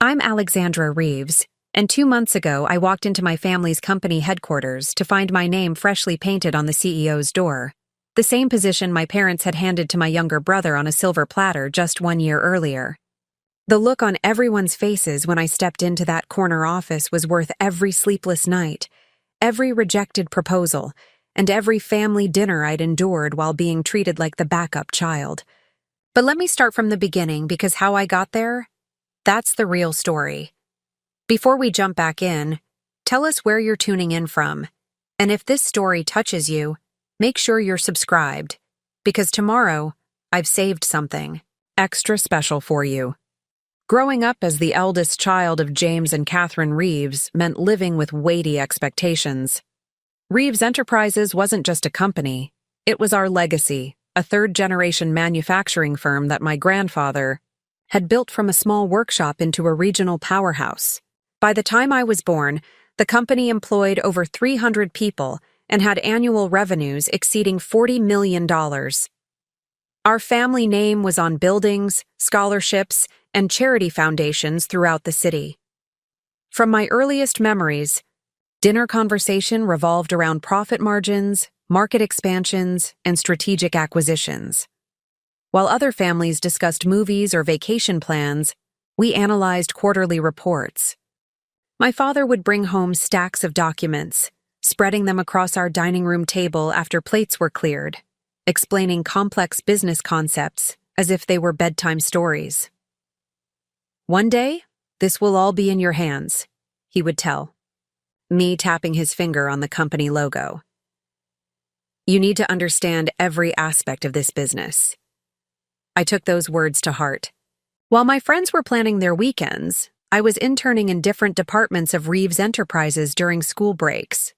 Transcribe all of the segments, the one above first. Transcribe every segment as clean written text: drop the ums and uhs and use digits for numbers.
I'm Alexandra Reeves, and 2 months ago I walked into my family's company headquarters to find my name freshly painted on the CEO's door, the same position my parents had handed to my younger brother on a silver platter just 1 year earlier. The look on everyone's faces when I stepped into that corner office was worth every sleepless night, every rejected proposal, and every family dinner I'd endured while being treated like the backup child. But let me start from the beginning, because how I got there, that's the real story. Before we jump back in, tell us where you're tuning in from, and if this story touches you, make sure you're subscribed, because tomorrow, I've saved something extra special for you. Growing up as the eldest child of James and Catherine Reeves meant living with weighty expectations. Reeves Enterprises wasn't just a company, it was our legacy, a third-generation manufacturing firm that my grandfather had built from a small workshop into a regional powerhouse. By the time I was born, the company employed over 300 people and had annual revenues exceeding $40 million. Our family name was on buildings, scholarships, and charity foundations throughout the city. From my earliest memories, dinner conversation revolved around profit margins, market expansions, and strategic acquisitions. While other families discussed movies or vacation plans, we analyzed quarterly reports. My father would bring home stacks of documents, spreading them across our dining room table after plates were cleared, explaining complex business concepts as if they were bedtime stories. "One day, this will all be in your hands," he would tell, me tapping his finger on the company logo. "You need to understand every aspect of this business." I took those words to heart. While my friends were planning their weekends, I was interning in different departments of Reeves Enterprises during school breaks.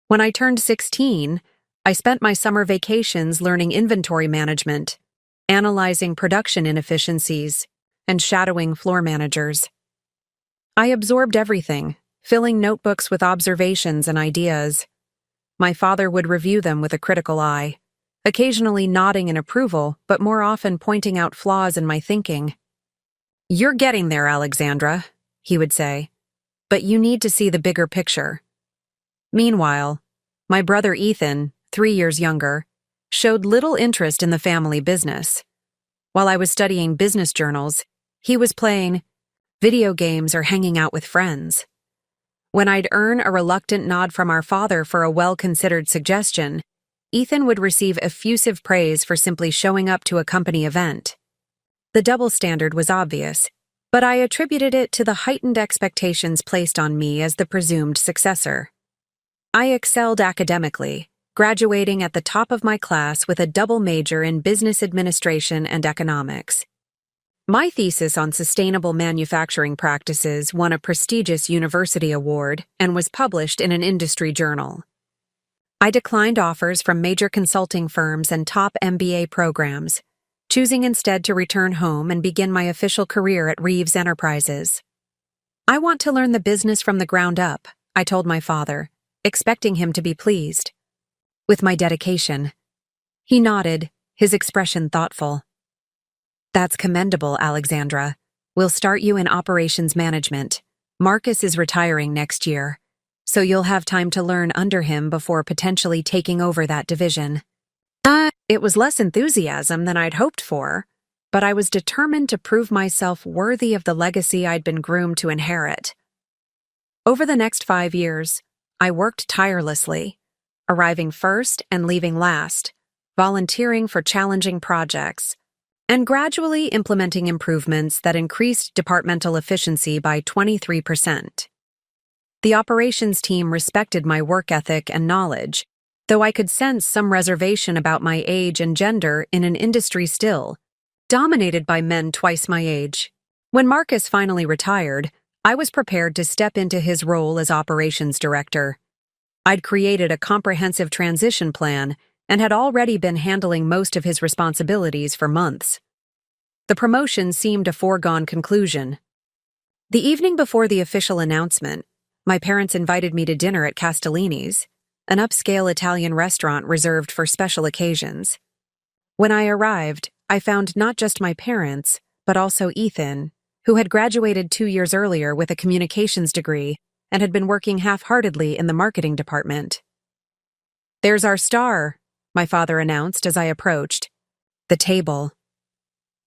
When I turned 16, I spent my summer vacations learning inventory management, analyzing production inefficiencies, and shadowing floor managers. I absorbed everything, filling notebooks with observations and ideas. My father would review them with a critical eye, occasionally nodding in approval, but more often pointing out flaws in my thinking. "You're getting there, Alexandra," he would say, "but you need to see the bigger picture." Meanwhile, my brother Ethan, 3 years younger, showed little interest in the family business. While I was studying business journals, he was playing video games or hanging out with friends. When I'd earn a reluctant nod from our father for a well-considered suggestion, Ethan would receive effusive praise for simply showing up to a company event. The double standard was obvious, but I attributed it to the heightened expectations placed on me as the presumed successor. I excelled academically, graduating at the top of my class with a double major in business administration and economics. My thesis on sustainable manufacturing practices won a prestigious university award and was published in an industry journal. I declined offers from major consulting firms and top MBA programs, choosing instead to return home and begin my official career at Reeves Enterprises. "I want to learn the business from the ground up," I told my father, expecting him to be pleased with my dedication. He nodded, his expression thoughtful. "That's commendable, Alexandra. We'll start you in operations management. Marcus is retiring next year, so you'll have time to learn under him before potentially taking over that division." It was less enthusiasm than I'd hoped for, but I was determined to prove myself worthy of the legacy I'd been groomed to inherit. Over the next 5 years, I worked tirelessly, arriving first and leaving last, volunteering for challenging projects, and gradually implementing improvements that increased departmental efficiency by 23%. The operations team respected my work ethic and knowledge, though I could sense some reservation about my age and gender in an industry still dominated by men twice my age. When Marcus finally retired, I was prepared to step into his role as operations director. I'd created a comprehensive transition plan and had already been handling most of his responsibilities for months. The promotion seemed a foregone conclusion. The evening before the official announcement, my parents invited me to dinner at Castellini's, an upscale Italian restaurant reserved for special occasions. When I arrived, I found not just my parents, but also Ethan, who had graduated 2 years earlier with a communications degree and had been working half-heartedly in the marketing department. "There's our star," my father announced as I approached. The table.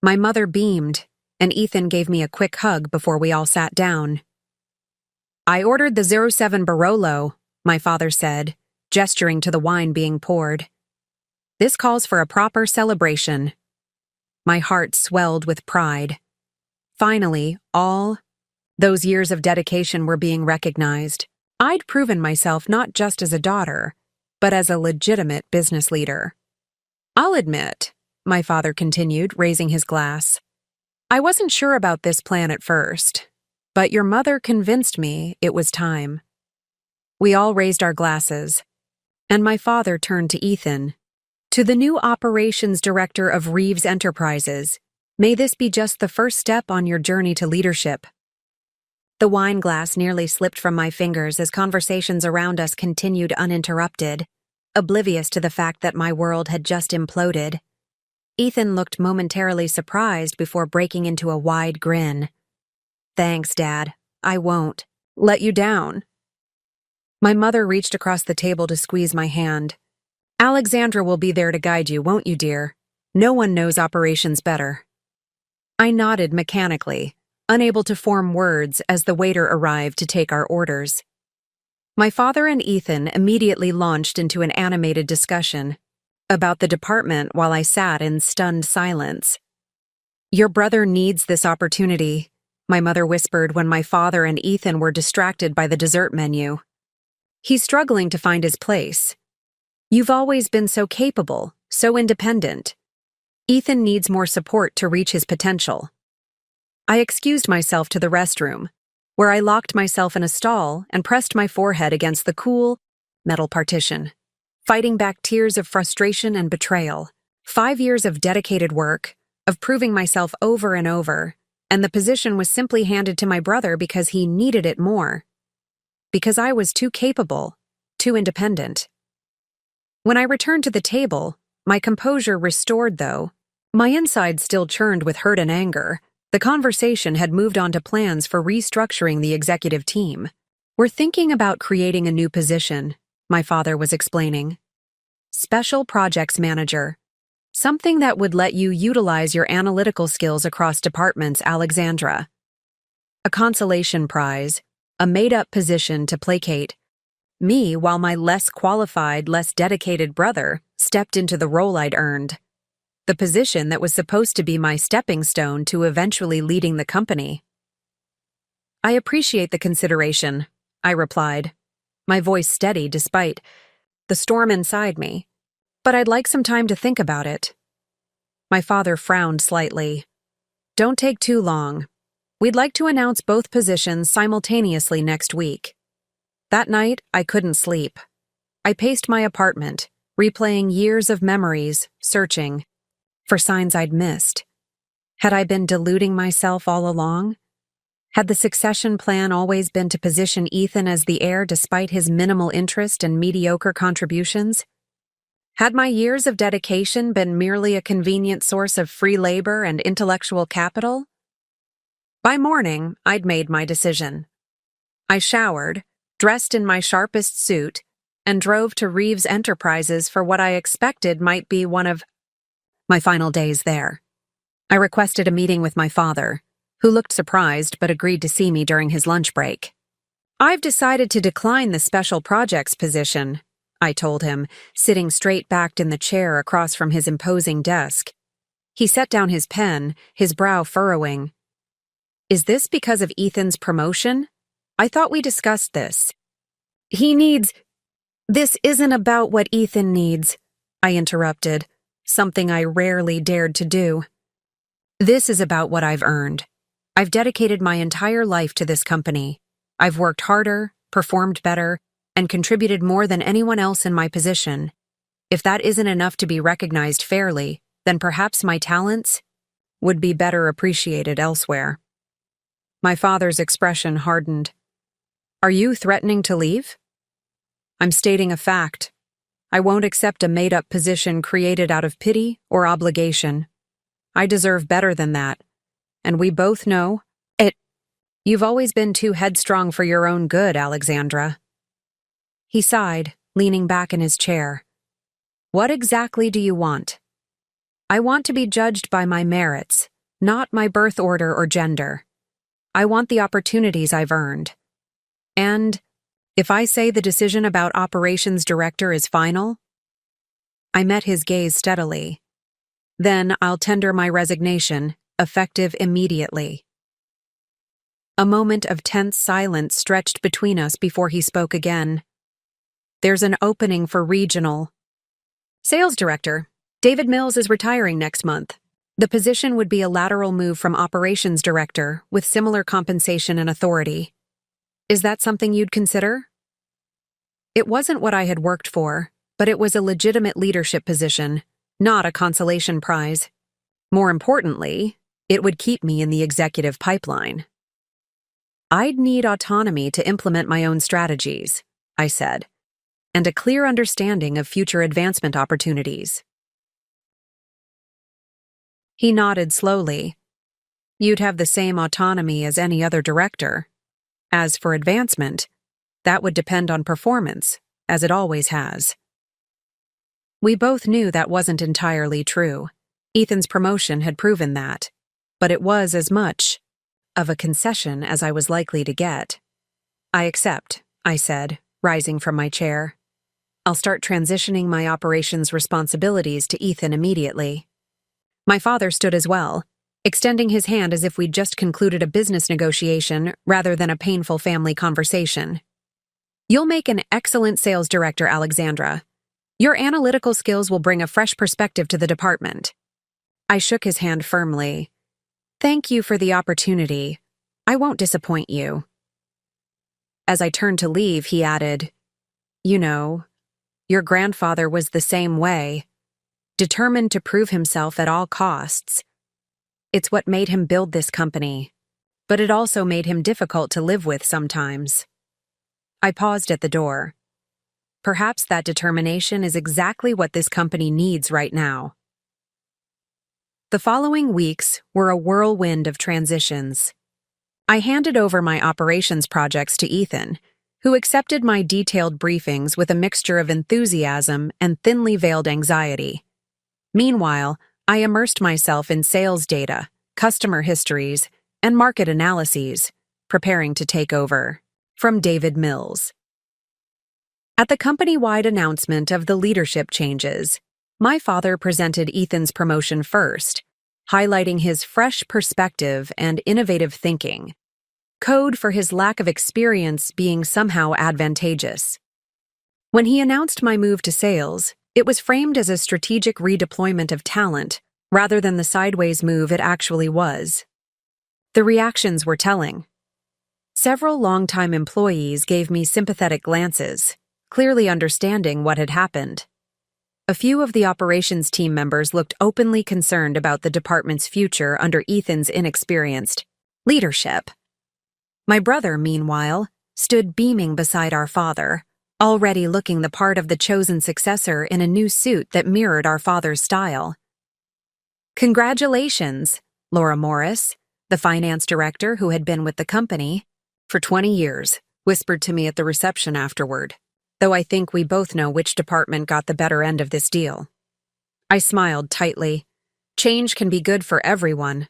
My mother beamed, and Ethan gave me a quick hug before we all sat down. "I ordered the 07 Barolo," my father said, gesturing to the wine being poured. "This calls for a proper celebration." My heart swelled with pride. Finally, all those years of dedication were being recognized. I'd proven myself not just as a daughter, but as a legitimate business leader. "I'll admit," my father continued, raising his glass, "I wasn't sure about this plan at first, but your mother convinced me it was time." We all raised our glasses, and my father turned to Ethan. "To the new operations director of Reeves Enterprises, may this be just the first step on your journey to leadership." The wine glass nearly slipped from my fingers as conversations around us continued uninterrupted, oblivious to the fact that my world had just imploded. Ethan looked momentarily surprised before breaking into a wide grin. "Thanks, Dad. I won't let you down." My mother reached across the table to squeeze my hand. "Alexandra will be there to guide you, won't you, dear? No one knows operations better." I nodded mechanically, unable to form words as the waiter arrived to take our orders. My father and Ethan immediately launched into an animated discussion about the department while I sat in stunned silence. "Your brother needs this opportunity," my mother whispered when my father and Ethan were distracted by the dessert menu. "He's struggling to find his place. You've always been so capable, so independent. Ethan needs more support to reach his potential." I excused myself to the restroom, where I locked myself in a stall and pressed my forehead against the cool, metal partition, fighting back tears of frustration and betrayal. 5 years of dedicated work, of proving myself over and over, and the position was simply handed to my brother because he needed it more. Because I was too capable, too independent. When I returned to the table, my composure restored though. My inside still churned with hurt and anger. The conversation had moved on to plans for restructuring the executive team. "We're thinking about creating a new position," my father was explaining. "Special Projects Manager. Something that would let you utilize your analytical skills across departments, Alexandra. A consolation prize, a made-up position to placate me while my less qualified, less dedicated brother stepped into the role I'd earned. The position that was supposed to be my stepping stone to eventually leading the company." "I appreciate the consideration," I replied, my voice steady despite the storm inside me. "But I'd like some time to think about it." My father frowned slightly. "Don't take too long. We'd like to announce both positions simultaneously next week." That night, I couldn't sleep. I paced my apartment, replaying years of memories, searching for signs I'd missed. Had I been deluding myself all along? Had the succession plan always been to position Ethan as the heir despite his minimal interest and mediocre contributions? Had my years of dedication been merely a convenient source of free labor and intellectual capital? By morning, I'd made my decision. I showered, dressed in my sharpest suit, and drove to Reeves Enterprises for what I expected might be one of my final days there. I requested a meeting with my father, who looked surprised but agreed to see me during his lunch break. "I've decided to decline the special projects position," I told him, sitting straight-backed in the chair across from his imposing desk. He set down his pen, his brow furrowing. "Is this because of Ethan's promotion? I thought we discussed this." "This isn't about what Ethan needs," I interrupted, something I rarely dared to do. "This is about what I've earned. I've dedicated my entire life to this company. I've worked harder, performed better, and contributed more than anyone else in my position. If that isn't enough to be recognized fairly, then perhaps my talents would be better appreciated elsewhere." My father's expression hardened. "Are you threatening to leave?" "I'm stating a fact. I won't accept a made-up position created out of pity or obligation. I deserve better than that, and we both know You've always been too headstrong for your own good, Alexandra. He sighed, leaning back in his chair. What exactly do you want? I want to be judged by my merits, not my birth order or gender. I want the opportunities I've earned. And if I say the decision about operations director is final, I met his gaze steadily. Then I'll tender my resignation, effective immediately. A moment of tense silence stretched between us before he spoke again. There's an opening for regional sales director. David Mills is retiring next month. The position would be a lateral move from operations director with similar compensation and authority. Is that something you'd consider? It wasn't what I had worked for, but it was a legitimate leadership position, not a consolation prize. More importantly, it would keep me in the executive pipeline. I'd need autonomy to implement my own strategies, I said, and a clear understanding of future advancement opportunities. He nodded slowly. You'd have the same autonomy as any other director. As for advancement, that would depend on performance, as it always has. We both knew that wasn't entirely true. Ethan's promotion had proven that, but it was as much of a concession as I was likely to get. I accept, I said, rising from my chair. I'll start transitioning my operations responsibilities to Ethan immediately. My father stood as well, extending his hand as if we'd just concluded a business negotiation rather than a painful family conversation. You'll make an excellent sales director, Alexandra. Your analytical skills will bring a fresh perspective to the department. I shook his hand firmly. Thank you for the opportunity. I won't disappoint you. As I turned to leave, he added, You know, your grandfather was the same way, determined to prove himself at all costs. It's what made him build this company, but it also made him difficult to live with sometimes. I paused at the door. Perhaps that determination is exactly what this company needs right now. The following weeks were a whirlwind of transitions. I handed over my operations projects to Ethan, who accepted my detailed briefings with a mixture of enthusiasm and thinly veiled anxiety. Meanwhile, I immersed myself in sales data, customer histories, and market analyses, preparing to take over from David Mills. At the company-wide announcement of the leadership changes, my father presented Ethan's promotion first, highlighting his fresh perspective and innovative thinking, code for his lack of experience being somehow advantageous. When he announced my move to sales, it was framed as a strategic redeployment of talent rather than the sideways move it actually was. The reactions were telling. Several longtime employees gave me sympathetic glances, clearly understanding what had happened. A few of the operations team members looked openly concerned about the department's future under Ethan's inexperienced leadership. My brother, meanwhile, stood beaming beside our father, already looking the part of the chosen successor in a new suit that mirrored our father's style. Congratulations, Laura Morris, the finance director who had been with the company for 20 years, whispered to me at the reception afterward, though I think we both know which department got the better end of this deal. I smiled tightly. Change can be good for everyone.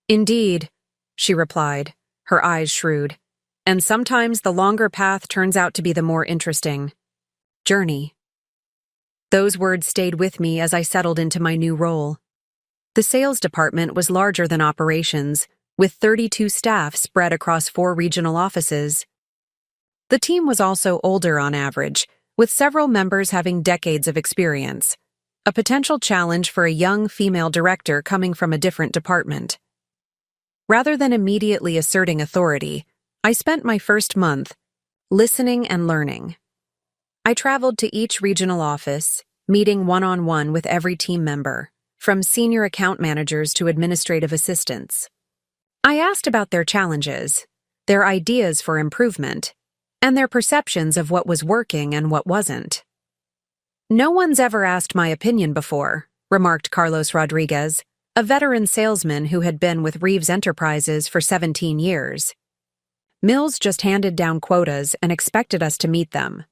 Indeed, she replied, her eyes shrewd. And sometimes the longer path turns out to be the more interesting journey. Those words stayed with me as I settled into my new role. The sales department was larger than operations, with 32 staff spread across 4 regional offices. The team was also older on average, with several members having decades of experience, a potential challenge for a young female director coming from a different department. Rather than immediately asserting authority, I spent my first month listening and learning. I traveled to each regional office, meeting one-on-one with every team member, from senior account managers to administrative assistants. I asked about their challenges, their ideas for improvement, and their perceptions of what was working and what wasn't. No one's ever asked my opinion before, remarked Carlos Rodriguez, a veteran salesman who had been with Reeves Enterprises for 17 years. Mills just handed down quotas and expected us to meet them.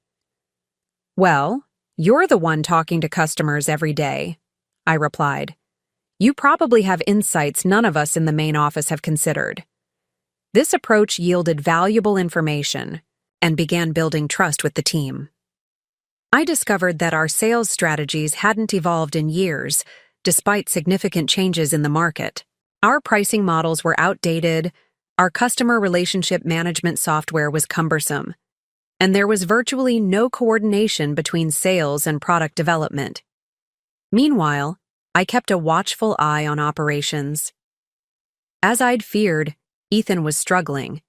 "Well, you're the one talking to customers every day," I replied. "You probably have insights none of us in the main office have considered." This approach yielded valuable information and began building trust with the team. I discovered that our sales strategies hadn't evolved in years, despite significant changes in the market. Our pricing models were outdated, our customer relationship management software was cumbersome, and there was virtually no coordination between sales and product development. Meanwhile, I kept a watchful eye on operations. As I'd feared, Ethan was struggling.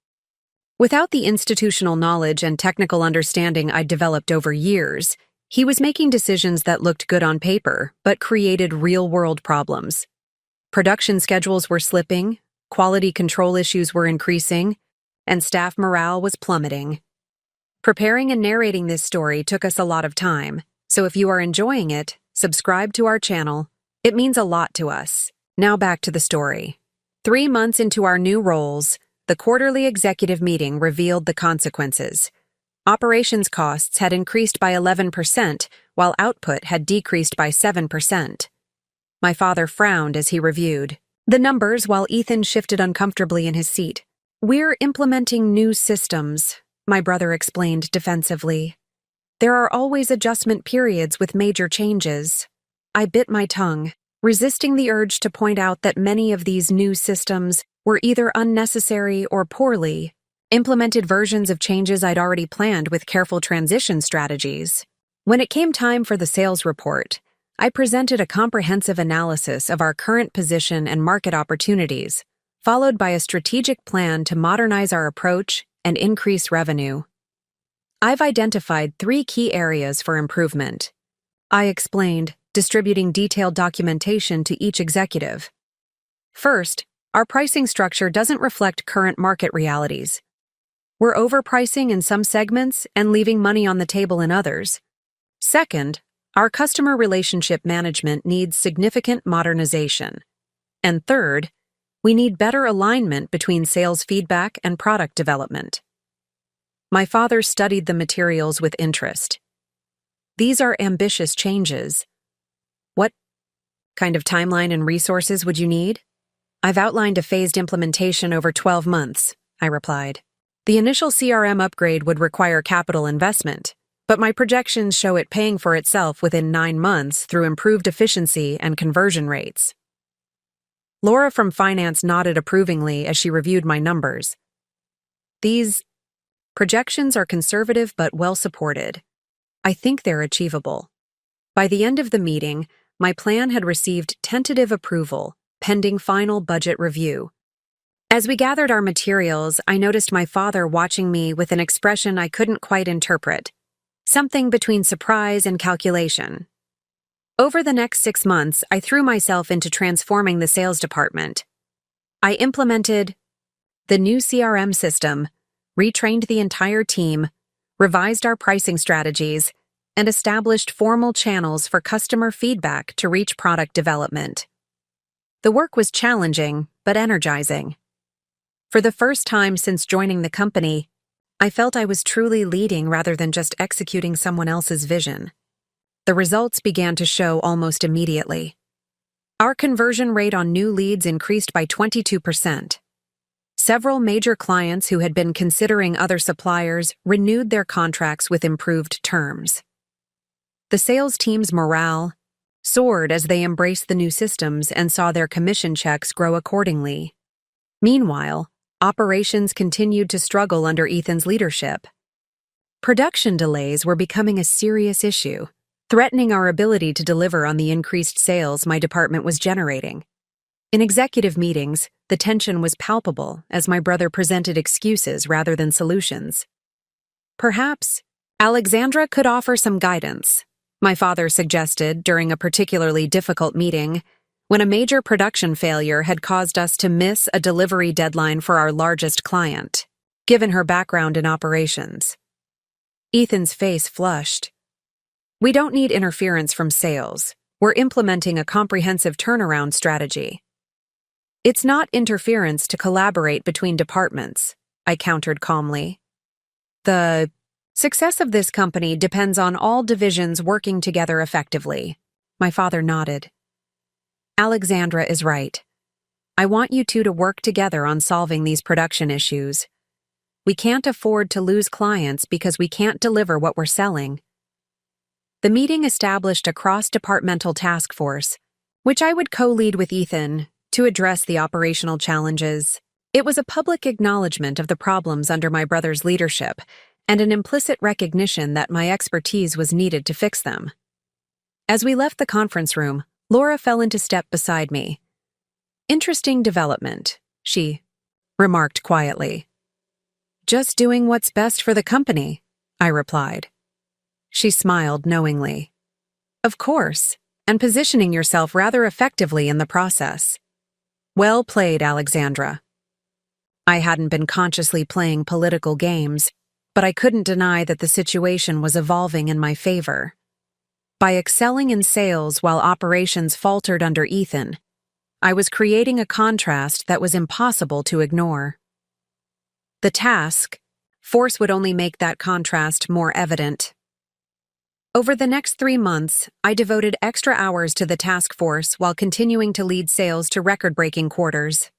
Without the institutional knowledge and technical understanding I'd developed over years, he was making decisions that looked good on paper, but created real-world problems. Production schedules were slipping, quality control issues were increasing, and staff morale was plummeting. Preparing and narrating this story took us a lot of time, so if you are enjoying it, subscribe to our channel. It means a lot to us. Now back to the story. 3 months into our new roles, the quarterly executive meeting revealed the consequences. Operations costs had increased by 11%, while output had decreased by 7%. My father frowned as he reviewed the numbers while Ethan shifted uncomfortably in his seat. "We're implementing new systems," my brother explained defensively. "There are always adjustment periods with major changes." I bit my tongue, resisting the urge to point out that many of these new systems were either unnecessary or poorly implemented versions of changes I'd already planned with careful transition strategies. When it came time for the sales report, I presented a comprehensive analysis of our current position and market opportunities, followed by a strategic plan to modernize our approach and increase revenue. "I've identified 3 key areas for improvement," I explained, distributing detailed documentation to each executive. "First, our pricing structure doesn't reflect current market realities. We're overpricing in some segments and leaving money on the table in others. Second, our customer relationship management needs significant modernization. And third, we need better alignment between sales feedback and product development." My father studied the materials with interest. "These are ambitious changes. What kind of timeline and resources would you need?" "I've outlined a phased implementation over 12 months, I replied. "The initial CRM upgrade would require capital investment, but my projections show it paying for itself within 9 months through improved efficiency and conversion rates." Laura from finance nodded approvingly as she reviewed my numbers. "These projections are conservative but well supported. I think they're achievable." By the end of the meeting, my plan had received tentative approval, pending final budget review. As we gathered our materials, I noticed my father watching me with an expression I couldn't quite interpret, something between surprise and calculation. Over the next 6 months, I threw myself into transforming the sales department. I implemented the new CRM system, retrained the entire team, revised our pricing strategies, and established formal channels for customer feedback to reach product development. The work was challenging, but energizing. For the first time since joining the company, I felt I was truly leading rather than just executing someone else's vision. The results began to show almost immediately. Our conversion rate on new leads increased by 22%. Several major clients who had been considering other suppliers renewed their contracts with improved terms. The sales team's morale soared as they embraced the new systems and saw their commission checks grow accordingly. Meanwhile, operations continued to struggle under Ethan's leadership. Production delays were becoming a serious issue, threatening our ability to deliver on the increased sales my department was generating. In executive meetings, the tension was palpable as my brother presented excuses rather than solutions. "Perhaps Alexandra could offer some guidance," my father suggested during a particularly difficult meeting, when a major production failure had caused us to miss a delivery deadline for our largest client, given her background in operations. Ethan's face flushed. "We don't need interference from sales. We're implementing a comprehensive turnaround strategy," It's not interference to collaborate between departments, I countered calmly. The success of this company depends on all divisions working together effectively. My father nodded. Alexandra is right. I want you two to work together on solving these production issues. We can't afford to lose clients because we can't deliver what we're selling. The meeting established a cross-departmental task force, which I would co-lead with Ethan, to address the operational challenges. It was a public acknowledgement of the problems under my brother's leadership and an implicit recognition that my expertise was needed to fix them. As we left the conference room, Laura fell into step beside me. Interesting development, she remarked quietly. Just doing what's best for the company, I replied. She smiled knowingly. Of course, and positioning yourself rather effectively in the process. Well played, Alexandra. I hadn't been consciously playing political games, but I couldn't deny that the situation was evolving in my favor. By excelling in sales while operations faltered under Ethan, I was creating a contrast that was impossible to ignore. The task force would only make that contrast more evident. Over the next 3 months, I devoted extra hours to the task force while continuing to lead sales to record-breaking quarters.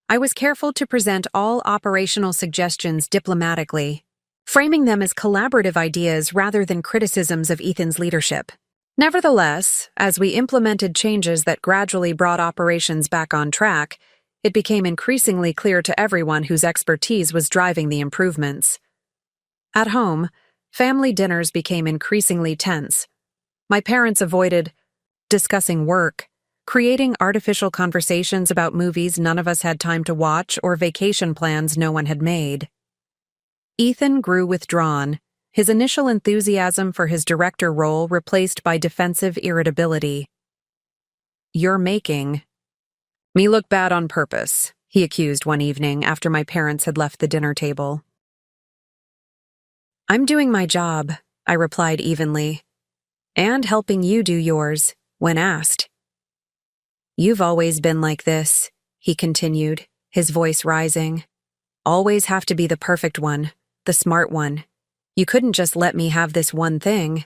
I was careful to present all operational suggestions diplomatically, framing them as collaborative ideas rather than criticisms of Ethan's leadership. Nevertheless, as we implemented changes that gradually brought operations back on track, it became increasingly clear to everyone whose expertise was driving the improvements. At home, family dinners became increasingly tense. My parents avoided discussing work, creating artificial conversations about movies none of us had time to watch or vacation plans no one had made. Ethan grew withdrawn, his initial enthusiasm for his director role replaced by defensive irritability. "You're making me look bad on purpose," he accused one evening after my parents had left the dinner table. "I'm doing my job," I replied evenly, "and helping you do yours," when asked. "You've always been like this," he continued, his voice rising. "Always have to be the perfect one, the smart one. You couldn't just let me have this one thing."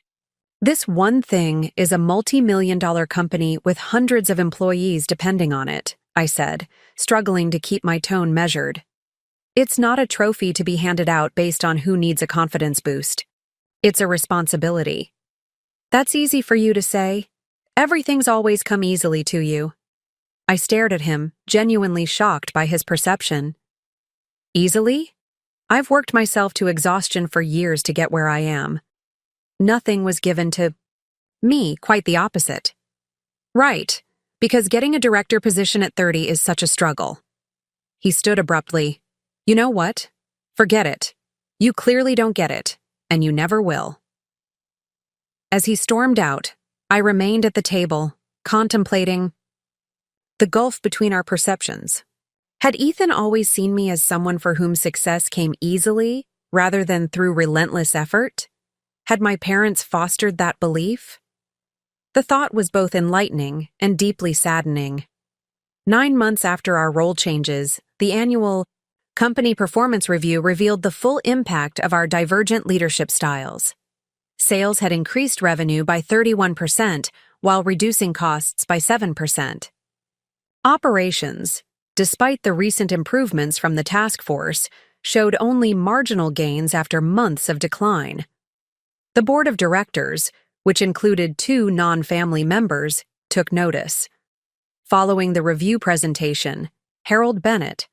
"This one thing is a multi-million-dollar company with hundreds of employees depending on it," I said, struggling to keep my tone measured. "It's not a trophy to be handed out based on who needs a confidence boost. It's a responsibility." "That's easy for you to say. Everything's always come easily to you." I stared at him, genuinely shocked by his perception. "Easily? I've worked myself to exhaustion for years to get where I am. Nothing was given to me, quite the opposite." "Right, because getting a director position at 30 is such a struggle." He stood abruptly. "You know what? Forget it. You clearly don't get it, and you never will." As he stormed out, I remained at the table, contemplating the gulf between our perceptions. Had Ethan always seen me as someone for whom success came easily, rather than through relentless effort? Had my parents fostered that belief? The thought was both enlightening and deeply saddening. 9 months after our role changes, the annual company performance review revealed the full impact of our divergent leadership styles. Sales had increased revenue by 31%, while reducing costs by 7%. Operations, despite the recent improvements from the task force, showed only marginal gains after months of decline. The board of directors, which included 2 non-family members, took notice. Following the review presentation, Harold Bennett,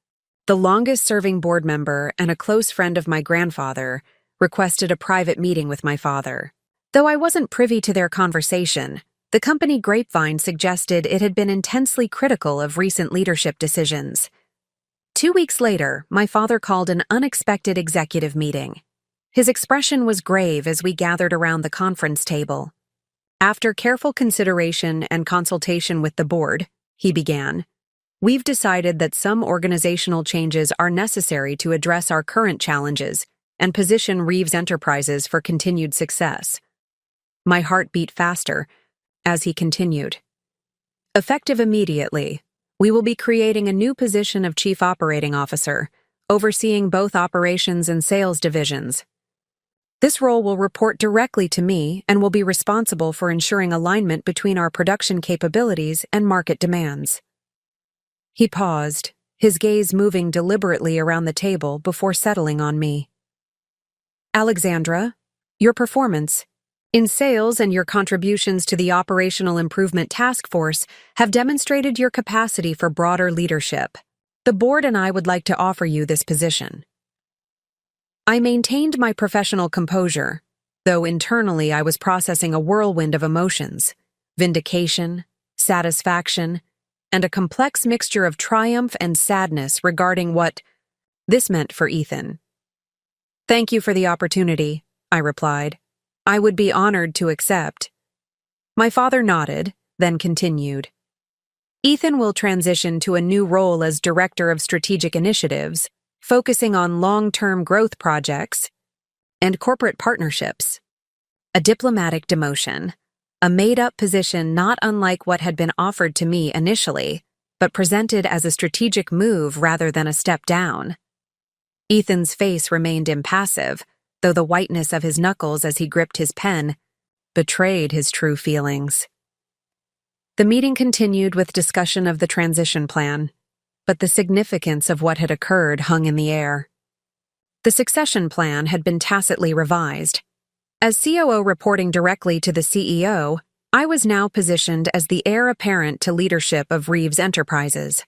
the longest-serving board member and a close friend of my grandfather, requested a private meeting with my father. Though I wasn't privy to their conversation, the company grapevine suggested it had been intensely critical of recent leadership decisions. 2 weeks later, my father called an unexpected executive meeting. His expression was grave as we gathered around the conference table. "After careful consideration and consultation with the board," he began, "we've decided that some organizational changes are necessary to address our current challenges and position Reeves Enterprises for continued success." My heart beat faster as he continued. "Effective immediately, We will be creating a new position of Chief Operating Officer, overseeing both operations and sales divisions. This role will report directly to me and will be responsible for ensuring alignment between our production capabilities and market demands. He paused, his gaze moving deliberately around the table before settling on me. Alexandra, your performance in sales and your contributions to the Operational Improvement Task Force have demonstrated your capacity for broader leadership. The board and I would like to offer you this position. I maintained my professional composure, though internally I was processing a whirlwind of emotions, vindication, satisfaction, and a complex mixture of triumph and sadness regarding what this meant for Ethan. Thank you for the opportunity, I replied. I would be honored to accept. My father nodded, then continued. Ethan will transition to a new role as Director of Strategic Initiatives, focusing on long-term growth projects and corporate partnerships. A diplomatic demotion, a made-up position not unlike what had been offered to me initially, but presented as a strategic move rather than a step down. Ethan's face remained impassive, though the whiteness of his knuckles as he gripped his pen betrayed his true feelings. The meeting continued with discussion of the transition plan, but the significance of what had occurred hung in the air. The succession plan had been tacitly revised. As COO reporting directly to the CEO, I was now positioned as the heir apparent to leadership of Reeves Enterprises.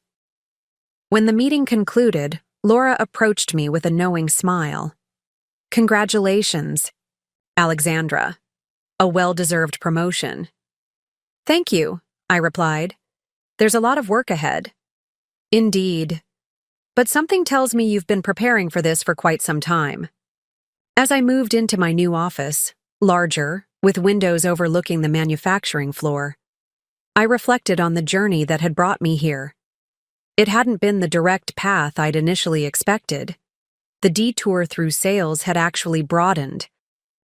When the meeting concluded, Laura approached me with a knowing smile. Congratulations, Alexandra. A well-deserved promotion. Thank you, I replied. There's a lot of work ahead. Indeed. But something tells me you've been preparing for this for quite some time. As I moved into my new office, larger, with windows overlooking the manufacturing floor, I reflected on the journey that had brought me here. It hadn't been the direct path I'd initially expected. The detour through sales had actually broadened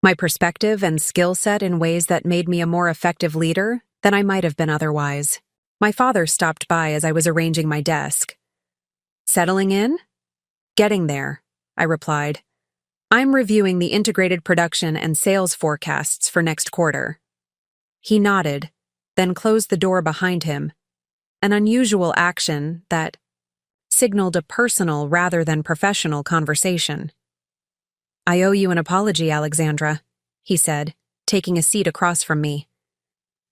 my perspective and skill set in ways that made me a more effective leader than I might have been otherwise. My father stopped by as I was arranging my desk. Settling in? Getting there, I replied. I'm reviewing the integrated production and sales forecasts for next quarter. He nodded, then closed the door behind him, an unusual action that signaled a personal rather than professional conversation. I owe you an apology, Alexandra, he said, taking a seat across from me.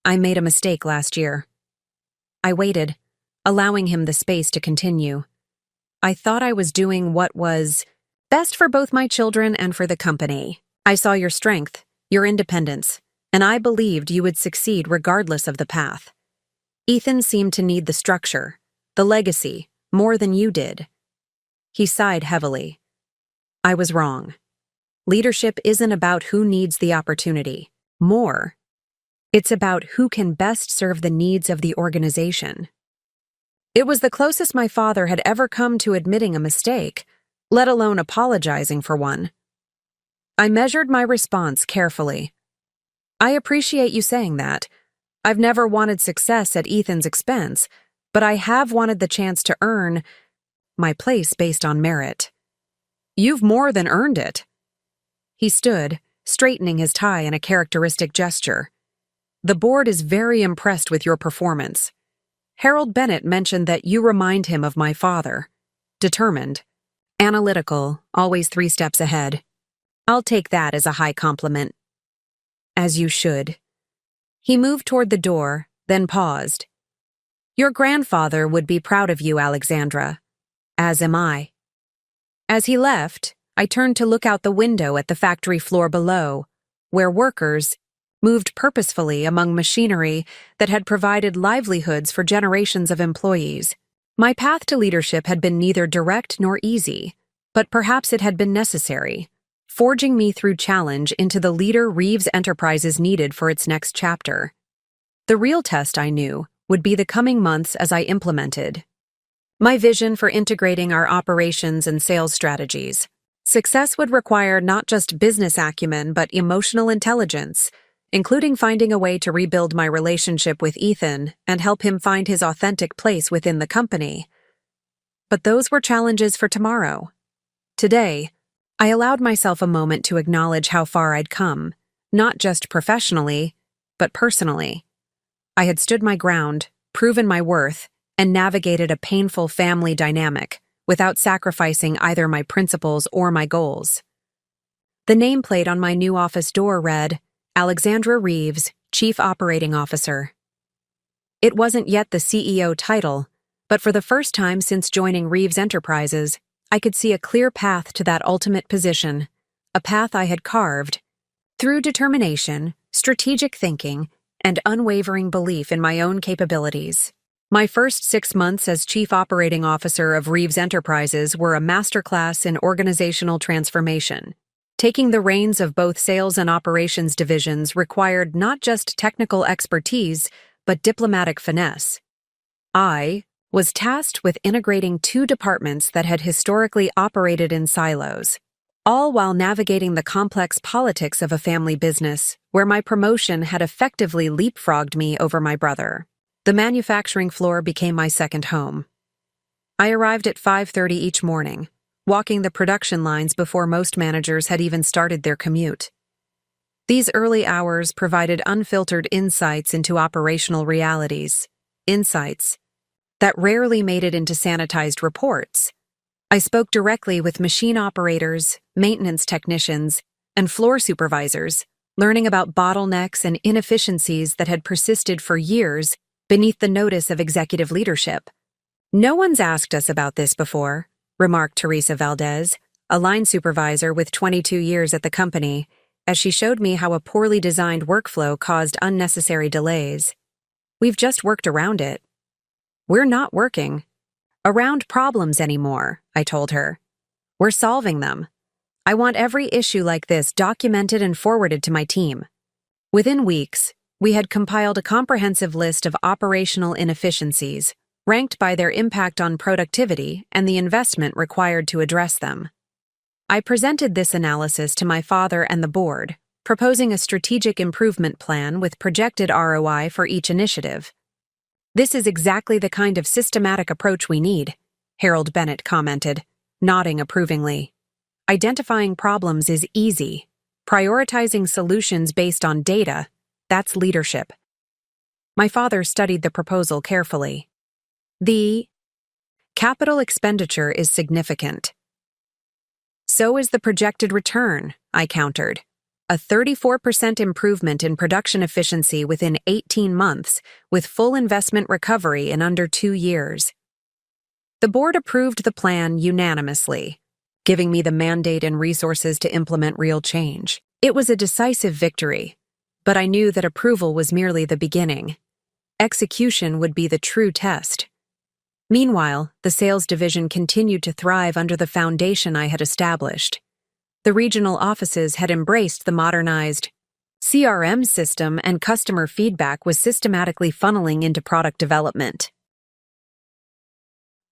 I made a mistake last year. I waited, allowing him the space to continue. I thought I was doing what was best for both my children and for the company. I saw your strength, your independence, and I believed you would succeed regardless of the path. Ethan seemed to need the structure, the legacy, more than you did. He sighed heavily. I was wrong. Leadership isn't about who needs the opportunity. More, it's about who can best serve the needs of the organization. It was the closest my father had ever come to admitting a mistake, let alone apologizing for one. I measured my response carefully. I appreciate you saying that. I've never wanted success at Ethan's expense, but I have wanted the chance to earn my place based on merit. You've more than earned it. He stood, straightening his tie in a characteristic gesture. The board is very impressed with your performance. Harold Bennett mentioned that you remind him of my father. Determined, analytical, always 3 steps ahead. I'll take that as a high compliment. As you should. He moved toward the door, then paused. Your grandfather would be proud of you, Alexandra. As am I. As he left, I turned to look out the window at the factory floor below, where workers moved purposefully among machinery that had provided livelihoods for generations of employees. My path to leadership had been neither direct nor easy, but perhaps it had been necessary, forging me through challenge into the leader Reeves Enterprises needed for its next chapter. The real test, I knew, would be the coming months as I implemented my vision for integrating our operations and sales strategies. Success would require not just business acumen but emotional intelligence, including finding a way to rebuild my relationship with Ethan and help him find his authentic place within the company. But those were challenges for tomorrow. Today, I allowed myself a moment to acknowledge how far I'd come, not just professionally, but personally. I had stood my ground, proven my worth, and navigated a painful family dynamic without sacrificing either my principles or my goals. The nameplate on my new office door read, Alexandra Reeves, Chief Operating Officer. It wasn't yet the CEO title, but for the first time since joining Reeves Enterprises, I could see a clear path to that ultimate position, a path I had carved through determination, strategic thinking, and unwavering belief in my own capabilities. My first 6 months as Chief Operating Officer of Reeves Enterprises were a masterclass in organizational transformation. Taking the reins of both sales and operations divisions required not just technical expertise, but diplomatic finesse. I was tasked with integrating 2 departments that had historically operated in silos, all while navigating the complex politics of a family business where my promotion had effectively leapfrogged me over my brother. The manufacturing floor became my second home. I arrived at 5:30 each morning, walking the production lines before most managers had even started their commute. These early hours provided unfiltered insights into operational realities, insights that rarely made it into sanitized reports. I spoke directly with machine operators, maintenance technicians, and floor supervisors, learning about bottlenecks and inefficiencies that had persisted for years beneath the notice of executive leadership. "No one's asked us about this before," remarked Teresa Valdez, a line supervisor with 22 years at the company, as she showed me how a poorly designed workflow caused unnecessary delays. "We've just worked around it." "We're not working around problems anymore," I told her. "We're solving them. I want every issue like this documented and forwarded to my team." Within weeks, we had compiled a comprehensive list of operational inefficiencies, ranked by their impact on productivity and the investment required to address them. I presented this analysis to my father and the board, proposing a strategic improvement plan with projected ROI for each initiative. "This is exactly the kind of systematic approach we need," Harold Bennett commented, nodding approvingly. "Identifying problems is easy. Prioritizing solutions based on data, that's leadership." My father studied the proposal carefully. "The capital expenditure is significant. So is the projected return," I countered. "A 34% improvement in production efficiency within 18 months, with full investment recovery in under 2 years. The board approved the plan unanimously, giving me the mandate and resources to implement real change. It was a decisive victory, but I knew that approval was merely the beginning. Execution would be the true test. Meanwhile, the sales division continued to thrive under the foundation I had established. The regional offices had embraced the modernized CRM system, and customer feedback was systematically funneling into product development.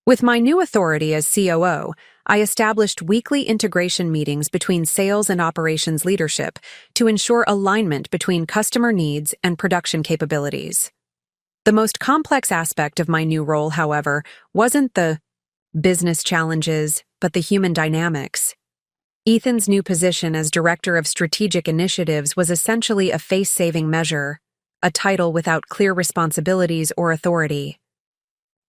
With my new authority as COO, I established weekly integration meetings between sales and operations leadership to ensure alignment between customer needs and production capabilities. The most complex aspect of my new role, however, wasn't the business challenges, but the human dynamics. Ethan's new position as Director of Strategic Initiatives was essentially a face-saving measure, a title without clear responsibilities or authority.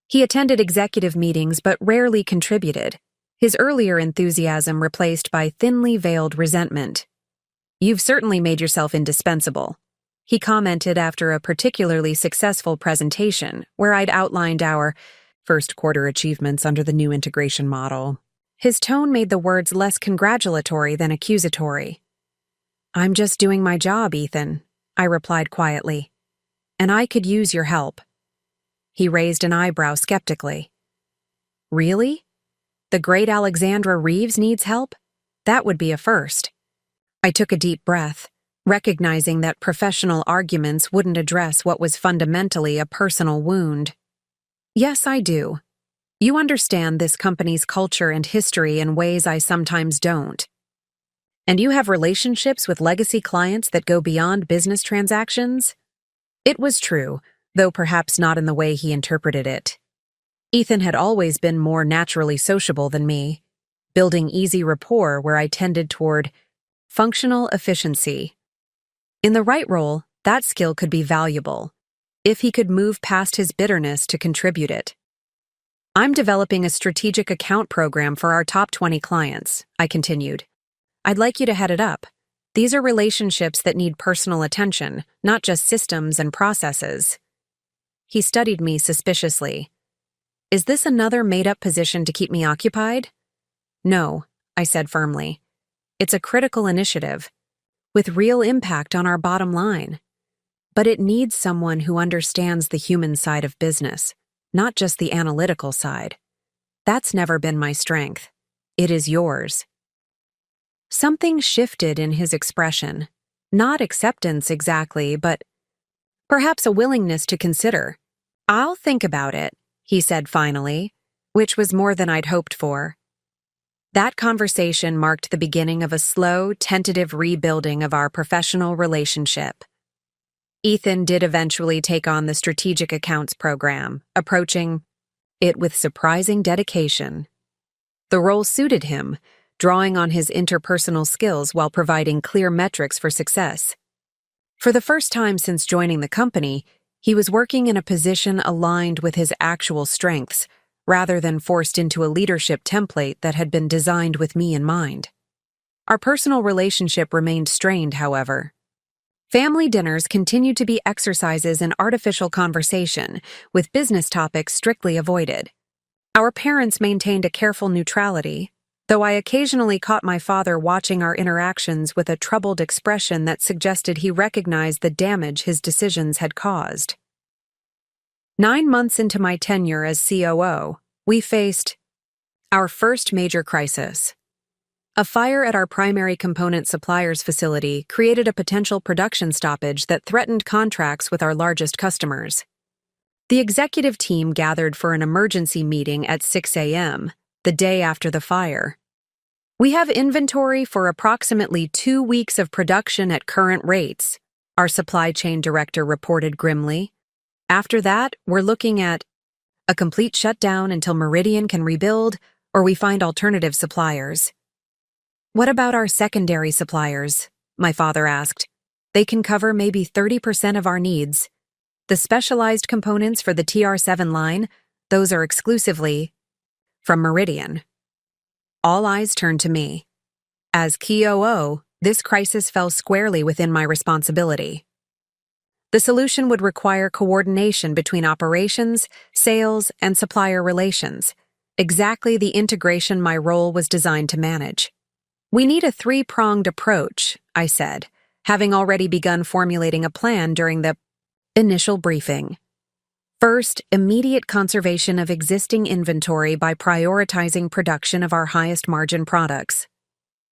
He attended executive meetings but rarely contributed, his earlier enthusiasm replaced by thinly veiled resentment. "You've certainly made yourself indispensable," he commented after a particularly successful presentation where I'd outlined our first quarter achievements under the new integration model. His tone made the words less congratulatory than accusatory. "I'm just doing my job, Ethan," I replied quietly. "And I could use your help." He raised an eyebrow skeptically. "Really? The great Alexandra Reeves needs help? That would be a first." I took a deep breath, recognizing that professional arguments wouldn't address what was fundamentally a personal wound. "Yes, I do. You understand this company's culture and history in ways I sometimes don't." And you have relationships with legacy clients that go beyond business transactions? It was true, though perhaps not in the way he interpreted it. Ethan had always been more naturally sociable than me, building easy rapport where I tended toward functional efficiency. In the right role, that skill could be valuable, if he could move past his bitterness to contribute it. I'm developing a strategic account program for our top 20 clients, I continued. I'd like you to head it up. These are relationships that need personal attention, not just systems and processes. He studied me suspiciously. Is this another made-up position to keep me occupied? No, I said firmly. It's a critical initiative, with real impact on our bottom line. But it needs someone who understands the human side of business, not just the analytical side. That's never been my strength. It is yours. Something shifted in his expression. Not acceptance exactly, but perhaps a willingness to consider. I'll think about it, he said finally, which was more than I'd hoped for. That conversation marked the beginning of a slow, tentative rebuilding of our professional relationship. Ethan did eventually take on the strategic accounts program, approaching it with surprising dedication. The role suited him, drawing on his interpersonal skills while providing clear metrics for success. For the first time since joining the company, he was working in a position aligned with his actual strengths, rather than forced into a leadership template that had been designed with me in mind. Our personal relationship remained strained, however. Family dinners continued to be exercises in artificial conversation, with business topics strictly avoided. Our parents maintained a careful neutrality, though I occasionally caught my father watching our interactions with a troubled expression that suggested he recognized the damage his decisions had caused. 9 months into my tenure as COO, we faced our first major crisis. A fire at our primary component supplier's facility created a potential production stoppage that threatened contracts with our largest customers. The executive team gathered for an emergency meeting at 6 a.m., the day after the fire. We have inventory for approximately 2 weeks of production at current rates, our supply chain director reported grimly. After that, we're looking at a complete shutdown until Meridian can rebuild, or we find alternative suppliers. What about our secondary suppliers? My father asked. They can cover maybe 30% of our needs. The specialized components for the TR7 line, those are exclusively from Meridian. All eyes turned to me. As COO, this crisis fell squarely within my responsibility. The solution would require coordination between operations, sales, and supplier relations, exactly the integration my role was designed to manage. We need a 3-pronged approach, I said, having already begun formulating a plan during the initial briefing. First, immediate conservation of existing inventory by prioritizing production of our highest margin products.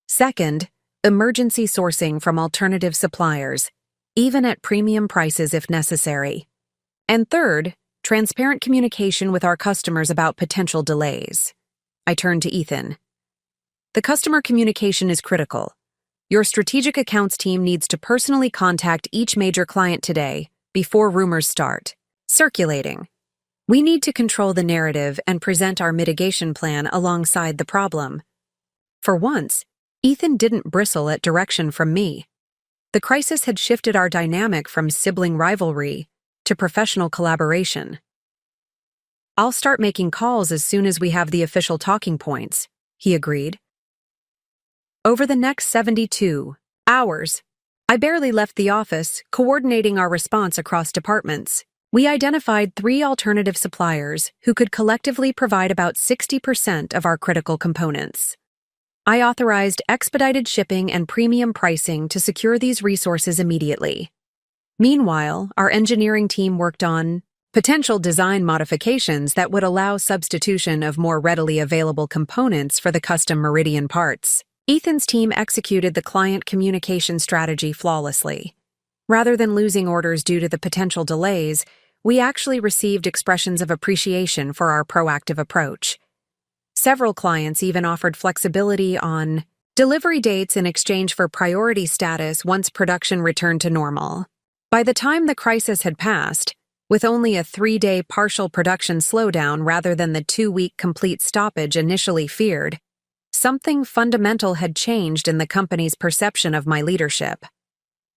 Second, emergency sourcing from alternative suppliers, even at premium prices if necessary. And third, transparent communication with our customers about potential delays. I turned to Ethan. The customer communication is critical. Your strategic accounts team needs to personally contact each major client today, before rumors start circulating. We need to control the narrative and present our mitigation plan alongside the problem. For once, Ethan didn't bristle at direction from me. The crisis had shifted our dynamic from sibling rivalry to professional collaboration. I'll start making calls as soon as we have the official talking points, he agreed. Over the next 72 hours, I barely left the office, coordinating our response across departments. We identified 3 alternative suppliers who could collectively provide about 60% of our critical components. I authorized expedited shipping and premium pricing to secure these resources immediately. Meanwhile, our engineering team worked on potential design modifications that would allow substitution of more readily available components for the custom Meridian parts. Ethan's team executed the client communication strategy flawlessly. Rather than losing orders due to the potential delays, we actually received expressions of appreciation for our proactive approach. Several clients even offered flexibility on Delivery dates in exchange for priority status once production returned to normal. By the time the crisis had passed, with only a 3-day partial production slowdown rather than the 2-week complete stoppage initially feared, something fundamental had changed in the company's perception of my leadership.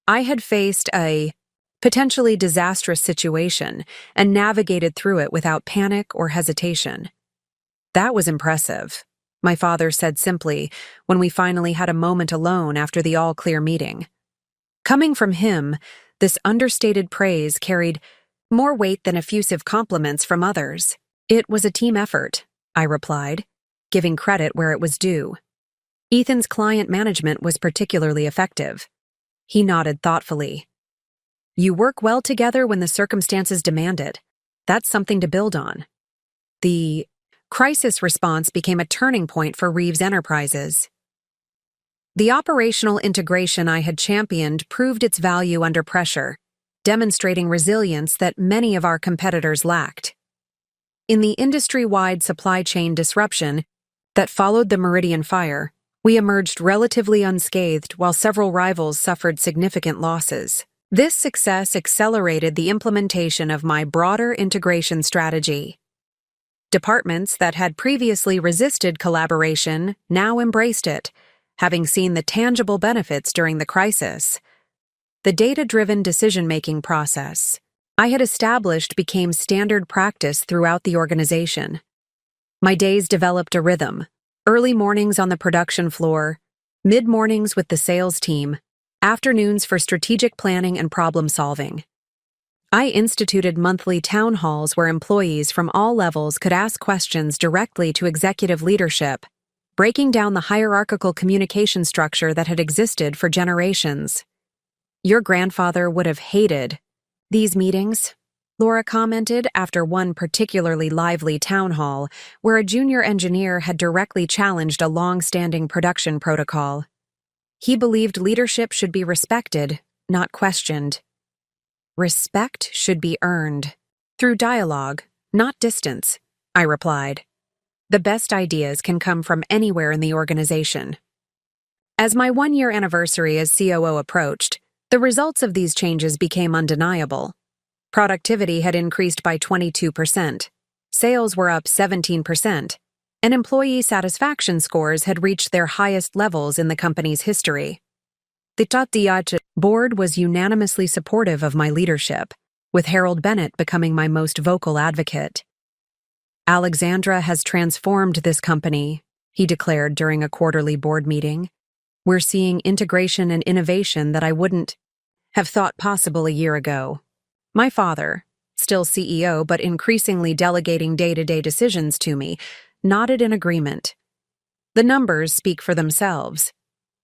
I had faced a potentially disastrous situation and navigated through it without panic or hesitation. "That was impressive," my father said simply when we finally had a moment alone after the all-clear meeting. Coming from him, this understated praise carried more weight than effusive compliments from others. "It was a team effort," I replied, giving credit where it was due. "Ethan's client management was particularly effective." He nodded thoughtfully. "You work well together when the circumstances demand it. That's something to build on." The crisis response became a turning point for Reeves Enterprises. The operational integration I had championed proved its value under pressure, demonstrating resilience that many of our competitors lacked. In the industry-wide supply chain disruption that followed the Meridian fire, we emerged relatively unscathed while several rivals suffered significant losses. This success accelerated the implementation of my broader integration strategy. Departments that had previously resisted collaboration now embraced it, having seen the tangible benefits during the crisis. The data-driven decision-making process I had established became standard practice throughout the organization. My days developed a rhythm: early mornings on the production floor, mid-mornings with the sales team, afternoons for strategic planning and problem-solving. I instituted monthly town halls where employees from all levels could ask questions directly to executive leadership, breaking down the hierarchical communication structure that had existed for generations. "Your grandfather would have hated these meetings," Laura commented after one particularly lively town hall where a junior engineer had directly challenged a long-standing production protocol. "He believed leadership should be respected, not questioned." "Respect should be earned through dialogue, not distance," I replied. "The best ideas can come from anywhere in the organization." As my 1-year anniversary as COO approached, the results of these changes became undeniable. Productivity had increased by 22%, sales were up 17%, and employee satisfaction scores had reached their highest levels in the company's history. The TATIACH board was unanimously supportive of my leadership, with Harold Bennett becoming my most vocal advocate. "Alexandra has transformed this company," he declared during a quarterly board meeting. "We're seeing integration and innovation that I wouldn't have thought possible a year ago." My father, still CEO but increasingly delegating day-to-day decisions to me, nodded in agreement. The numbers speak for themselves.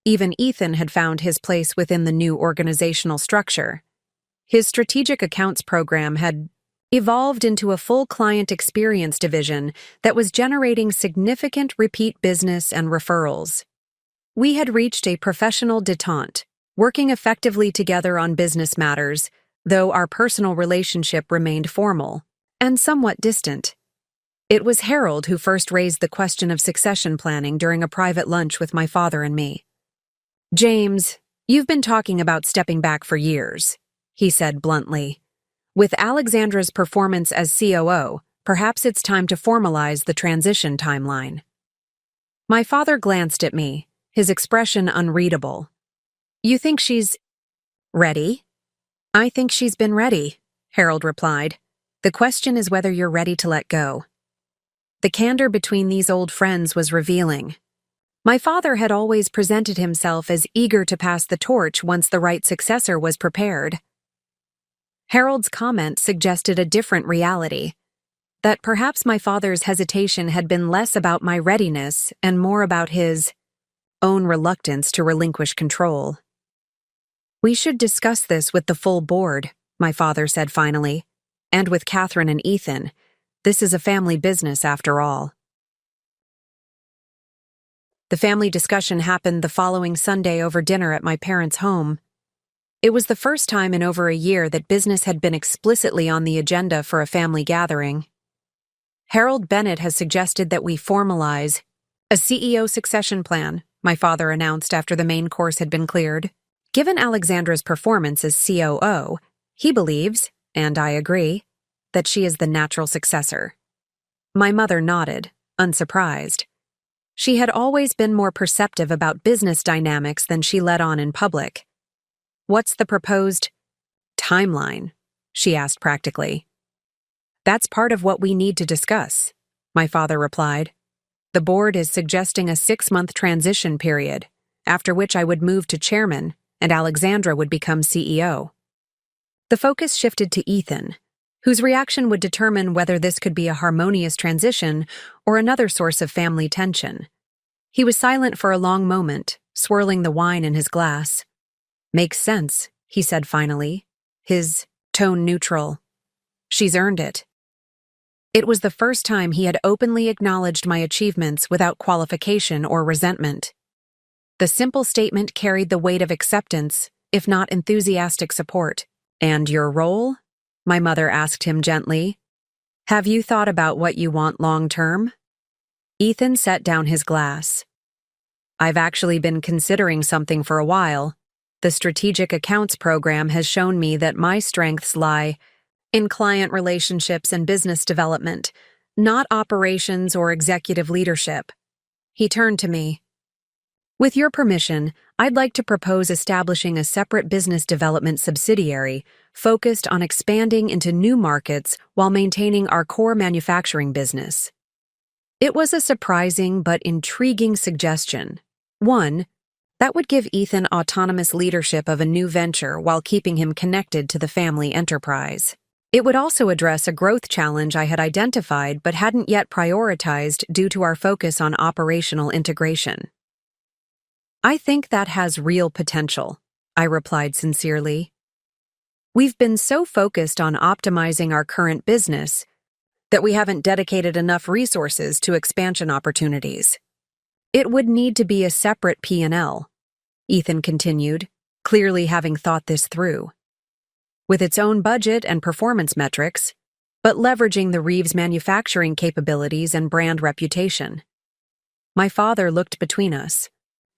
Even Ethan had found his place within the new organizational structure. His strategic accounts program had evolved into a full client experience division that was generating significant repeat business and referrals. We had reached a professional détente, working effectively together on business matters, though our personal relationship remained formal and somewhat distant. It was Harold who first raised the question of succession planning during a private lunch with my father and me. "James, you've been talking about stepping back for years," he said bluntly. "With Alexandra's performance as COO, perhaps it's time to formalize the transition timeline." My father glanced at me, his expression unreadable. "You think she's ready?" "I think she's been ready," Harold replied. "The question is whether you're ready to let go." The candor between these old friends was revealing. My father had always presented himself as eager to pass the torch once the right successor was prepared. Harold's comment suggested a different reality, that perhaps my father's hesitation had been less about my readiness and more about his own reluctance to relinquish control. "We should discuss this with the full board," my father said finally, "and with Catherine and Ethan. This is a family business after all." The family discussion happened the following Sunday over dinner at my parents' home. It was the first time in over a year that business had been explicitly on the agenda for a family gathering. "Harold Bennett has suggested that we formalize a CEO succession plan," my father announced after the main course had been cleared. Given Alexandra's performance as COO, he believes, and I agree, that she is the natural successor. My mother nodded, unsurprised. She had always been more perceptive about business dynamics than she let on in public. "What's the proposed timeline?" she asked practically. "That's part of what we need to discuss," my father replied. "The board is suggesting a 6-month transition period, after which I would move to chairman and Alexandra would become CEO. The focus shifted to Ethan, whose reaction would determine whether this could be a harmonious transition or another source of family tension. He was silent for a long moment, swirling the wine in his glass. "Makes sense," he said finally, his tone neutral. "She's earned it." It was the first time he had openly acknowledged my achievements without qualification or resentment. The simple statement carried the weight of acceptance, if not enthusiastic support. "And your role?" my mother asked him gently. "Have you thought about what you want long-term?" Ethan set down his glass. "I've actually been considering something for a while. The Strategic Accounts program has shown me that my strengths lie in client relationships and business development, not operations or executive leadership." He turned to me. "With your permission, I'd like to propose establishing a separate business development subsidiary focused on expanding into new markets while maintaining our core manufacturing business." It was a surprising but intriguing suggestion. One, that would give Ethan autonomous leadership of a new venture while keeping him connected to the family enterprise. It would also address a growth challenge I had identified but hadn't yet prioritized due to our focus on operational integration. "I think that has real potential," I replied sincerely. "We've been so focused on optimizing our current business that we haven't dedicated enough resources to expansion opportunities. It would need to be a separate P&L," Ethan continued, clearly having thought this through. "With its own budget and performance metrics, but leveraging the Reeves manufacturing capabilities and brand reputation." My father looked between us,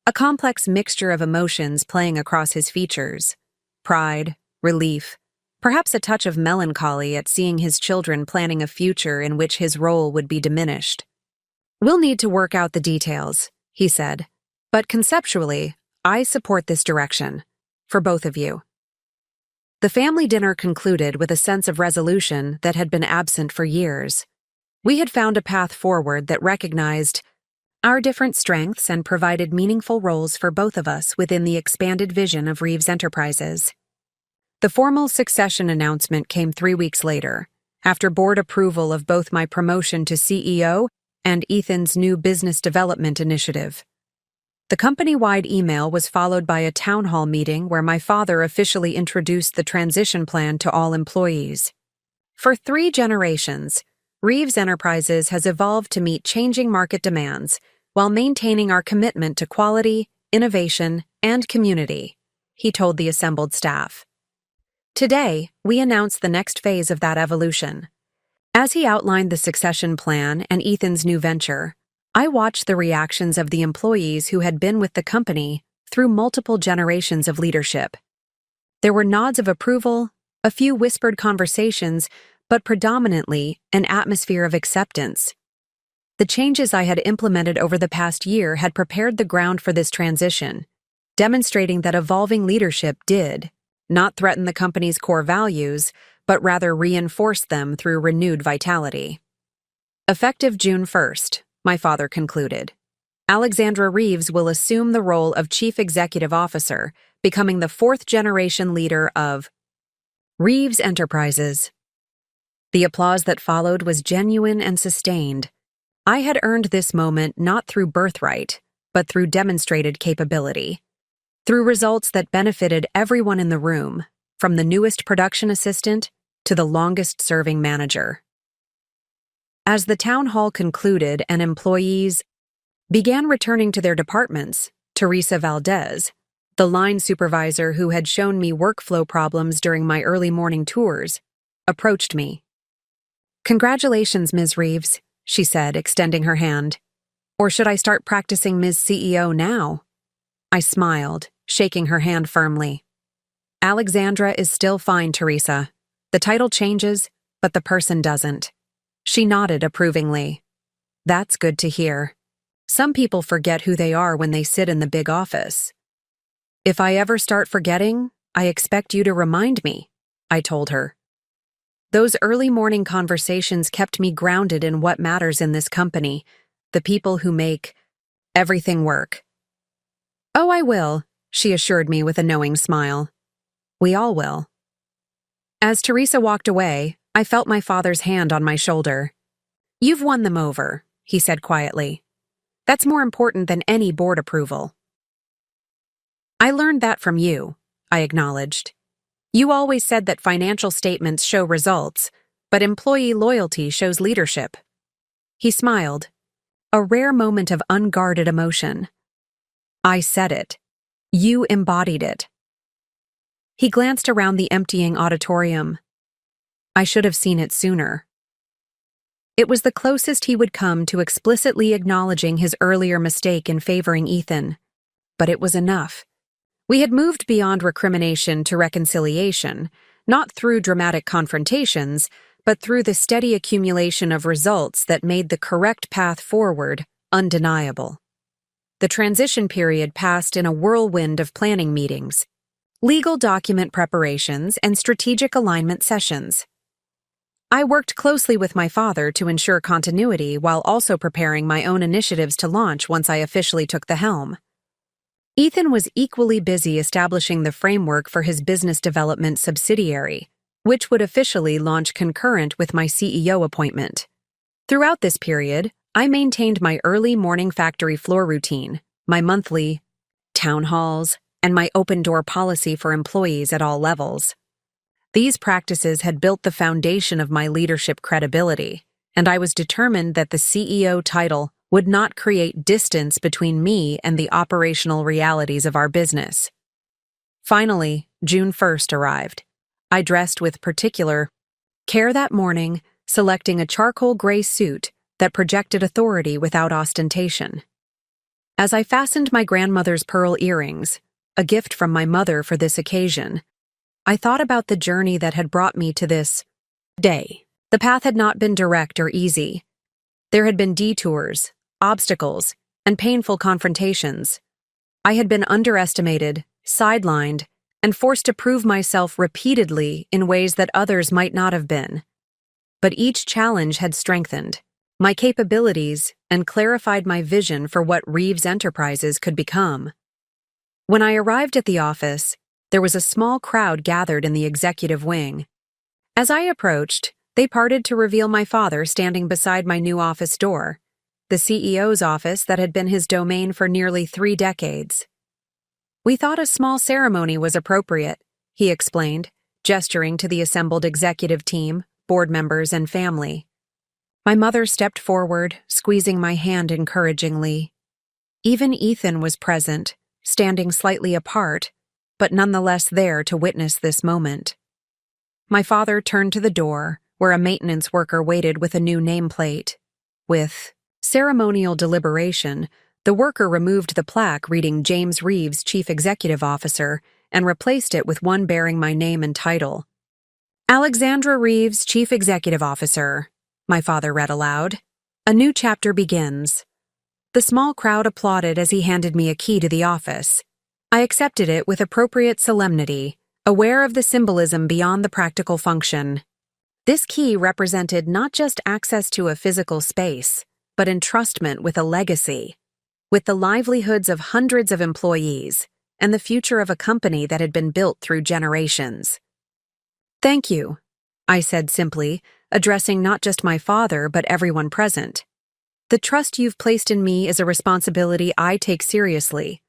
a complex mixture of emotions playing across his features: pride, relief, perhaps a touch of melancholy at seeing his children planning a future in which his role would be diminished. "We'll need to work out the details," he said, "but conceptually, I support this direction, for both of you." The family dinner concluded with a sense of resolution that had been absent for years. We had found a path forward that recognized our different strengths and provided meaningful roles for both of us within the expanded vision of Reeves Enterprises. The formal succession announcement came 3 weeks later, after board approval of both my promotion to CEO and Ethan's new business development initiative. The company-wide email was followed by a town hall meeting where my father officially introduced the transition plan to all employees. For 3 generations, Reeves Enterprises has evolved to meet changing market demands while maintaining our commitment to quality, innovation, and community, he told the assembled staff. Today, we announce the next phase of that evolution. As he outlined the succession plan and Ethan's new venture, I watched the reactions of the employees who had been with the company through multiple generations of leadership. There were nods of approval, a few whispered conversations, but predominantly an atmosphere of acceptance. The changes I had implemented over the past year had prepared the ground for this transition, demonstrating that evolving leadership did not threaten the company's core values, but rather reinforce them through renewed vitality. Effective June 1st, my father concluded, Alexandra Reeves will assume the role of Chief Executive Officer, becoming the 4th-generation leader of Reeves Enterprises. The applause that followed was genuine and sustained. I had earned this moment not through birthright, but through demonstrated capability. Through results that benefited everyone in the room, from the newest production assistant to the longest-serving manager. As the town hall concluded and employees began returning to their departments, Teresa Valdez, the line supervisor who had shown me workflow problems during my early morning tours, approached me. "Congratulations, Ms. Reeves," she said, extending her hand. Or should I start practicing Ms. CEO now? I smiled, shaking her hand firmly. Alexandra is still fine, Teresa. The title changes, but the person doesn't. She nodded approvingly. That's good to hear. Some people forget who they are when they sit in the big office. If I ever start forgetting, I expect you to remind me, I told her. Those early morning conversations kept me grounded in what matters in this company, the people who make everything work. Oh, I will, she assured me with a knowing smile. We all will. As Teresa walked away, I felt my father's hand on my shoulder. You've won them over, he said quietly. That's more important than any board approval. I learned that from you, I acknowledged. You always said that financial statements show results, but employee loyalty shows leadership. He smiled, a rare moment of unguarded emotion. I said it. You embodied it. He glanced around the emptying auditorium. I should have seen it sooner. It was the closest he would come to explicitly acknowledging his earlier mistake in favoring Ethan. But it was enough. We had moved beyond recrimination to reconciliation, not through dramatic confrontations, but through the steady accumulation of results that made the correct path forward undeniable. The transition period passed in a whirlwind of planning meetings, legal document preparations, and strategic alignment sessions. I worked closely with my father to ensure continuity while also preparing my own initiatives to launch once I officially took the helm. Ethan was equally busy establishing the framework for his business development subsidiary, which would officially launch concurrent with my CEO appointment. Throughout this period, I maintained my early morning factory floor routine, my monthly town halls, and my open-door policy for employees at all levels. These practices had built the foundation of my leadership credibility, and I was determined that the CEO title would not create distance between me and the operational realities of our business. Finally, June 1st arrived. I dressed with particular care that morning, selecting a charcoal gray suit that projected authority without ostentation. As I fastened my grandmother's pearl earrings, a gift from my mother for this occasion, I thought about the journey that had brought me to this day. The path had not been direct or easy. There had been detours, obstacles, and painful confrontations. I had been underestimated, sidelined, and forced to prove myself repeatedly in ways that others might not have been. But each challenge had strengthened my capabilities and clarified my vision for what Reeves Enterprises could become. When I arrived at the office, there was a small crowd gathered in the executive wing. As I approached, they parted to reveal my father standing beside my new office door, the CEO's office that had been his domain for nearly 3 decades. We thought a small ceremony was appropriate, he explained, gesturing to the assembled executive team, board members, and family. My mother stepped forward, squeezing my hand encouragingly. Even Ethan was present, standing slightly apart, but nonetheless there to witness this moment. My father turned to the door, where a maintenance worker waited with a new nameplate. With ceremonial deliberation, the worker removed the plaque reading James Reeves, Chief Executive Officer, and replaced it with one bearing my name and title. Alexandra Reeves, Chief Executive Officer, my father read aloud. A new chapter begins. The small crowd applauded as he handed me a key to the office. I accepted it with appropriate solemnity, aware of the symbolism beyond the practical function. This key represented not just access to a physical space, but entrustment with a legacy, with the livelihoods of hundreds of employees, and the future of a company that had been built through generations. Thank you, I said simply, addressing not just my father but everyone present. The trust you've placed in me is a responsibility I take seriously.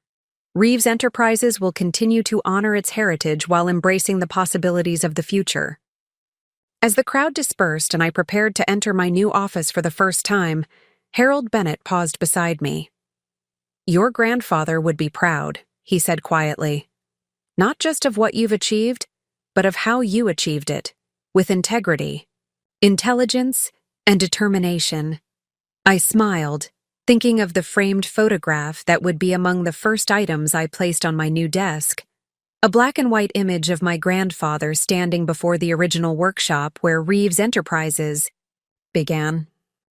Reeves Enterprises will continue to honor its heritage while embracing the possibilities of the future. As the crowd dispersed and I prepared to enter my new office for the first time, Harold Bennett paused beside me. Your grandfather would be proud, he said quietly. Not just of what you've achieved, but of how you achieved it, with integrity, intelligence, and determination. I smiled, thinking of the framed photograph that would be among the first items I placed on my new desk. A black and white image of my grandfather standing before the original workshop where Reeves Enterprises began.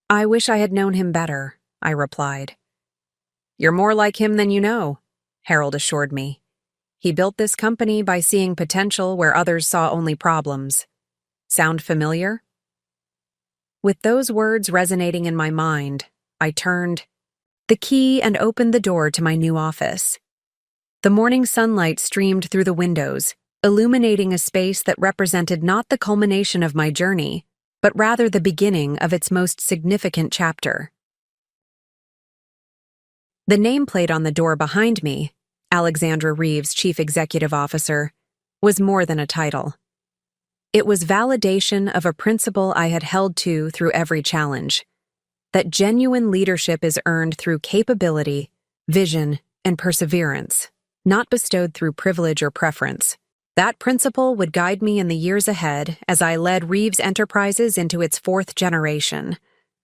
"I wish I had known him better," I replied. "You're more like him than you know," Harold assured me. "He built this company by seeing potential where others saw only problems. Sound familiar?" With those words resonating in my mind, I turned the key and opened the door to my new office. The morning sunlight streamed through the windows, illuminating a space that represented not the culmination of my journey, but rather the beginning of its most significant chapter. The nameplate on the door behind me, Alexandra Reeves, Chief Executive Officer, was more than a title. It was validation of a principle I had held to through every challenge: that genuine leadership is earned through capability, vision, and perseverance, not bestowed through privilege or preference. That principle would guide me in the years ahead as I led Reeves Enterprises into its fourth generation,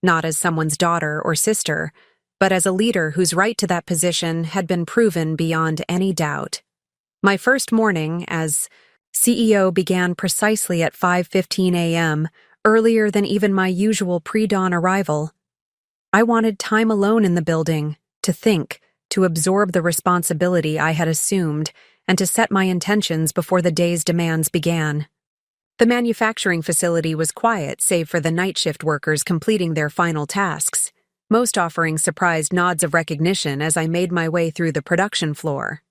not as someone's daughter or sister, but as a leader whose right to that position had been proven beyond any doubt. My first morning as CEO began precisely at 5:15 a.m., earlier than even my usual pre-dawn arrival. I wanted time alone in the building, to think, to absorb the responsibility I had assumed, and to set my intentions before the day's demands began. The manufacturing facility was quiet save for the night shift workers completing their final tasks, most offering surprised nods of recognition as I made my way through the production floor.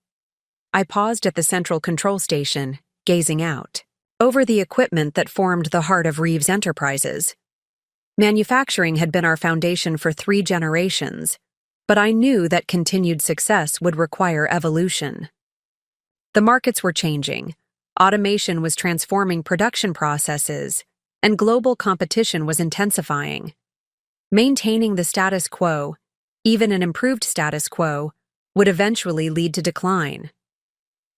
I paused at the central control station, gazing out over the equipment that formed the heart of Reeves Enterprises. Manufacturing had been our foundation for 3 generations, but I knew that continued success would require evolution. The markets were changing, automation was transforming production processes, and global competition was intensifying. Maintaining the status quo, even an improved status quo, would eventually lead to decline.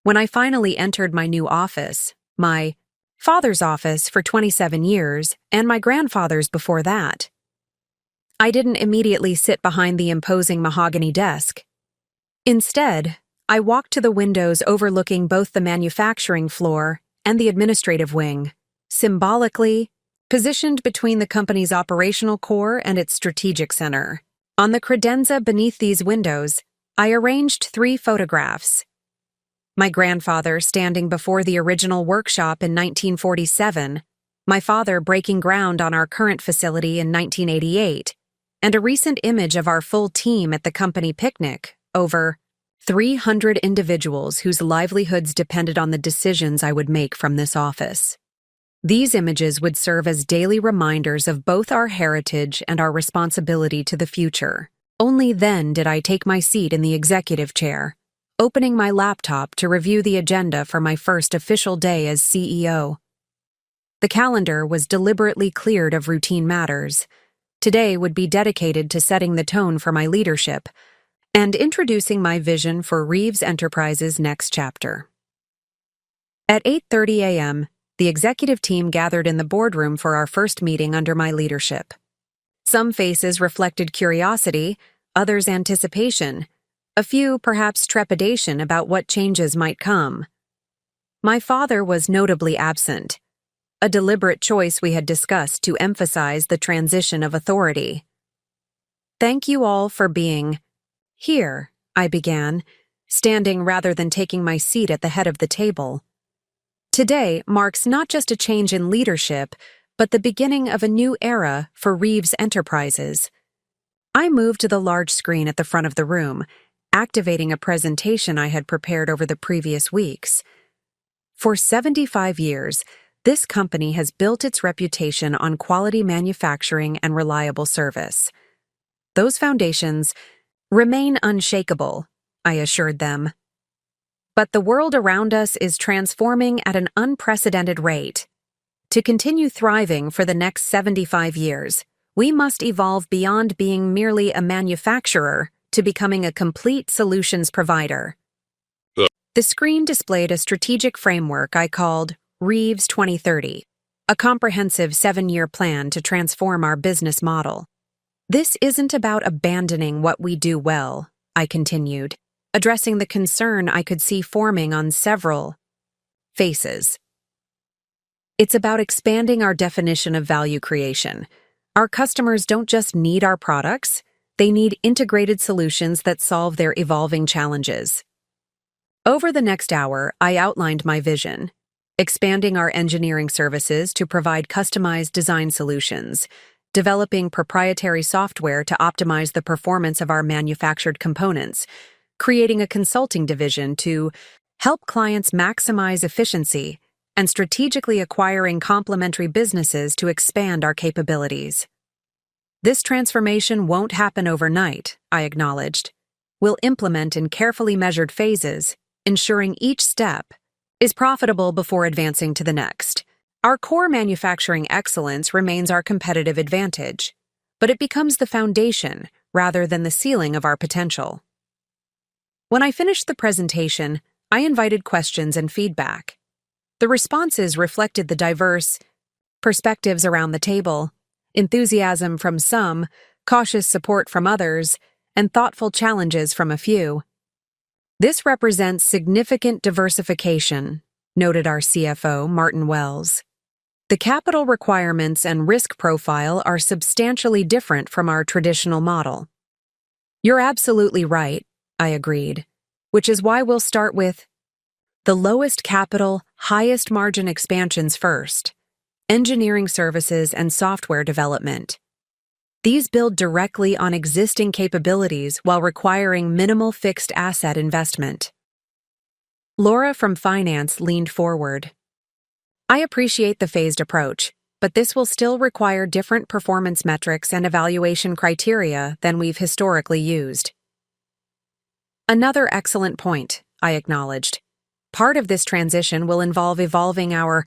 When I finally entered my new office, my father's office for 27 years and my grandfather's before that, I didn't immediately sit behind the imposing mahogany desk. Instead, I walked to the windows overlooking both the manufacturing floor and the administrative wing, symbolically positioned between the company's operational core and its strategic center. On the credenza beneath these windows, I arranged 3 photographs. My grandfather standing before the original workshop in 1947, my father breaking ground on our current facility in 1988, and a recent image of our full team at the company picnic, over 300 individuals whose livelihoods depended on the decisions I would make from this office. These images would serve as daily reminders of both our heritage and our responsibility to the future. Only then did I take my seat in the executive chair, opening my laptop to review the agenda for my first official day as CEO. The calendar was deliberately cleared of routine matters. Today would be dedicated to setting the tone for my leadership and introducing my vision for Reeves Enterprises' next chapter. At 8:30 a.m., the executive team gathered in the boardroom for our first meeting under my leadership. Some faces reflected curiosity, others anticipation, a few perhaps trepidation about what changes might come. My father was notably absent, a deliberate choice we had discussed to emphasize the transition of authority. "Thank you all for being here," I began, standing rather than taking my seat at the head of the table. Today marks not just a change in leadership, but the beginning of a new era for Reeves Enterprises. I moved to the large screen at the front of the room, activating a presentation I had prepared over the previous weeks. For 75 years, this company has built its reputation on quality manufacturing and reliable service. Those foundations remain unshakable, I assured them. But the world around us is transforming at an unprecedented rate. To continue thriving for the next 75 years, we must evolve beyond being merely a manufacturer to becoming a complete solutions provider. The screen displayed a strategic framework I called Reeves 2030, a comprehensive 7-year plan to transform our business model. This isn't about abandoning what we do well, I continued, addressing the concern I could see forming on several faces. It's about expanding our definition of value creation. Our customers don't just need our products, they need integrated solutions that solve their evolving challenges. Over the next hour, I outlined my vision, expanding our engineering services to provide customized design solutions, developing proprietary software to optimize the performance of our manufactured components, creating a consulting division to help clients maximize efficiency, and strategically acquiring complementary businesses to expand our capabilities. This transformation won't happen overnight, I acknowledged. We'll implement in carefully measured phases, ensuring each step is profitable before advancing to the next. Our core manufacturing excellence remains our competitive advantage, but it becomes the foundation rather than the ceiling of our potential. When I finished the presentation, I invited questions and feedback. The responses reflected the diverse perspectives around the table, enthusiasm from some, cautious support from others, and thoughtful challenges from a few. This represents significant diversification, noted our CFO, Martin Wells. The capital requirements and risk profile are substantially different from our traditional model. You're absolutely right, I agreed, which is why we'll start with the lowest capital, highest margin expansions first, engineering services and software development. These build directly on existing capabilities while requiring minimal fixed asset investment. Laura from finance leaned forward. I appreciate the phased approach, but this will still require different performance metrics and evaluation criteria than we've historically used. Another excellent point, I acknowledged. Part of this transition will involve evolving our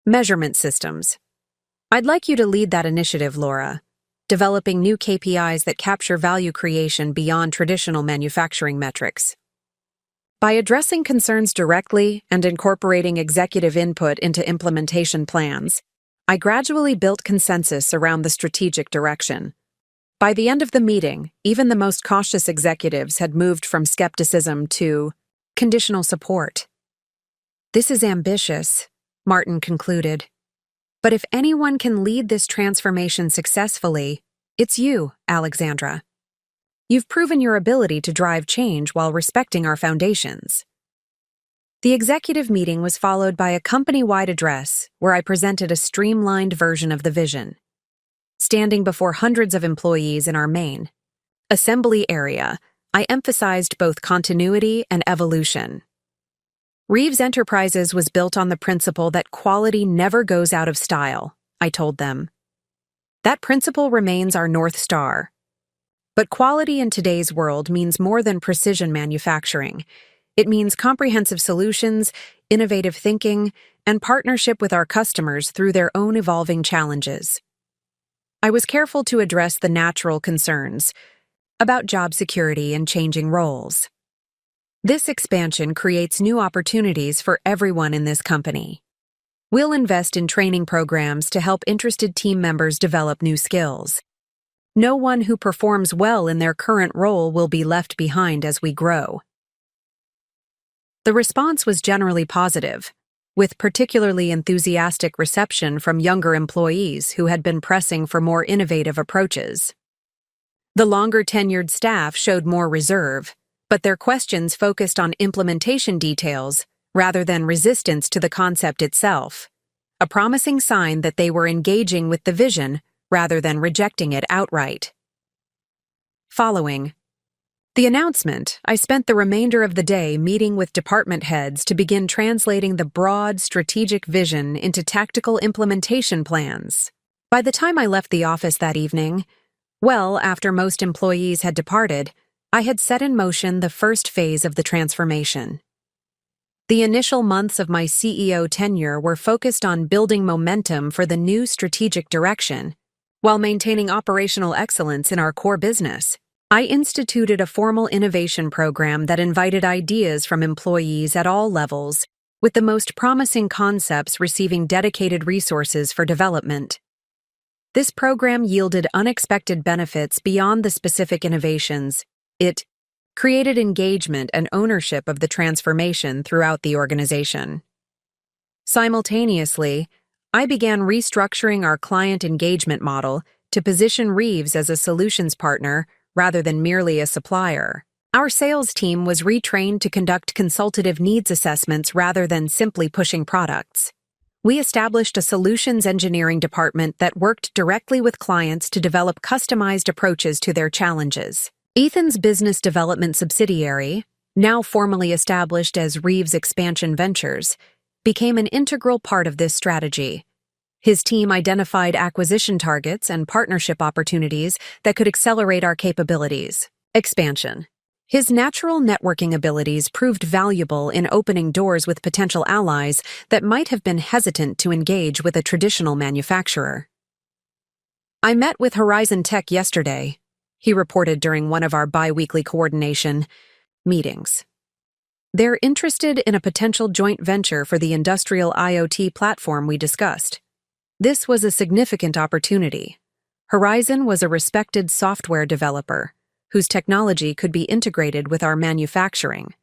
measurement systems. I'd like you to lead that initiative, Laura, developing new KPIs that capture value creation beyond traditional manufacturing metrics. By addressing concerns directly and incorporating executive input into implementation plans, I gradually built consensus around the strategic direction. By the end of the meeting, even the most cautious executives had moved from skepticism to conditional support. This is ambitious, Martin concluded. But if anyone can lead this transformation successfully, it's you, Alexandra. You've proven your ability to drive change while respecting our foundations. The executive meeting was followed by a company-wide address where I presented a streamlined version of the vision. Standing before hundreds of employees in our main assembly area, I emphasized both continuity and evolution. Reeves Enterprises was built on the principle that quality never goes out of style, I told them. That principle remains our North Star. But quality in today's world means more than precision manufacturing. It means comprehensive solutions, innovative thinking, and partnership with our customers through their own evolving challenges. I was careful to address the natural concerns about job security and changing roles. This expansion creates new opportunities for everyone in this company. We'll invest in training programs to help interested team members develop new skills. No one who performs well in their current role will be left behind as we grow. The response was generally positive, with particularly enthusiastic reception from younger employees who had been pressing for more innovative approaches. The longer-tenured staff showed more reserve, but their questions focused on implementation details rather than resistance to the concept itself, a promising sign that they were engaging with the vision rather than rejecting it outright. Following the announcement, I spent the remainder of the day meeting with department heads to begin translating the broad, strategic vision into tactical implementation plans. By the time I left the office that evening, well after most employees had departed, I had set in motion the first phase of the transformation. The initial months of my CEO tenure were focused on building momentum for the new strategic direction, while maintaining operational excellence in our core business. I instituted a formal innovation program that invited ideas from employees at all levels, with the most promising concepts receiving dedicated resources for development. This program yielded unexpected benefits beyond the specific innovations. It created engagement and ownership of the transformation throughout the organization. Simultaneously, I began restructuring our client engagement model to position Reeves as a solutions partner rather than merely a supplier. Our sales team was retrained to conduct consultative needs assessments rather than simply pushing products. We established a solutions engineering department that worked directly with clients to develop customized approaches to their challenges. Ethan's business development subsidiary, now formally established as Reeves Expansion Ventures, became an integral part of this strategy. His team identified acquisition targets and partnership opportunities that could accelerate our capabilities. Expansion. His natural networking abilities proved valuable in opening doors with potential allies that might have been hesitant to engage with a traditional manufacturer. "I met with Horizon Tech yesterday," he reported during one of our bi-weekly coordination meetings. "They're interested in a potential joint venture for the industrial IoT platform we discussed." This was a significant opportunity. Horizon was a respected software developer whose technology could be integrated with our manufacturing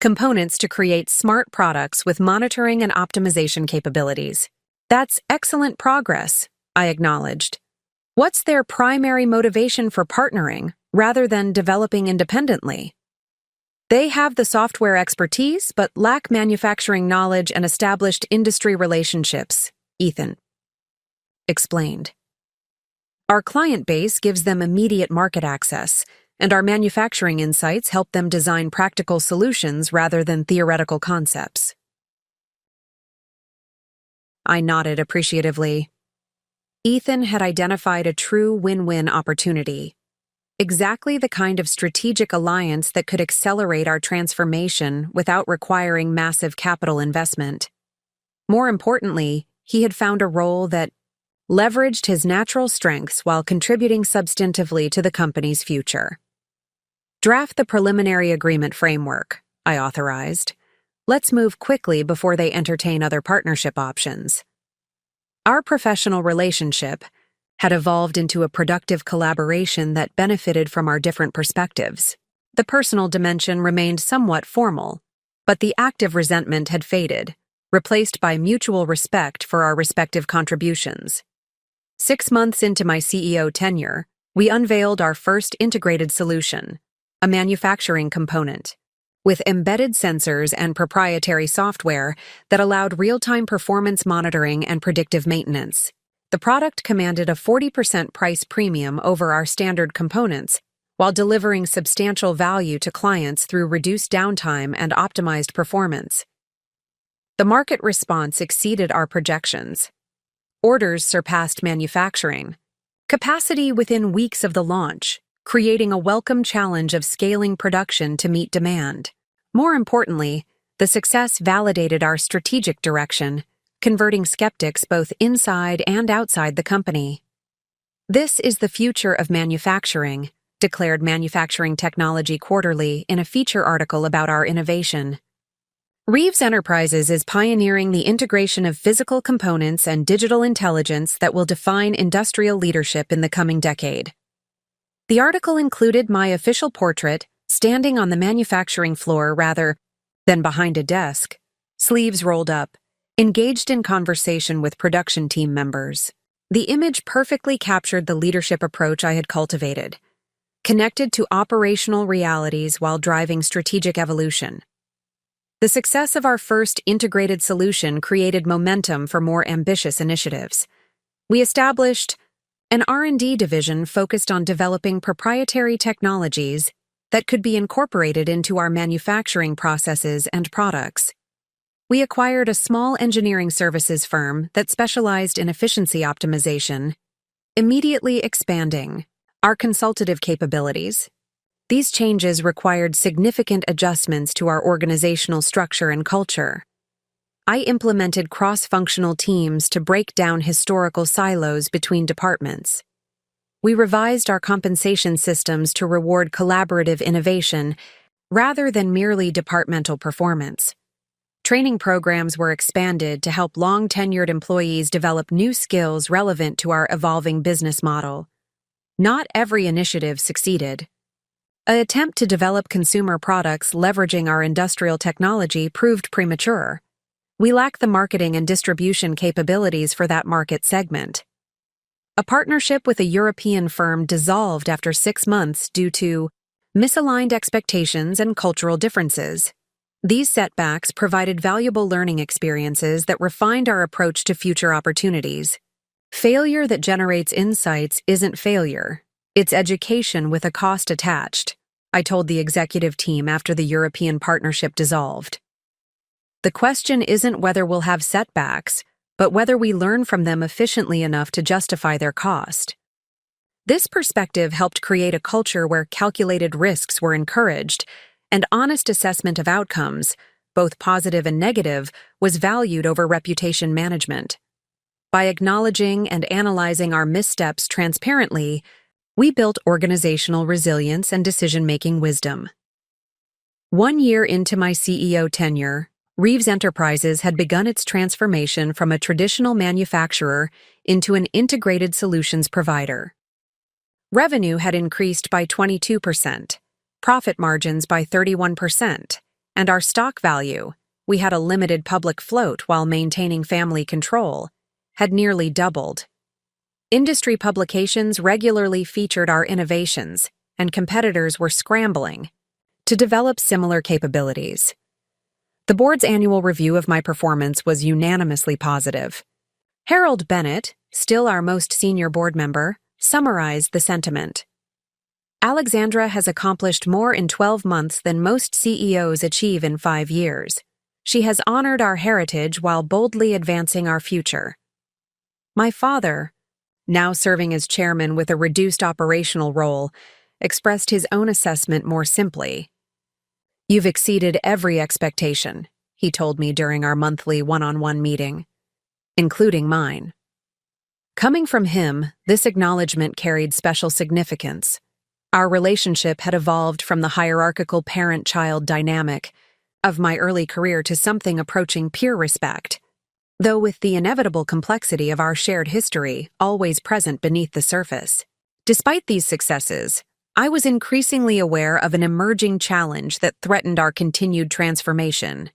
components to create smart products with monitoring and optimization capabilities. "That's excellent progress," I acknowledged. "What's their primary motivation for partnering rather than developing independently?" "They have the software expertise but lack manufacturing knowledge and established industry relationships," Ethan explained. "Our client base gives them immediate market access, and our manufacturing insights help them design practical solutions rather than theoretical concepts." I nodded appreciatively. Ethan had identified a true win-win opportunity. Exactly the kind of strategic alliance that could accelerate our transformation without requiring massive capital investment. More importantly, he had found a role that leveraged his natural strengths while contributing substantively to the company's future. "Draft the preliminary agreement framework," I authorized. "Let's move quickly before they entertain other partnership options." Our professional relationship had evolved into a productive collaboration that benefited from our different perspectives. The personal dimension remained somewhat formal, but the active resentment had faded, replaced by mutual respect for our respective contributions. 6 months into my CEO tenure, we unveiled our first integrated solution, a manufacturing component, with embedded sensors and proprietary software that allowed real-time performance monitoring and predictive maintenance. The product commanded a 40% price premium over our standard components, while delivering substantial value to clients through reduced downtime and optimized performance. The market response exceeded our projections. Orders surpassed manufacturing capacity within weeks of the launch, creating a welcome challenge of scaling production to meet demand. More importantly, the success validated our strategic direction, converting skeptics both inside and outside the company. "This is the future of manufacturing," declared Manufacturing Technology Quarterly in a feature article about our innovation. "Reeves Enterprises is pioneering the integration of physical components and digital intelligence that will define industrial leadership in the coming decade." The article included my official portrait, standing on the manufacturing floor rather than behind a desk, sleeves rolled up, engaged in conversation with production team members. The image perfectly captured the leadership approach I had cultivated, connected to operational realities while driving strategic evolution. The success of our first integrated solution created momentum for more ambitious initiatives. We established an R&D division focused on developing proprietary technologies that could be incorporated into our manufacturing processes and products. We acquired a small engineering services firm that specialized in efficiency optimization, immediately expanding our consultative capabilities. These changes required significant adjustments to our organizational structure and culture. I implemented cross-functional teams to break down historical silos between departments. We revised our compensation systems to reward collaborative innovation rather than merely departmental performance. Training programs were expanded to help long-tenured employees develop new skills relevant to our evolving business model. Not every initiative succeeded. An attempt to develop consumer products leveraging our industrial technology proved premature. We lack the marketing and distribution capabilities for that market segment. A partnership with a European firm dissolved after 6 months due to misaligned expectations and cultural differences. These setbacks provided valuable learning experiences that refined our approach to future opportunities. Failure that generates insights isn't failure. It's education with a cost attached, I told the executive team after the European partnership dissolved. The question isn't whether we'll have setbacks, but whether we learn from them efficiently enough to justify their cost. This perspective helped create a culture where calculated risks were encouraged, and honest assessment of outcomes, both positive and negative, was valued over reputation management. By acknowledging and analyzing our missteps transparently, we built organizational resilience and decision-making wisdom. 1 year into my CEO tenure, Reeves Enterprises had begun its transformation from a traditional manufacturer into an integrated solutions provider. Revenue had increased by 22%, profit margins by 31%, and our stock value, we had a limited public float while maintaining family control, had nearly doubled. Industry publications regularly featured our innovations, and competitors were scrambling to develop similar capabilities. The board's annual review of my performance was unanimously positive. Harold Bennett, still our most senior board member, summarized the sentiment. Alexandra has accomplished more in 12 months than most CEOs achieve in 5 years. She has honored our heritage while boldly advancing our future. My father, now serving as chairman with a reduced operational role, expressed his own assessment more simply. "You've exceeded every expectation," he told me during our monthly one-on-one meeting, including mine. Coming from him, this acknowledgement carried special significance. Our relationship had evolved from the hierarchical parent-child dynamic of my early career to something approaching peer respect, though with the inevitable complexity of our shared history always present beneath the surface. Despite these successes, I was increasingly aware of an emerging challenge that threatened our continued transformation.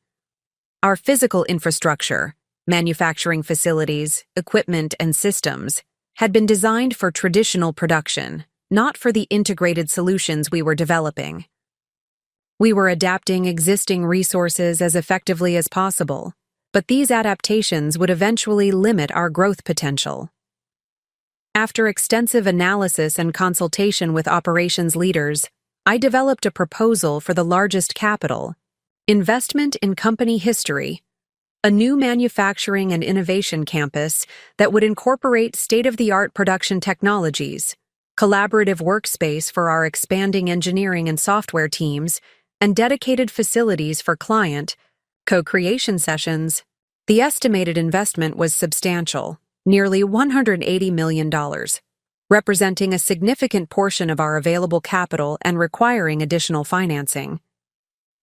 Our physical infrastructure, manufacturing facilities, equipment, and systems had been designed for traditional production, not for the integrated solutions we were developing. We were adapting existing resources as effectively as possible, but these adaptations would eventually limit our growth potential. After extensive analysis and consultation with operations leaders, I developed a proposal for the largest capital investment in company history, a new manufacturing and innovation campus that would incorporate state-of-the-art production technologies, collaborative workspace for our expanding engineering and software teams, and dedicated facilities for client co-creation sessions. The estimated investment was substantial, nearly $180 million, representing a significant portion of our available capital and requiring additional financing.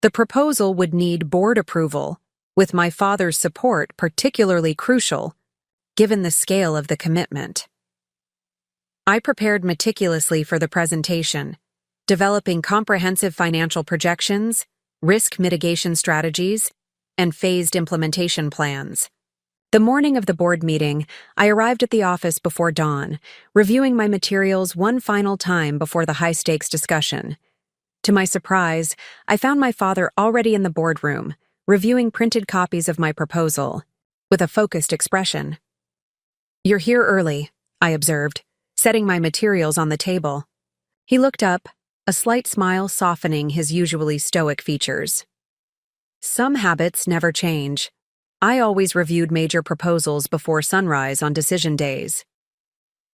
The proposal would need board approval, with my father's support particularly crucial, given the scale of the commitment. I prepared meticulously for the presentation, developing comprehensive financial projections, risk mitigation strategies, and phased implementation plans. The morning of the board meeting, I arrived at the office before dawn, reviewing my materials one final time before the high-stakes discussion. To my surprise, I found my father already in the boardroom, reviewing printed copies of my proposal, with a focused expression. "You're here early," I observed, setting my materials on the table. He looked up, a slight smile softening his usually stoic features. "Some habits never change. I always reviewed major proposals before sunrise on decision days."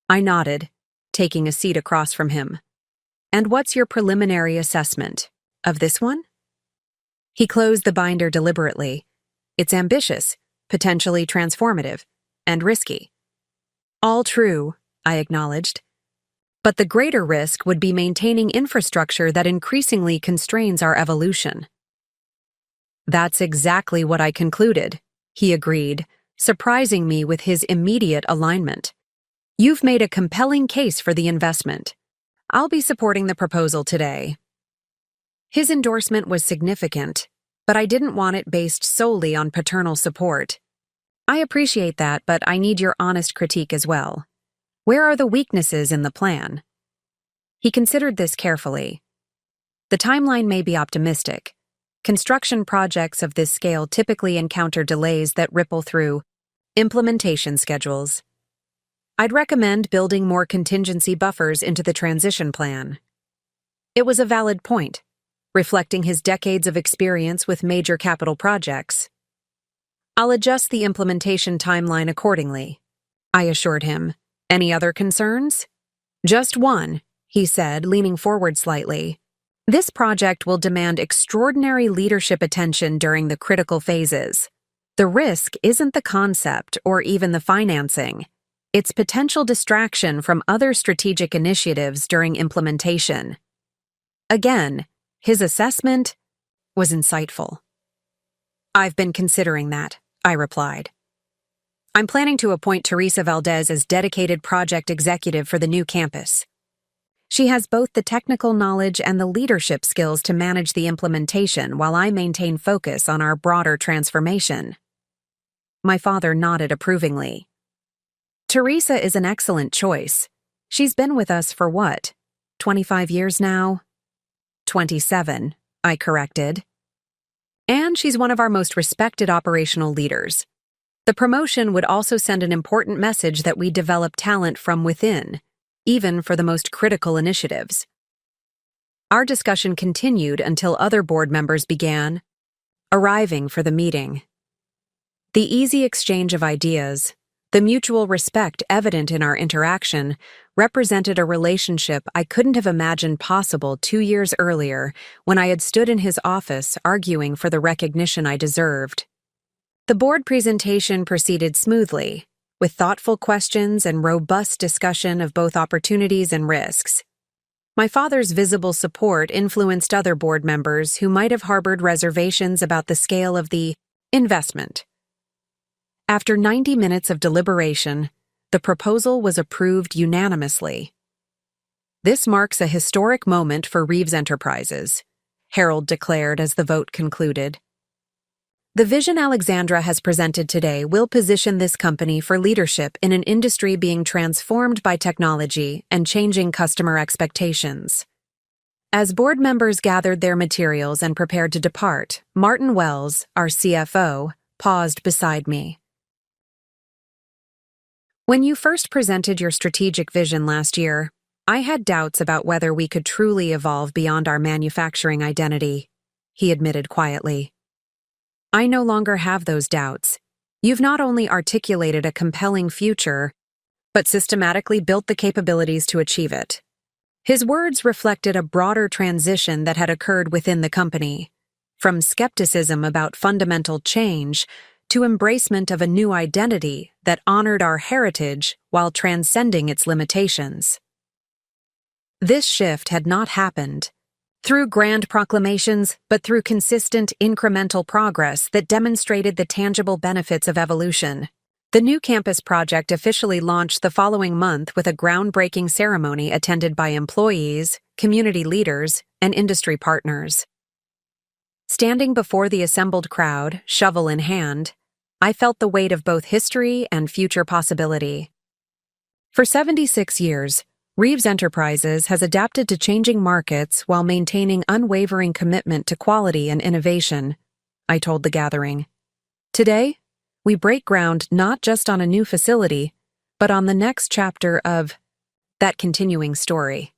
I nodded, taking a seat across from him. "And what's your preliminary assessment of this one?" He closed the binder deliberately. "It's ambitious, potentially transformative, and risky." "All true," I acknowledged. "But the greater risk would be maintaining infrastructure that increasingly constrains our evolution." That's exactly what I concluded, he agreed, surprising me with his immediate alignment. You've made a compelling case for the investment. I'll be supporting the proposal today. His endorsement was significant, but I didn't want it based solely on paternal support. I appreciate that, but I need your honest critique as well. Where are the weaknesses in the plan? He considered this carefully. The timeline may be optimistic. Construction projects of this scale typically encounter delays that ripple through implementation schedules. I'd recommend building more contingency buffers into the transition plan. It was a valid point, reflecting his decades of experience with major capital projects. I'll adjust the implementation timeline accordingly, I assured him. Any other concerns? Just one, he said, leaning forward slightly. This project will demand extraordinary leadership attention during the critical phases. The risk isn't the concept or even the financing. It's potential distraction from other strategic initiatives during implementation. Again, his assessment was insightful. I've been considering that, I replied. I'm planning to appoint Teresa Valdez as dedicated project executive for the new campus. She has both the technical knowledge and the leadership skills to manage the implementation while I maintain focus on our broader transformation. My father nodded approvingly. Teresa is an excellent choice. She's been with us for what, 25 years now? 27, I corrected. And she's one of our most respected operational leaders. The promotion would also send an important message that we develop talent from within, even for the most critical initiatives. Our discussion continued until other board members began arriving for the meeting. The easy exchange of ideas, the mutual respect evident in our interaction, represented a relationship I couldn't have imagined possible 2 years earlier when I had stood in his office arguing for the recognition I deserved. The board presentation proceeded smoothly, with thoughtful questions and robust discussion of both opportunities and risks. My father's visible support influenced other board members who might have harbored reservations about the scale of the investment. After 90 minutes of deliberation, the proposal was approved unanimously. This marks a historic moment for Reeves Enterprises, Harold declared as the vote concluded. The vision Alexandra has presented today will position this company for leadership in an industry being transformed by technology and changing customer expectations. As board members gathered their materials and prepared to depart, Martin Wells, our CFO, paused beside me. When you first presented your strategic vision last year, I had doubts about whether we could truly evolve beyond our manufacturing identity, he admitted quietly. I no longer have those doubts. You've not only articulated a compelling future, but systematically built the capabilities to achieve it. His words reflected a broader transition that had occurred within the company, from skepticism about fundamental change to embracement of a new identity that honored our heritage while transcending its limitations. This shift had not happened through grand proclamations, but through consistent, incremental progress that demonstrated the tangible benefits of evolution. The new campus project officially launched the following month with a groundbreaking ceremony attended by employees, community leaders, and industry partners. Standing before the assembled crowd, shovel in hand, I felt the weight of both history and future possibility. For 76 years, Reeves Enterprises has adapted to changing markets while maintaining unwavering commitment to quality and innovation, I told the gathering. Today, we break ground not just on a new facility, but on the next chapter of that continuing story.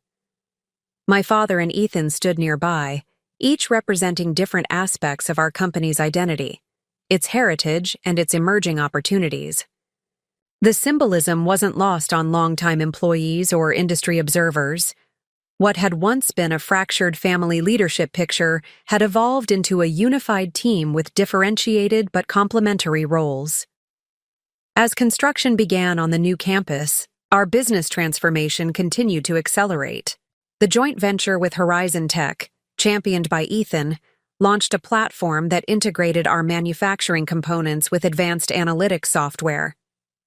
My father and Ethan stood nearby, each representing different aspects of our company's identity, its heritage, and its emerging opportunities. The symbolism wasn't lost on longtime employees or industry observers. What had once been a fractured family leadership picture had evolved into a unified team with differentiated but complementary roles. As construction began on the new campus, our business transformation continued to accelerate. The joint venture with Horizon Tech, championed by Ethan, launched a platform that integrated our manufacturing components with advanced analytics software,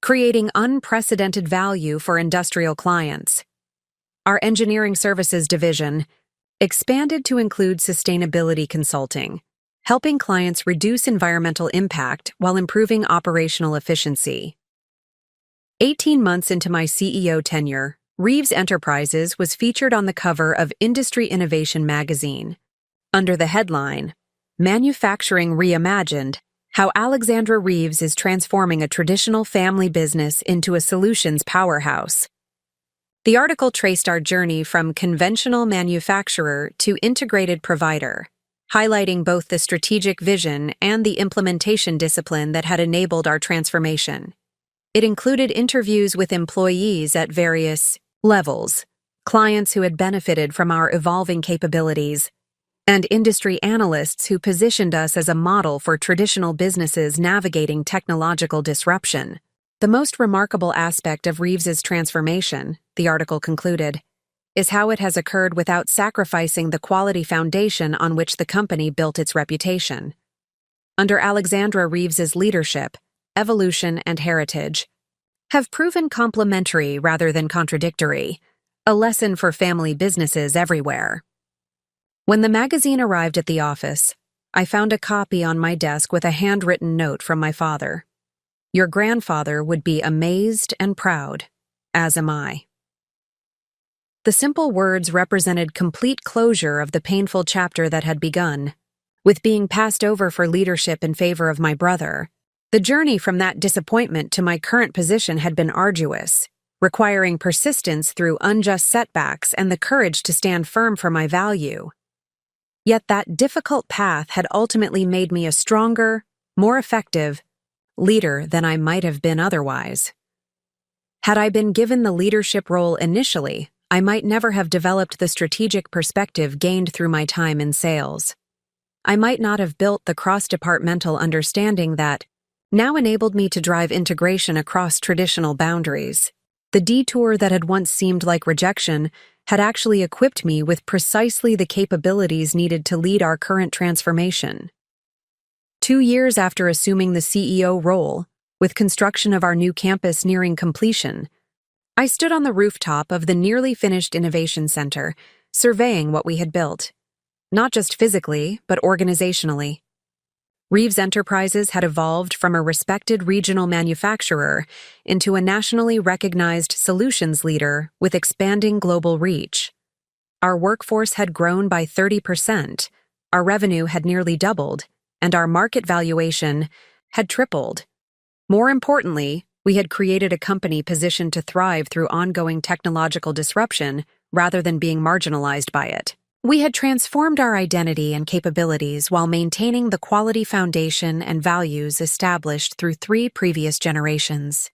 creating unprecedented value for industrial clients. Our engineering services division expanded to include sustainability consulting, helping clients reduce environmental impact while improving operational efficiency. 18 months into my CEO tenure, Reeves Enterprises was featured on the cover of Industry Innovation magazine, under the headline, Manufacturing Reimagined: How Alexandra Reeves is Transforming a Traditional Family Business into a Solutions Powerhouse. The article traced our journey from conventional manufacturer to integrated provider, highlighting both the strategic vision and the implementation discipline that had enabled our transformation. It included interviews with employees at various levels, clients who had benefited from our evolving capabilities, and industry analysts who positioned us as a model for traditional businesses navigating technological disruption. The most remarkable aspect of Reeves's transformation, the article concluded, is how it has occurred without sacrificing the quality foundation on which the company built its reputation. Under Alexandra Reeves's leadership, evolution and heritage have proven complementary rather than contradictory, a lesson for family businesses everywhere. When the magazine arrived at the office, I found a copy on my desk with a handwritten note from my father. Your grandfather would be amazed and proud, as am I. The simple words represented complete closure of the painful chapter that had begun. With being passed over for leadership in favor of my brother, the journey from that disappointment to my current position had been arduous, requiring persistence through unjust setbacks and the courage to stand firm for my value. Yet that difficult path had ultimately made me a stronger, more effective leader than I might have been otherwise. Had I been given the leadership role initially, I might never have developed the strategic perspective gained through my time in sales. I might not have built the cross-departmental understanding that now enabled me to drive integration across traditional boundaries. The detour that had once seemed like rejection had actually equipped me with precisely the capabilities needed to lead our current transformation. 2 years after assuming the CEO role, with construction of our new campus nearing completion, I stood on the rooftop of the nearly finished Innovation Center, surveying what we had built, not just physically, but organizationally. Reeves Enterprises had evolved from a respected regional manufacturer into a nationally recognized solutions leader with expanding global reach. Our workforce had grown by 30%, our revenue had nearly doubled, and our market valuation had tripled. More importantly, we had created a company positioned to thrive through ongoing technological disruption rather than being marginalized by it. We had transformed our identity and capabilities while maintaining the quality foundation and values established through 3 previous generations.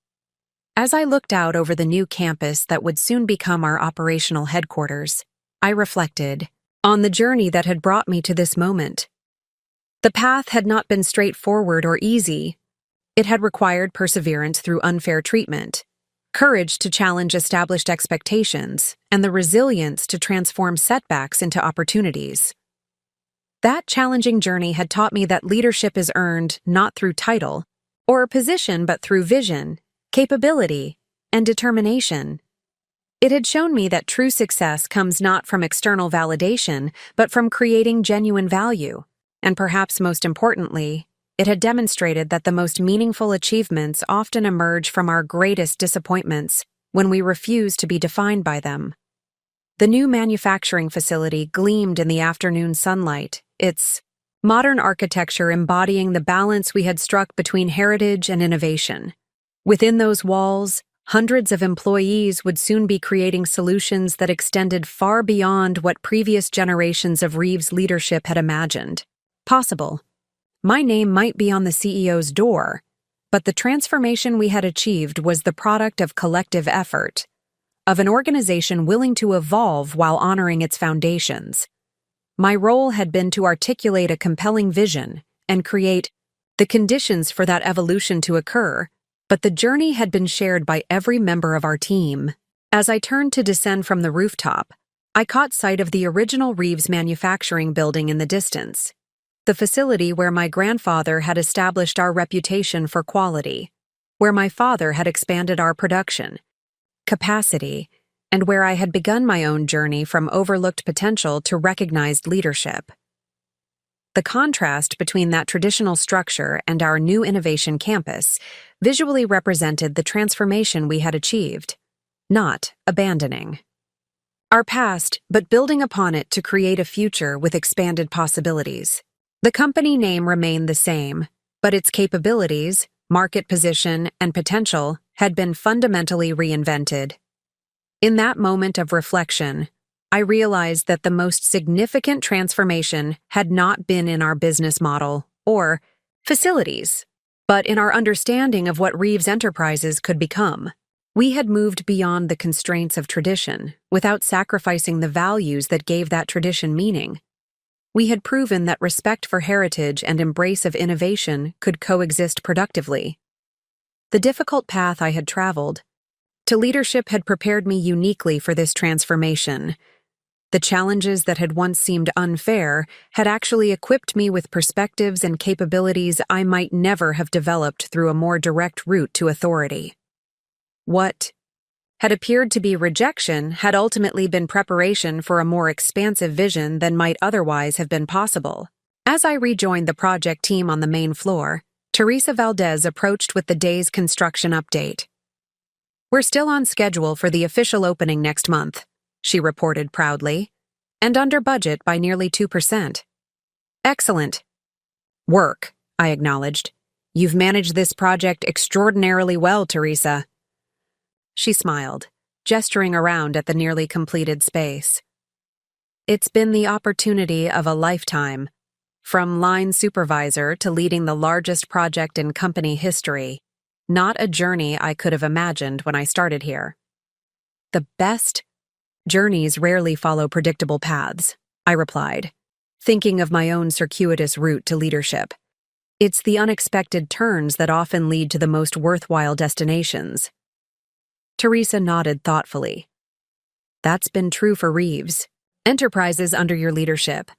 As I looked out over the new campus that would soon become our operational headquarters, I reflected on the journey that had brought me to this moment. The path had not been straightforward or easy. It had required perseverance through unfair treatment, courage to challenge established expectations, and the resilience to transform setbacks into opportunities. That challenging journey had taught me that leadership is earned not through title or position but through vision, capability, and determination. It had shown me that true success comes not from external validation but from creating genuine value, and perhaps most importantly, it had demonstrated that the most meaningful achievements often emerge from our greatest disappointments when we refuse to be defined by them. The new manufacturing facility gleamed in the afternoon sunlight, its modern architecture embodying the balance we had struck between heritage and innovation. Within those walls, hundreds of employees would soon be creating solutions that extended far beyond what previous generations of Reeves leadership had imagined possible. My name might be on the CEO's door, but the transformation we had achieved was the product of collective effort, of an organization willing to evolve while honoring its foundations. My role had been to articulate a compelling vision and create the conditions for that evolution to occur, but the journey had been shared by every member of our team. As I turned to descend from the rooftop, I caught sight of the original Reeves manufacturing building in the distance. the facility where my grandfather had established our reputation for quality, where my father had expanded our production capacity, and where I had begun my own journey from overlooked potential to recognized leadership. The contrast between that traditional structure and our new innovation campus visually represented the transformation we had achieved, not abandoning our past, but building upon it to create a future with expanded possibilities. The company name remained the same, but its capabilities, market position, and potential had been fundamentally reinvented. In that moment of reflection, I realized that the most significant transformation had not been in our business model or facilities, but in our understanding of what Reeves Enterprises could become. We had moved beyond the constraints of tradition without sacrificing the values that gave that tradition meaning. We had proven that respect for heritage and embrace of innovation could coexist productively. The difficult path I had traveled to leadership had prepared me uniquely for this transformation. The challenges that had once seemed unfair had actually equipped me with perspectives and capabilities I might never have developed through a more direct route to authority. What had appeared to be rejection had ultimately been preparation for a more expansive vision than might otherwise have been possible. As I rejoined the project team on the main floor, Teresa Valdez approached with the day's construction update. "We're still on schedule for the official opening next month," she reported proudly, "and under budget by nearly 2%. "Excellent work," I acknowledged. "You've managed this project extraordinarily well, Teresa." She smiled, gesturing around at the nearly completed space. "It's been the opportunity of a lifetime, from line supervisor to leading the largest project in company history. Not a journey I could have imagined when I started here." "The best journeys rarely follow predictable paths," I replied, thinking of my own circuitous route to leadership. "It's the unexpected turns that often lead to the most worthwhile destinations." Teresa nodded thoughtfully. "That's been true for Reeves Enterprises under your leadership.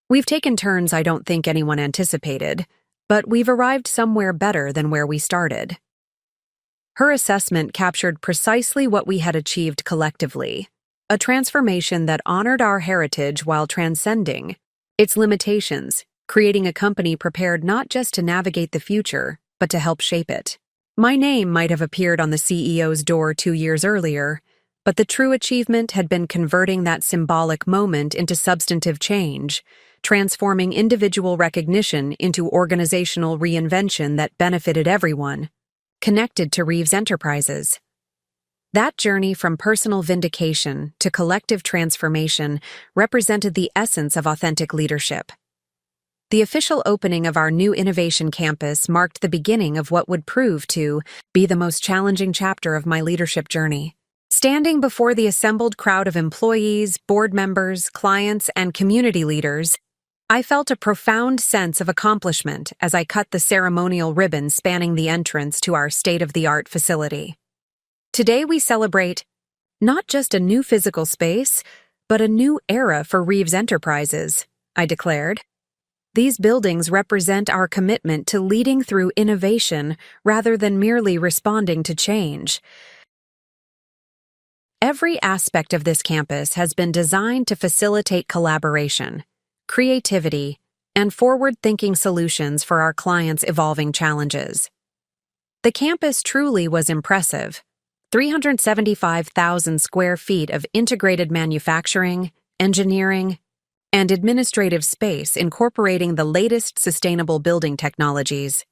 We've taken turns I don't think anyone anticipated, but we've arrived somewhere better than where we started." Her assessment captured precisely what we had achieved collectively, a transformation that honored our heritage while transcending its limitations, creating a company prepared not just to navigate the future, but to help shape it. My name might have appeared on the CEO's door 2 years earlier, but the true achievement had been converting that symbolic moment into substantive change, transforming individual recognition into organizational reinvention that benefited everyone connected to Reeves Enterprises. That journey from personal vindication to collective transformation represented the essence of authentic leadership. The official opening of our new innovation campus marked the beginning of what would prove to be the most challenging chapter of my leadership journey. Standing before the assembled crowd of employees, board members, clients, and community leaders, I felt a profound sense of accomplishment as I cut the ceremonial ribbon spanning the entrance to our state-of-the-art facility. Today we celebrate not just a new physical space, but a new era for Reeves Enterprises, I declared. These buildings represent our commitment to leading through innovation rather than merely responding to change. Every aspect of this campus has been designed to facilitate collaboration, creativity, and forward-thinking solutions for our clients' evolving challenges. The campus truly was impressive. 375,000 square feet of integrated manufacturing, engineering, and administrative space incorporating the latest sustainable building technologies.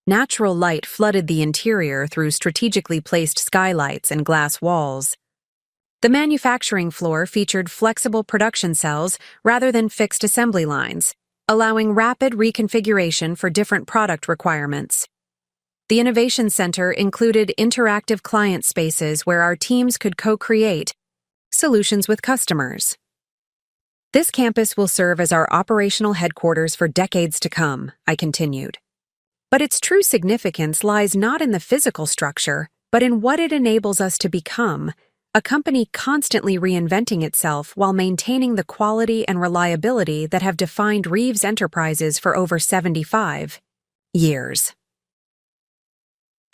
Natural light flooded the interior through strategically placed skylights and glass walls. The manufacturing floor featured flexible production cells rather than fixed assembly lines, allowing rapid reconfiguration for different product requirements. The Innovation Center included interactive client spaces where our teams could co-create solutions with customers. This campus will serve as our operational headquarters for decades to come, I continued. But its true significance lies not in the physical structure, but in what it enables us to become, a company constantly reinventing itself while maintaining the quality and reliability that have defined Reeves Enterprises for over 75 years.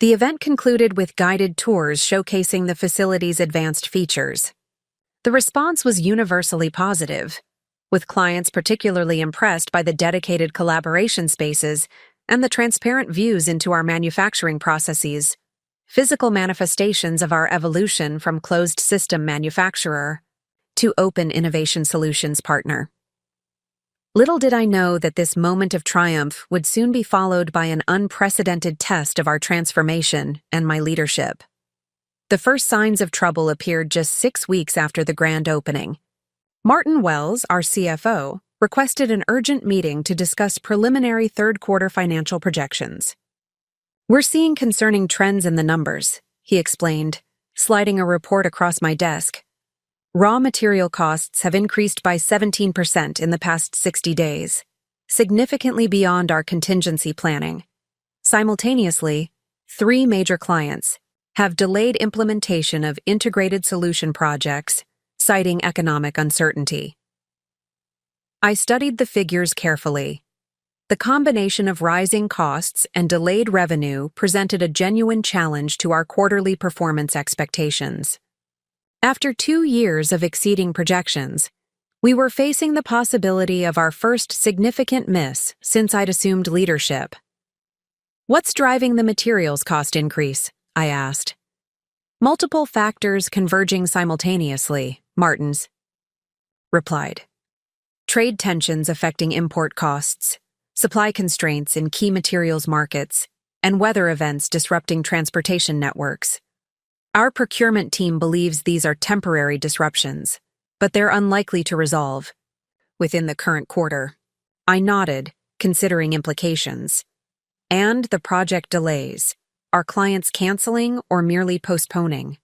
The event concluded with guided tours showcasing the facility's advanced features. The response was universally positive, with clients particularly impressed by the dedicated collaboration spaces and the transparent views into our manufacturing processes, physical manifestations of our evolution from closed system manufacturer to open innovation solutions partner. Little did I know that this moment of triumph would soon be followed by an unprecedented test of our transformation and my leadership. The first signs of trouble appeared just 6 weeks after the grand opening. Martin Wells, our CFO, requested an urgent meeting to discuss preliminary third-quarter financial projections. "We're seeing concerning trends in the numbers," he explained, sliding a report across my desk. "Raw material costs have increased by 17% in the past 60 days, significantly beyond our contingency planning. Simultaneously, 3 major clients have delayed implementation of integrated solution projects, citing economic uncertainty." I studied the figures carefully. The combination of rising costs and delayed revenue presented a genuine challenge to our quarterly performance expectations. After 2 years of exceeding projections, we were facing the possibility of our first significant miss since I'd assumed leadership. "What's driving the materials cost increase?" I asked. "Multiple factors converging simultaneously," Martins replied. "Trade tensions affecting import costs, supply constraints in key materials markets, and weather events disrupting transportation networks. Our procurement team believes these are temporary disruptions, but they're unlikely to resolve within the current quarter." I nodded, considering implications. "And the project delays. Are clients canceling or merely postponing?"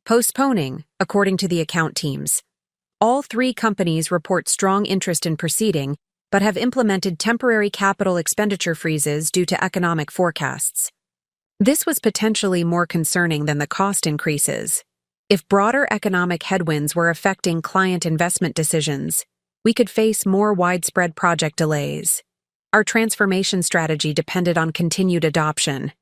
"Postponing, according to the account teams. All 3 companies report strong interest in proceeding, but have implemented temporary capital expenditure freezes due to economic forecasts." This was potentially more concerning than the cost increases. If broader economic headwinds were affecting client investment decisions, we could face more widespread project delays. Our transformation strategy depended on continued adoption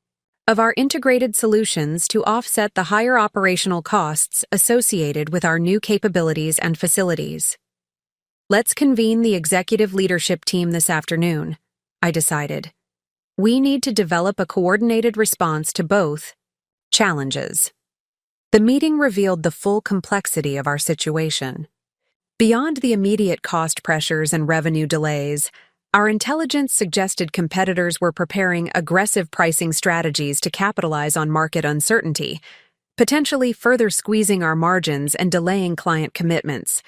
of our integrated solutions to offset the higher operational costs associated with our new capabilities and facilities. "Let's convene the executive leadership team this afternoon," I decided. "We need to develop a coordinated response to both challenges." The meeting revealed the full complexity of our situation. Beyond the immediate cost pressures and revenue delays, our intelligence suggested competitors were preparing aggressive pricing strategies to capitalize on market uncertainty, potentially further squeezing our margins and delaying client commitments.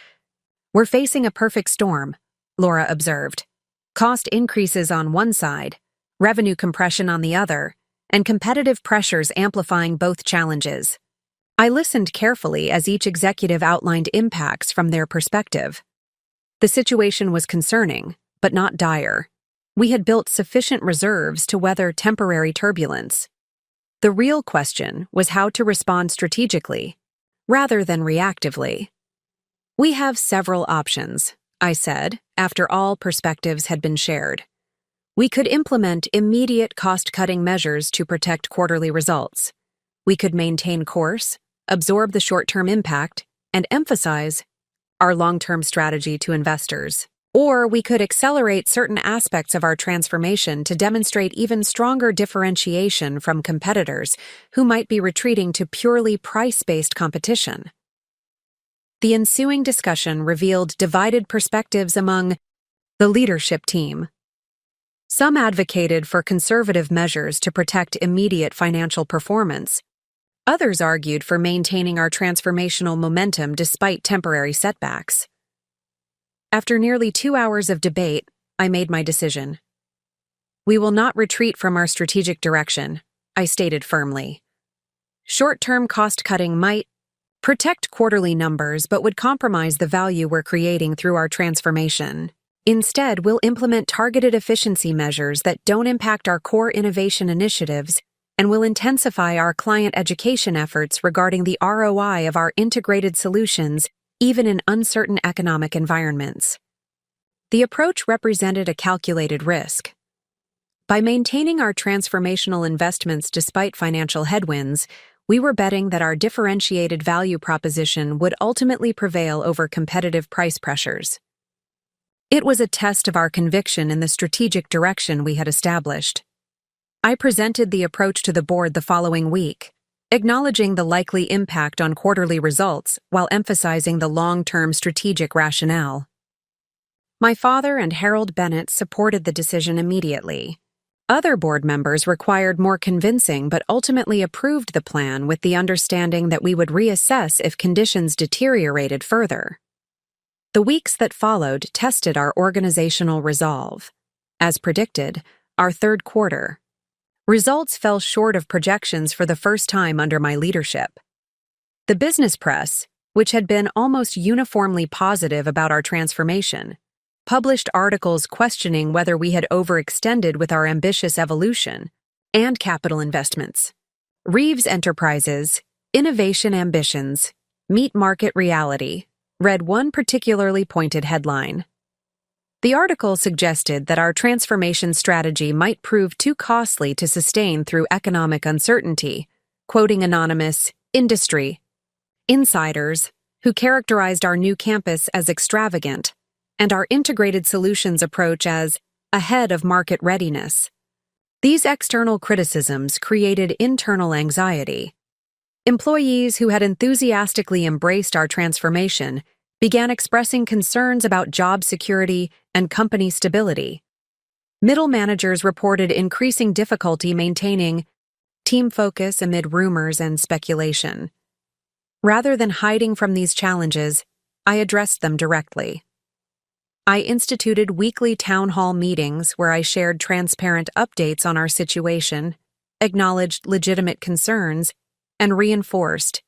"We're facing a perfect storm," Laura observed. "Cost increases on one side, revenue compression on the other, and competitive pressures amplifying both challenges." I listened carefully as each executive outlined impacts from their perspective. The situation was concerning, but not dire. We had built sufficient reserves to weather temporary turbulence. The real question was how to respond strategically, rather than reactively. "We have several options," I said, after all perspectives had been shared. "We could implement immediate cost-cutting measures to protect quarterly results. We could maintain course, absorb the short-term impact, and emphasize our long-term strategy to investors. Or we could accelerate certain aspects of our transformation to demonstrate even stronger differentiation from competitors who might be retreating to purely price-based competition." The ensuing discussion revealed divided perspectives among the leadership team. Some advocated for conservative measures to protect immediate financial performance. Others argued for maintaining our transformational momentum despite temporary setbacks. After nearly 2 hours of debate, I made my decision. "We will not retreat from our strategic direction," I stated firmly. "Short-term cost-cutting might protect quarterly numbers but would compromise the value we're creating through our transformation. Instead, we'll implement targeted efficiency measures that don't impact our core innovation initiatives and will intensify our client education efforts regarding the ROI of our integrated solutions, even in uncertain economic environments. The approach represented a calculated risk. By maintaining our transformational investments despite financial headwinds, we were betting that our differentiated value proposition would ultimately prevail over competitive price pressures. It was a test of our conviction in the strategic direction we had established. I presented the approach to the board the following week, acknowledging the likely impact on quarterly results while emphasizing the long-term strategic rationale. My father and Harold Bennett supported the decision immediately. Other board members required more convincing but ultimately approved the plan with the understanding that we would reassess if conditions deteriorated further. The weeks that followed tested our organizational resolve. As predicted, our third quarter results fell short of projections for the first time under my leadership. The business press, which had been almost uniformly positive about our transformation, published articles questioning whether we had overextended with our ambitious evolution and capital investments. Reeves Enterprises, Innovation Ambitions, Meet Market Reality, read one particularly pointed headline. The article suggested that our transformation strategy might prove too costly to sustain through economic uncertainty, quoting anonymous industry insiders who characterized our new campus as extravagant and our integrated solutions approach as ahead of market readiness. These external criticisms created internal anxiety. Employees who had enthusiastically embraced our transformation began expressing concerns about job security and company stability. Middle managers reported increasing difficulty maintaining team focus amid rumors and speculation. Rather than hiding from these challenges, I addressed them directly. I instituted weekly town hall meetings where I shared transparent updates on our situation, acknowledged legitimate concerns, and reinforced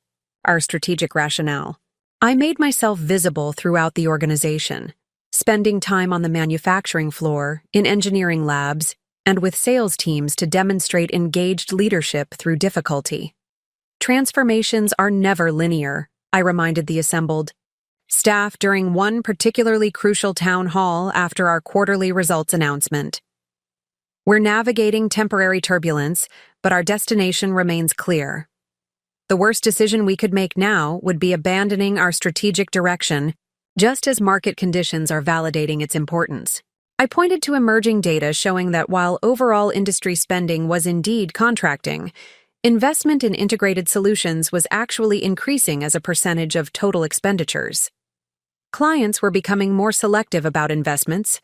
our strategic rationale. I made myself visible throughout the organization, spending time on the manufacturing floor, in engineering labs, and with sales teams to demonstrate engaged leadership through difficulty. Transformations are never linear, I reminded the assembled staff during one particularly crucial town hall after our quarterly results announcement. We're navigating temporary turbulence, but our destination remains clear. The worst decision we could make now would be abandoning our strategic direction, just as market conditions are validating its importance. I pointed to emerging data showing that while overall industry spending was indeed contracting, investment in integrated solutions was actually increasing as a percentage of total expenditures. Clients were becoming more selective about investments,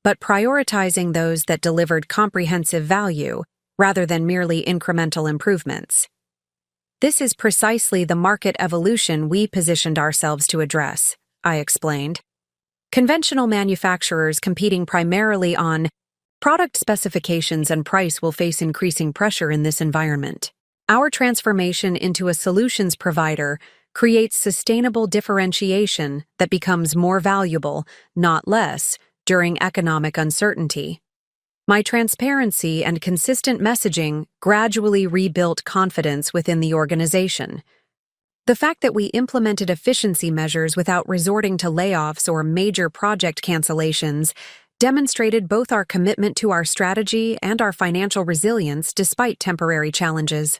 but prioritizing those that delivered comprehensive value rather than merely incremental improvements. This is precisely the market evolution we positioned ourselves to address, I explained. Conventional manufacturers competing primarily on product specifications and price will face increasing pressure in this environment. Our transformation into a solutions provider creates sustainable differentiation that becomes more valuable, not less, during economic uncertainty. My transparency and consistent messaging gradually rebuilt confidence within the organization. The fact that we implemented efficiency measures without resorting to layoffs or major project cancellations demonstrated both our commitment to our strategy and our financial resilience despite temporary challenges.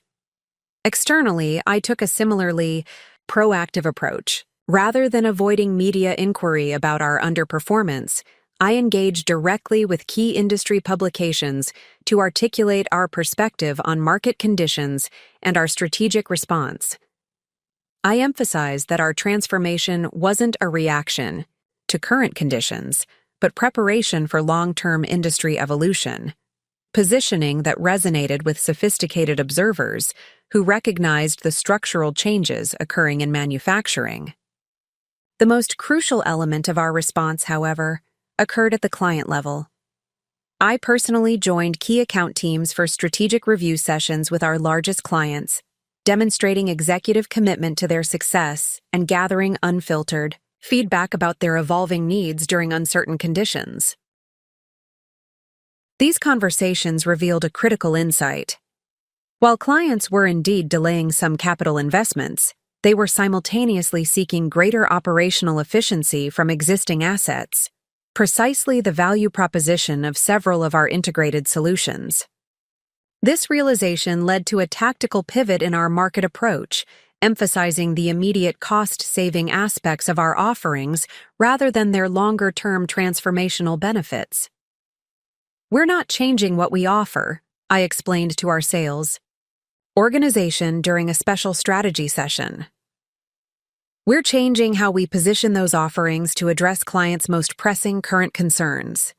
Externally, I took a similarly proactive approach. Rather than avoiding media inquiry about our underperformance, I engaged directly with key industry publications to articulate our perspective on market conditions and our strategic response. I emphasized that our transformation wasn't a reaction to current conditions, but preparation for long-term industry evolution, positioning that resonated with sophisticated observers who recognized the structural changes occurring in manufacturing. The most crucial element of our response, however, occurred at the client level. I personally joined key account teams for strategic review sessions with our largest clients, demonstrating executive commitment to their success and gathering unfiltered feedback about their evolving needs during uncertain conditions. These conversations revealed a critical insight. While clients were indeed delaying some capital investments, they were simultaneously seeking greater operational efficiency from existing assets, precisely the value proposition of several of our integrated solutions. This realization led to a tactical pivot in our market approach, emphasizing the immediate cost-saving aspects of our offerings rather than their longer-term transformational benefits. "We're not changing what we offer," I explained to our sales organization during a special strategy session. "We're changing how we position those offerings to address clients' most pressing current concerns.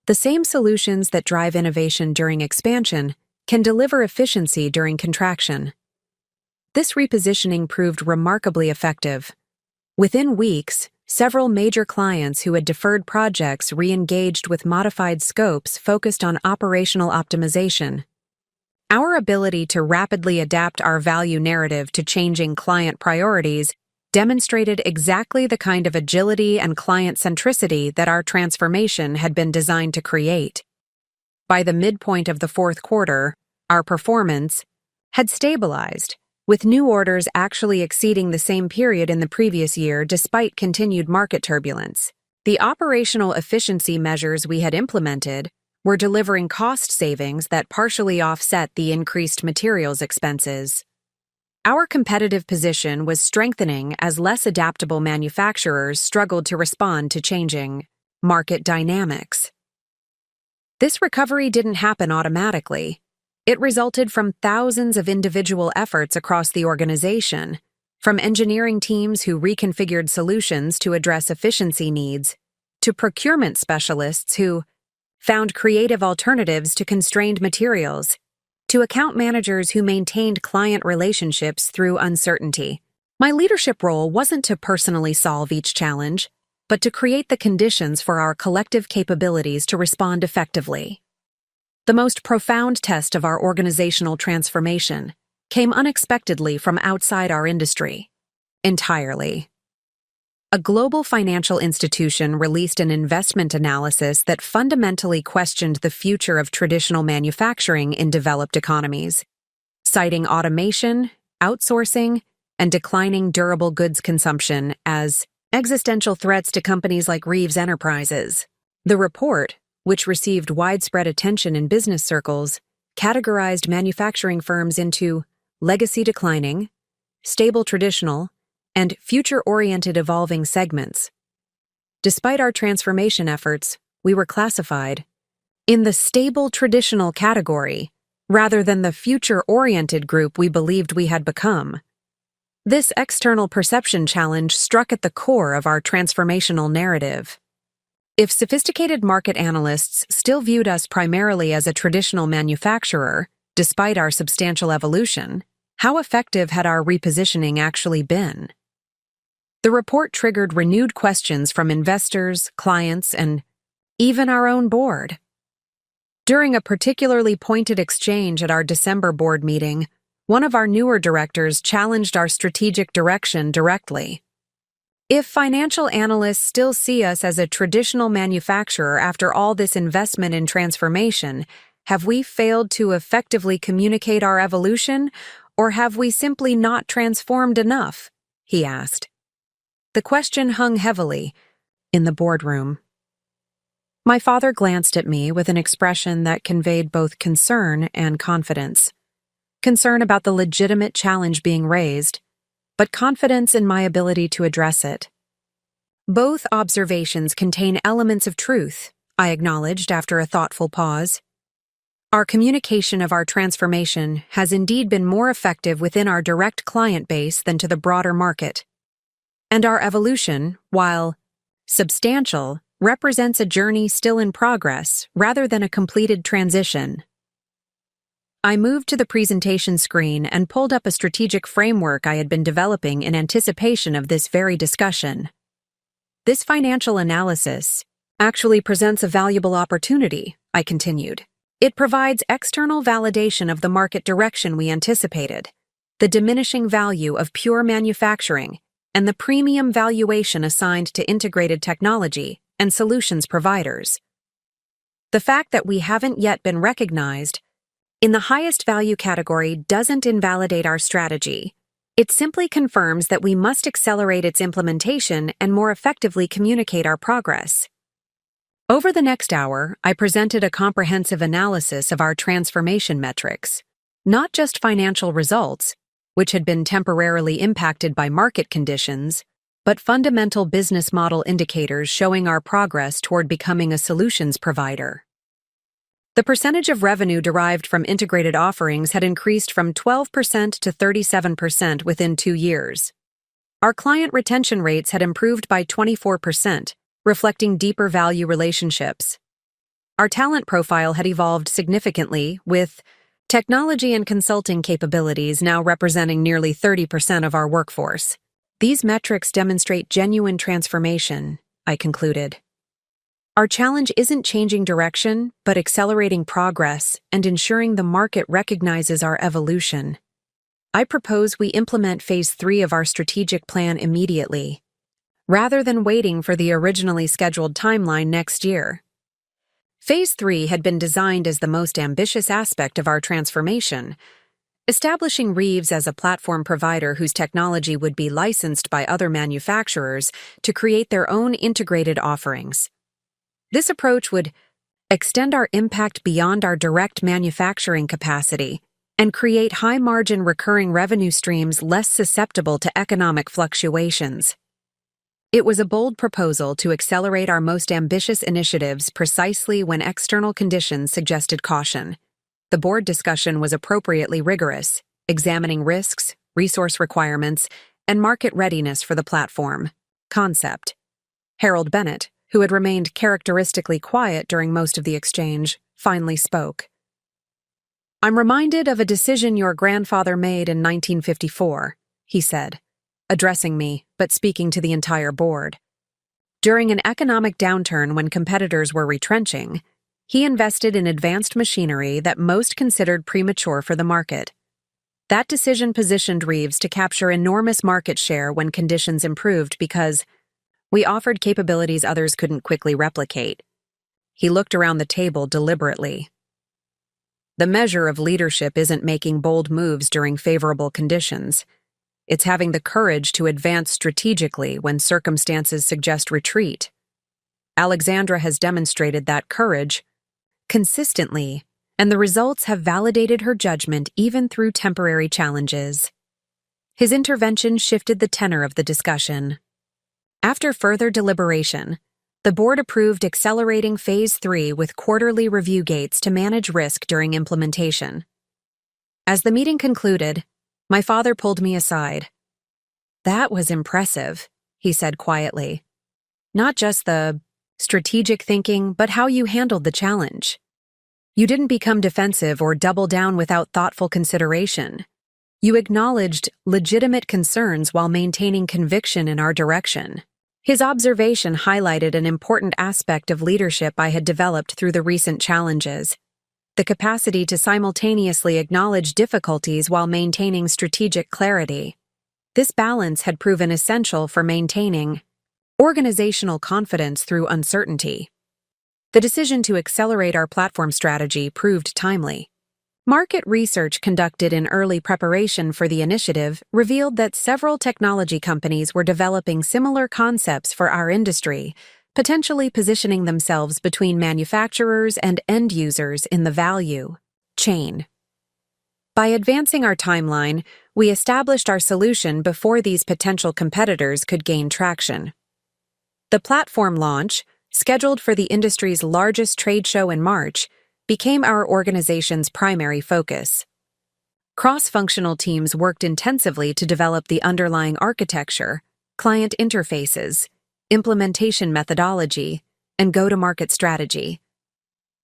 The same solutions that drive innovation during expansion can deliver efficiency during contraction." This repositioning proved remarkably effective. Within weeks, several major clients who had deferred projects re-engaged with modified scopes focused on operational optimization. Our ability to rapidly adapt our value narrative to changing client priorities demonstrated exactly the kind of agility and client centricity that our transformation had been designed to create. By the midpoint of the fourth quarter, our performance had stabilized, with new orders actually exceeding the same period in the previous year despite continued market turbulence. The operational efficiency measures we had implemented were delivering cost savings that partially offset the increased materials expenses. Our competitive position was strengthening as less adaptable manufacturers struggled to respond to changing market dynamics. This recovery didn't happen automatically. It resulted from thousands of individual efforts across the organization, from engineering teams who reconfigured solutions to address efficiency needs, to procurement specialists who found creative alternatives to constrained materials, to account managers who maintained client relationships through uncertainty. My leadership role wasn't to personally solve each challenge, but to create the conditions for our collective capabilities to respond effectively. The most profound test of our organizational transformation came unexpectedly from outside our industry. Entirely. A global financial institution released an investment analysis that fundamentally questioned the future of traditional manufacturing in developed economies, citing automation, outsourcing, and declining durable goods consumption as existential threats to companies like Reeves Enterprises. The report, which received widespread attention in business circles, categorized manufacturing firms into legacy declining, stable traditional, and future-oriented evolving segments. Despite our transformation efforts, we were classified in the stable traditional category rather than the future-oriented group we believed we had become. This external perception challenge struck at the core of our transformational narrative. If sophisticated market analysts still viewed us primarily as a traditional manufacturer, despite our substantial evolution, how effective had our repositioning actually been? The report triggered renewed questions from investors, clients, and even our own board. During a particularly pointed exchange at our December board meeting, one of our newer directors challenged our strategic direction directly. "If financial analysts still see us as a traditional manufacturer after all this investment in transformation, have we failed to effectively communicate our evolution, or have we simply not transformed enough?" he asked. The question hung heavily in the boardroom. My father glanced at me with an expression that conveyed both concern and confidence. Concern about the legitimate challenge being raised, but confidence in my ability to address it. "Both observations contain elements of truth," I acknowledged after a thoughtful pause. "Our communication of our transformation has indeed been more effective within our direct client base than to the broader market. And our evolution, while substantial, represents a journey still in progress rather than a completed transition." I moved to the presentation screen and pulled up a strategic framework I had been developing in anticipation of this very discussion. "This financial analysis actually presents a valuable opportunity," I continued. "It provides external validation of the market direction we anticipated, the diminishing value of pure manufacturing, and the premium valuation assigned to integrated technology and solutions providers. The fact that we haven't yet been recognized in the highest value category doesn't invalidate our strategy. It simply confirms that we must accelerate its implementation and more effectively communicate our progress. Over the next hour, I presented a comprehensive analysis of our transformation metrics, not just financial results, which had been temporarily impacted by market conditions, but fundamental business model indicators showing our progress toward becoming a solutions provider. The percentage of revenue derived from integrated offerings had increased from 12% to 37% within 2 years. Our client retention rates had improved by 24%, reflecting deeper value relationships. Our talent profile had evolved significantly, with technology and consulting capabilities now representing nearly 30% of our workforce. These metrics demonstrate genuine transformation, I concluded. Our challenge isn't changing direction, but accelerating progress and ensuring the market recognizes our evolution. I propose we implement Phase 3 of our strategic plan immediately, rather than waiting for the originally scheduled timeline next year. Phase 3 had been designed as the most ambitious aspect of our transformation, establishing Reeves as a platform provider whose technology would be licensed by other manufacturers to create their own integrated offerings. This approach would extend our impact beyond our direct manufacturing capacity and create high-margin recurring revenue streams less susceptible to economic fluctuations. It was a bold proposal to accelerate our most ambitious initiatives precisely when external conditions suggested caution. The board discussion was appropriately rigorous, examining risks, resource requirements, and market readiness for the platform concept. Harold Bennett, who had remained characteristically quiet during most of the exchange, finally spoke. "I'm reminded of a decision your grandfather made in 1954, he said, addressing me, but speaking to the entire board. During an economic downturn when competitors were retrenching, he invested in advanced machinery that most considered premature for the market. That decision positioned Reeves to capture enormous market share when conditions improved because we offered capabilities others couldn't quickly replicate." He looked around the table deliberately. "The measure of leadership isn't making bold moves during favorable conditions. It's having the courage to advance strategically when circumstances suggest retreat. Alexandra has demonstrated that courage consistently, and the results have validated her judgment even through temporary challenges." His intervention shifted the tenor of the discussion. After further deliberation, the board approved accelerating Phase 3 with quarterly review gates to manage risk during implementation. As the meeting concluded, my father pulled me aside. "That was impressive," he said quietly. "Not just the strategic thinking, but how you handled the challenge. You didn't become defensive or double down without thoughtful consideration. You acknowledged legitimate concerns while maintaining conviction in our direction." His observation highlighted an important aspect of leadership I had developed through the recent challenges: the capacity to simultaneously acknowledge difficulties while maintaining strategic clarity. This balance had proven essential for maintaining organizational confidence through uncertainty. The decision to accelerate our platform strategy proved timely. Market research conducted in early preparation for the initiative revealed that several technology companies were developing similar concepts for our industry, potentially positioning themselves between manufacturers and end users in the value chain. By advancing our timeline, we established our solution before these potential competitors could gain traction. The platform launch, scheduled for the industry's largest trade show in March, became our organization's primary focus. Cross-functional teams worked intensively to develop the underlying architecture, client interfaces, implementation methodology, and go-to-market strategy.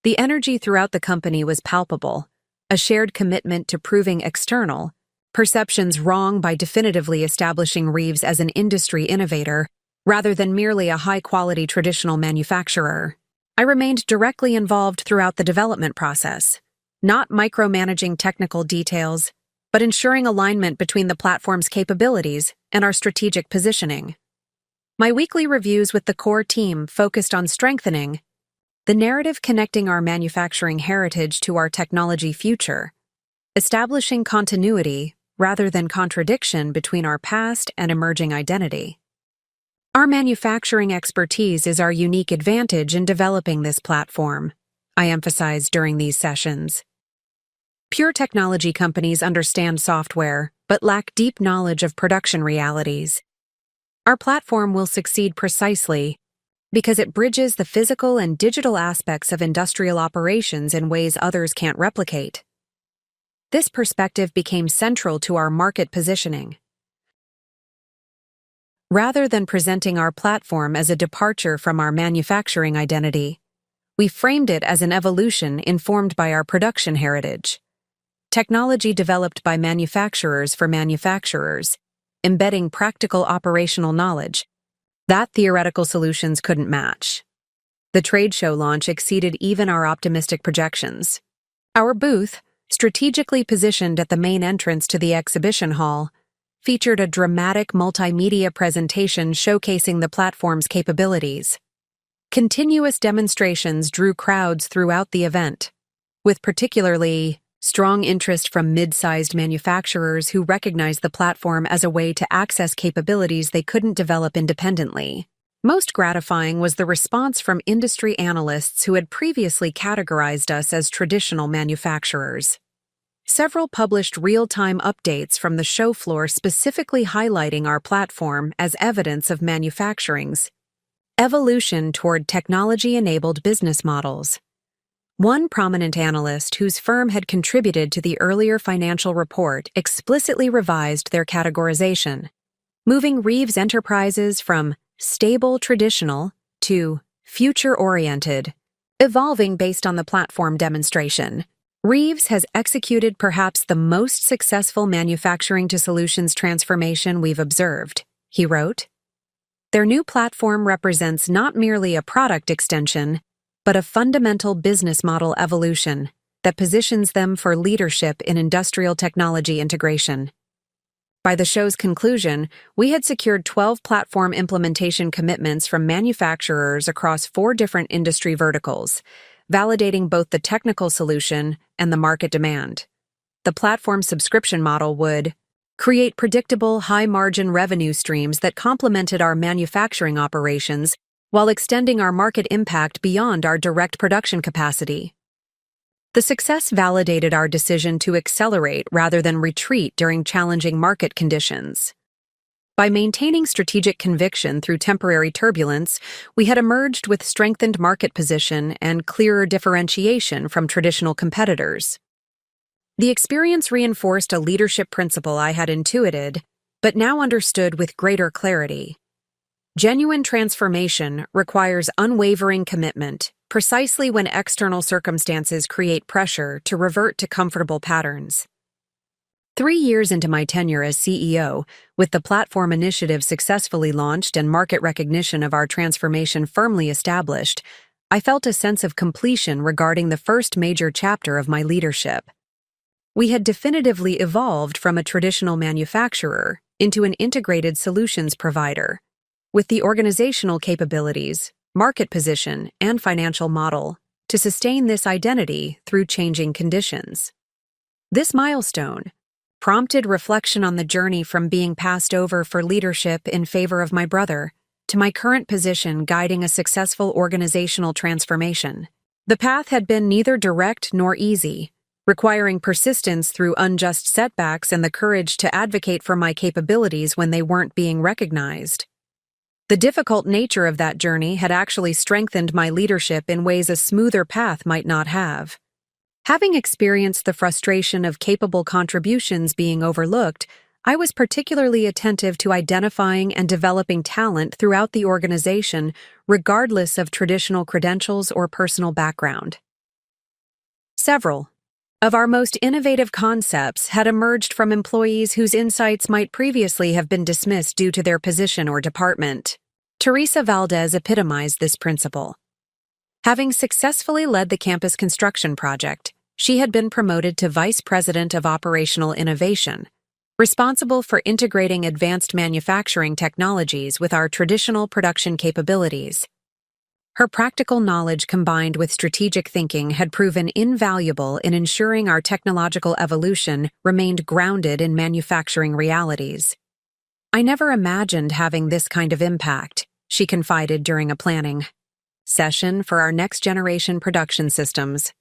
The energy throughout the company was palpable, a shared commitment to proving external perceptions wrong by definitively establishing Reeves as an industry innovator rather than merely a high-quality traditional manufacturer. I remained directly involved throughout the development process, not micromanaging technical details, but ensuring alignment between the platform's capabilities and our strategic positioning. My weekly reviews with the core team focused on strengthening the narrative connecting our manufacturing heritage to our technology future, establishing continuity rather than contradiction between our past and emerging identity. Our manufacturing expertise is our unique advantage in developing this platform, I emphasized during these sessions. Pure technology companies understand software, but lack deep knowledge of production realities. Our platform will succeed precisely because it bridges the physical and digital aspects of industrial operations in ways others can't replicate. This perspective became central to our market positioning. Rather than presenting our platform as a departure from our manufacturing identity, we framed it as an evolution informed by our production heritage. Technology developed by manufacturers for manufacturers, embedding practical operational knowledge that theoretical solutions couldn't match. The trade show launch exceeded even our optimistic projections. Our booth, strategically positioned at the main entrance to the exhibition hall, featured a dramatic multimedia presentation showcasing the platform's capabilities. Continuous demonstrations drew crowds throughout the event, with particularly strong interest from mid-sized manufacturers who recognized the platform as a way to access capabilities they couldn't develop independently. Most gratifying was the response from industry analysts who had previously categorized us as traditional manufacturers. Several published real-time updates from the show floor specifically highlighting our platform as evidence of manufacturing's evolution toward technology-enabled business models. One prominent analyst whose firm had contributed to the earlier financial report explicitly revised their categorization, moving Reeves Enterprises from stable traditional to future-oriented, evolving based on the platform demonstration. Reeves has executed perhaps the most successful manufacturing-to-solutions transformation we've observed, he wrote. Their new platform represents not merely a product extension, but a fundamental business model evolution that positions them for leadership in industrial technology integration. By the show's conclusion, we had secured 12 platform implementation commitments from manufacturers across 4 different industry verticals, validating both the technical solution and the market demand. The platform subscription model would create predictable, high-margin revenue streams that complemented our manufacturing operations while extending our market impact beyond our direct production capacity. The success validated our decision to accelerate rather than retreat during challenging market conditions. By maintaining strategic conviction through temporary turbulence, we had emerged with strengthened market position and clearer differentiation from traditional competitors. The experience reinforced a leadership principle I had intuited, but now understood with greater clarity. Genuine transformation requires unwavering commitment, precisely when external circumstances create pressure to revert to comfortable patterns. 3 years into my tenure as CEO, with the platform initiative successfully launched and market recognition of our transformation firmly established, I felt a sense of completion regarding the first major chapter of my leadership. We had definitively evolved from a traditional manufacturer into an integrated solutions provider, with the organizational capabilities, market position, and financial model to sustain this identity through changing conditions. This milestone prompted reflection on the journey from being passed over for leadership in favor of my brother to my current position guiding a successful organizational transformation. The path had been neither direct nor easy, requiring persistence through unjust setbacks and the courage to advocate for my capabilities when they weren't being recognized. The difficult nature of that journey had actually strengthened my leadership in ways a smoother path might not have. Having experienced the frustration of capable contributions being overlooked, I was particularly attentive to identifying and developing talent throughout the organization, regardless of traditional credentials or personal background. Several of our most innovative concepts had emerged from employees whose insights might previously have been dismissed due to their position or department. Teresa Valdez epitomized this principle. Having successfully led the campus construction project, she had been promoted to Vice President of Operational Innovation, responsible for integrating advanced manufacturing technologies with our traditional production capabilities. Her practical knowledge combined with strategic thinking had proven invaluable in ensuring our technological evolution remained grounded in manufacturing realities. "I never imagined having this kind of impact," she confided during a planning session for our next-generation production systems.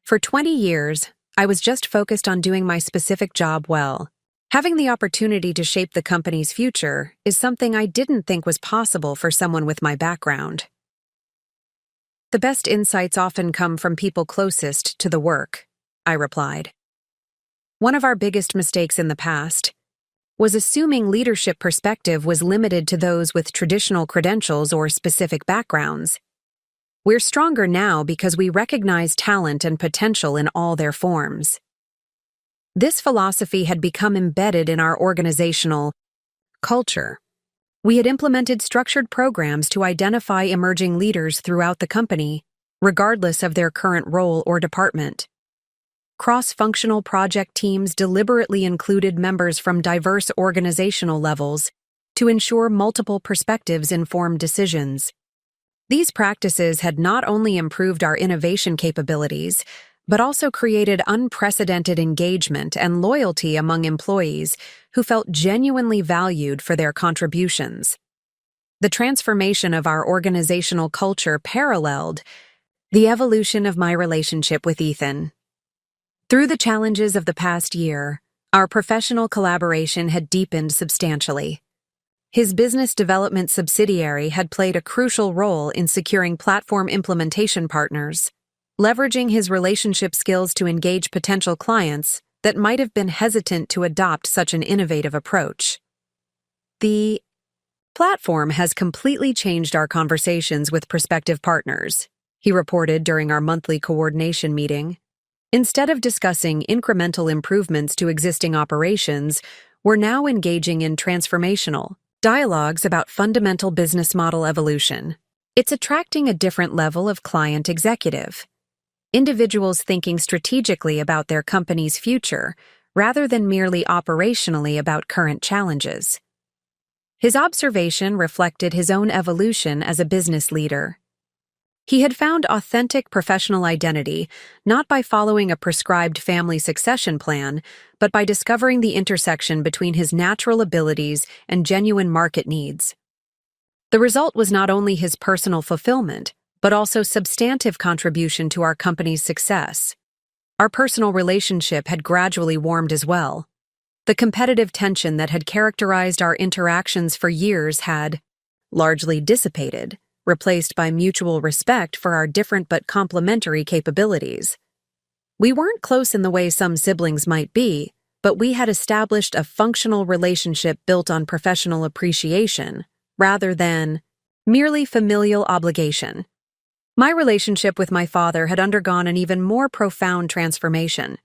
"For 20 years, I was just focused on doing my specific job well. Having the opportunity to shape the company's future is something I didn't think was possible for someone with my background." "The best insights often come from people closest to the work," I replied. "One of our biggest mistakes in the past was assuming leadership perspective was limited to those with traditional credentials or specific backgrounds. We're stronger now because we recognize talent and potential in all their forms." This philosophy had become embedded in our organizational culture. We had implemented structured programs to identify emerging leaders throughout the company, regardless of their current role or department. Cross-functional project teams deliberately included members from diverse organizational levels to ensure multiple perspectives informed decisions. These practices had not only improved our innovation capabilities, but also created unprecedented engagement and loyalty among employees who felt genuinely valued for their contributions. The transformation of our organizational culture paralleled the evolution of my relationship with Ethan. Through the challenges of the past year, our professional collaboration had deepened substantially. His business development subsidiary had played a crucial role in securing platform implementation partners, leveraging his relationship skills to engage potential clients that might have been hesitant to adopt such an innovative approach. "The platform has completely changed our conversations with prospective partners," he reported during our monthly coordination meeting. "Instead of discussing incremental improvements to existing operations, we're now engaging in transformational dialogues about fundamental business model evolution. It's attracting a different level of client executive. Individuals thinking strategically about their company's future, rather than merely operationally about current challenges." His observation reflected his own evolution as a business leader. He had found authentic professional identity not by following a prescribed family succession plan, but by discovering the intersection between his natural abilities and genuine market needs. The result was not only his personal fulfillment, but also substantive contribution to our company's success. Our personal relationship had gradually warmed as well. The competitive tension that had characterized our interactions for years had largely dissipated, replaced by mutual respect for our different but complementary capabilities. We weren't close in the way some siblings might be, but we had established a functional relationship built on professional appreciation, rather than merely familial obligation. My relationship with my father had undergone an even more profound transformation.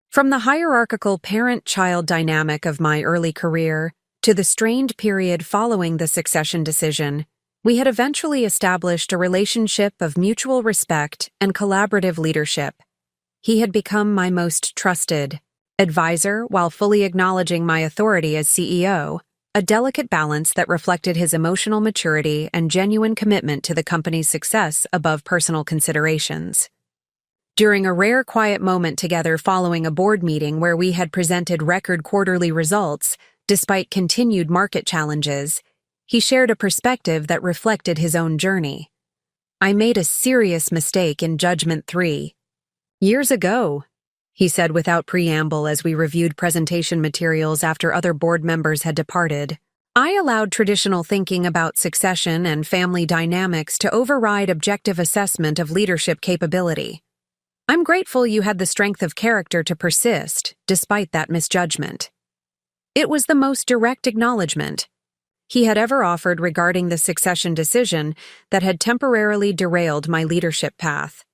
From the hierarchical parent-child dynamic of my early career to the strained period following the succession decision, we had eventually established a relationship of mutual respect and collaborative leadership. He had become my most trusted advisor while fully acknowledging my authority as CEO, a delicate balance that reflected his emotional maturity and genuine commitment to the company's success above personal considerations. During a rare quiet moment together following a board meeting where we had presented record quarterly results, despite continued market challenges, he shared a perspective that reflected his own journey. "I made a serious mistake in Judgment 3 years ago," he said without preamble as we reviewed presentation materials after other board members had departed. "I allowed traditional thinking about succession and family dynamics to override objective assessment of leadership capability. I'm grateful you had the strength of character to persist, despite that misjudgment." It was the most direct acknowledgement he had ever offered regarding the succession decision that had temporarily derailed my leadership path.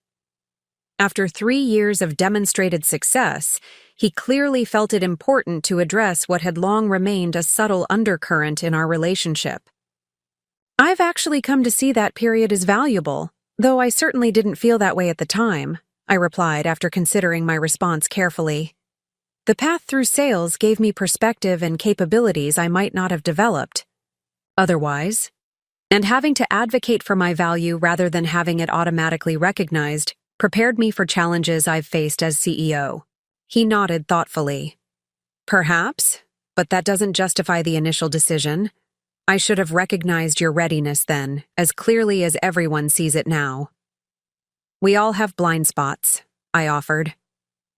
After 3 years of demonstrated success, he clearly felt it important to address what had long remained a subtle undercurrent in our relationship. "I've actually come to see that period as valuable, though I certainly didn't feel that way at the time," I replied after considering my response carefully. "The path through sales gave me perspective and capabilities I might not have developed otherwise." And having to advocate for my value rather than having it automatically recognized prepared me for challenges I've faced as CEO. He nodded thoughtfully. Perhaps, but that doesn't justify the initial decision. I should have recognized your readiness then, as clearly as everyone sees it now. We all have blind spots, I offered.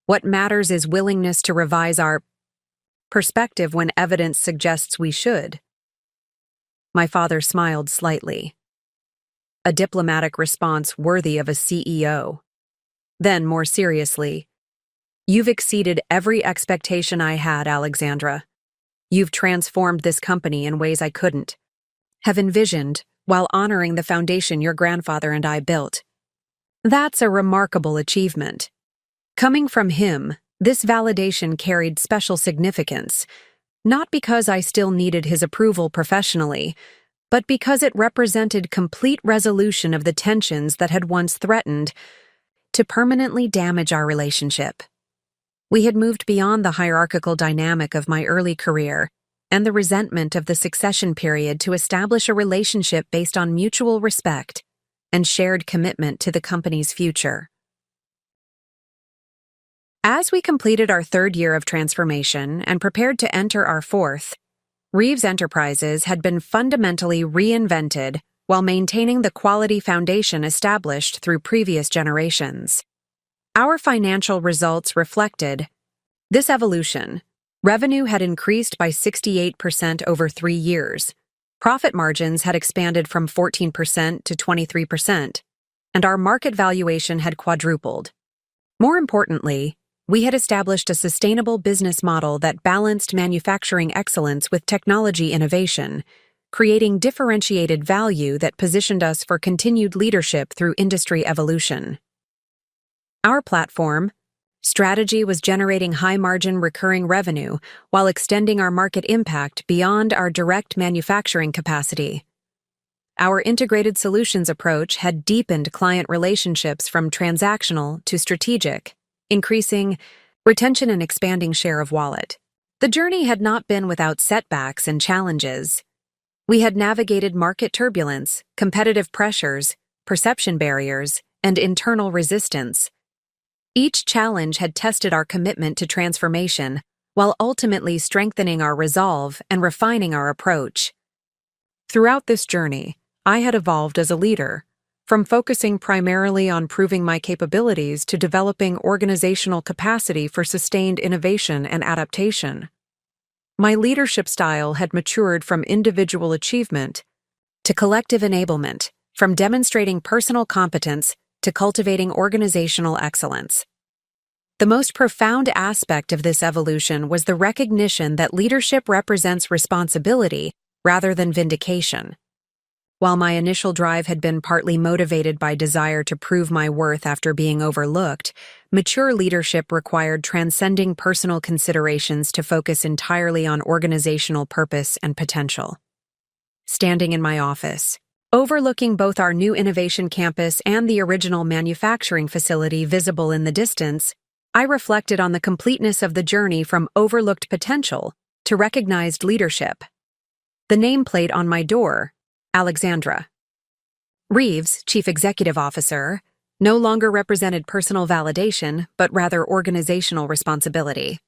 What matters is willingness to revise our perspective when evidence suggests we should. My father smiled slightly. A diplomatic response worthy of a CEO. Then, more seriously, you've exceeded every expectation I had, Alexandra. You've transformed this company in ways I couldn't have envisioned while honoring the foundation your grandfather and I built. That's a remarkable achievement. Coming from him, this validation carried special significance, not because I still needed his approval professionally, but because it represented complete resolution of the tensions that had once threatened to permanently damage our relationship. We had moved beyond the hierarchical dynamic of my early career and the resentment of the succession period to establish a relationship based on mutual respect and shared commitment to the company's future. As we completed our third year of transformation and prepared to enter our fourth, Reeves Enterprises had been fundamentally reinvented while maintaining the quality foundation established through previous generations. Our financial results reflected this evolution. Revenue had increased by 68% over 3 years. Profit margins had expanded from 14% to 23%, and our market valuation had quadrupled. More importantly, we had established a sustainable business model that balanced manufacturing excellence with technology innovation, creating differentiated value that positioned us for continued leadership through industry evolution. Our platform strategy was generating high-margin recurring revenue while extending our market impact beyond our direct manufacturing capacity. Our integrated solutions approach had deepened client relationships from transactional to strategic, increasing retention and expanding share of wallet. The journey had not been without setbacks and challenges. We had navigated market turbulence, competitive pressures, perception barriers, and internal resistance. Each challenge had tested our commitment to transformation, while ultimately strengthening our resolve and refining our approach. Throughout this journey, I had evolved as a leader, from focusing primarily on proving my capabilities to developing organizational capacity for sustained innovation and adaptation. My leadership style had matured from individual achievement to collective enablement, from demonstrating personal competence to cultivating organizational excellence. The most profound aspect of this evolution was the recognition that leadership represents responsibility rather than vindication. While my initial drive had been partly motivated by desire to prove my worth after being overlooked, mature leadership required transcending personal considerations to focus entirely on organizational purpose and potential. Standing in my office, overlooking both our new innovation campus and the original manufacturing facility visible in the distance, I reflected on the completeness of the journey from overlooked potential to recognized leadership. The nameplate on my door, Alexandra Reeves, Chief Executive Officer, no longer represented personal validation, but rather organizational responsibility.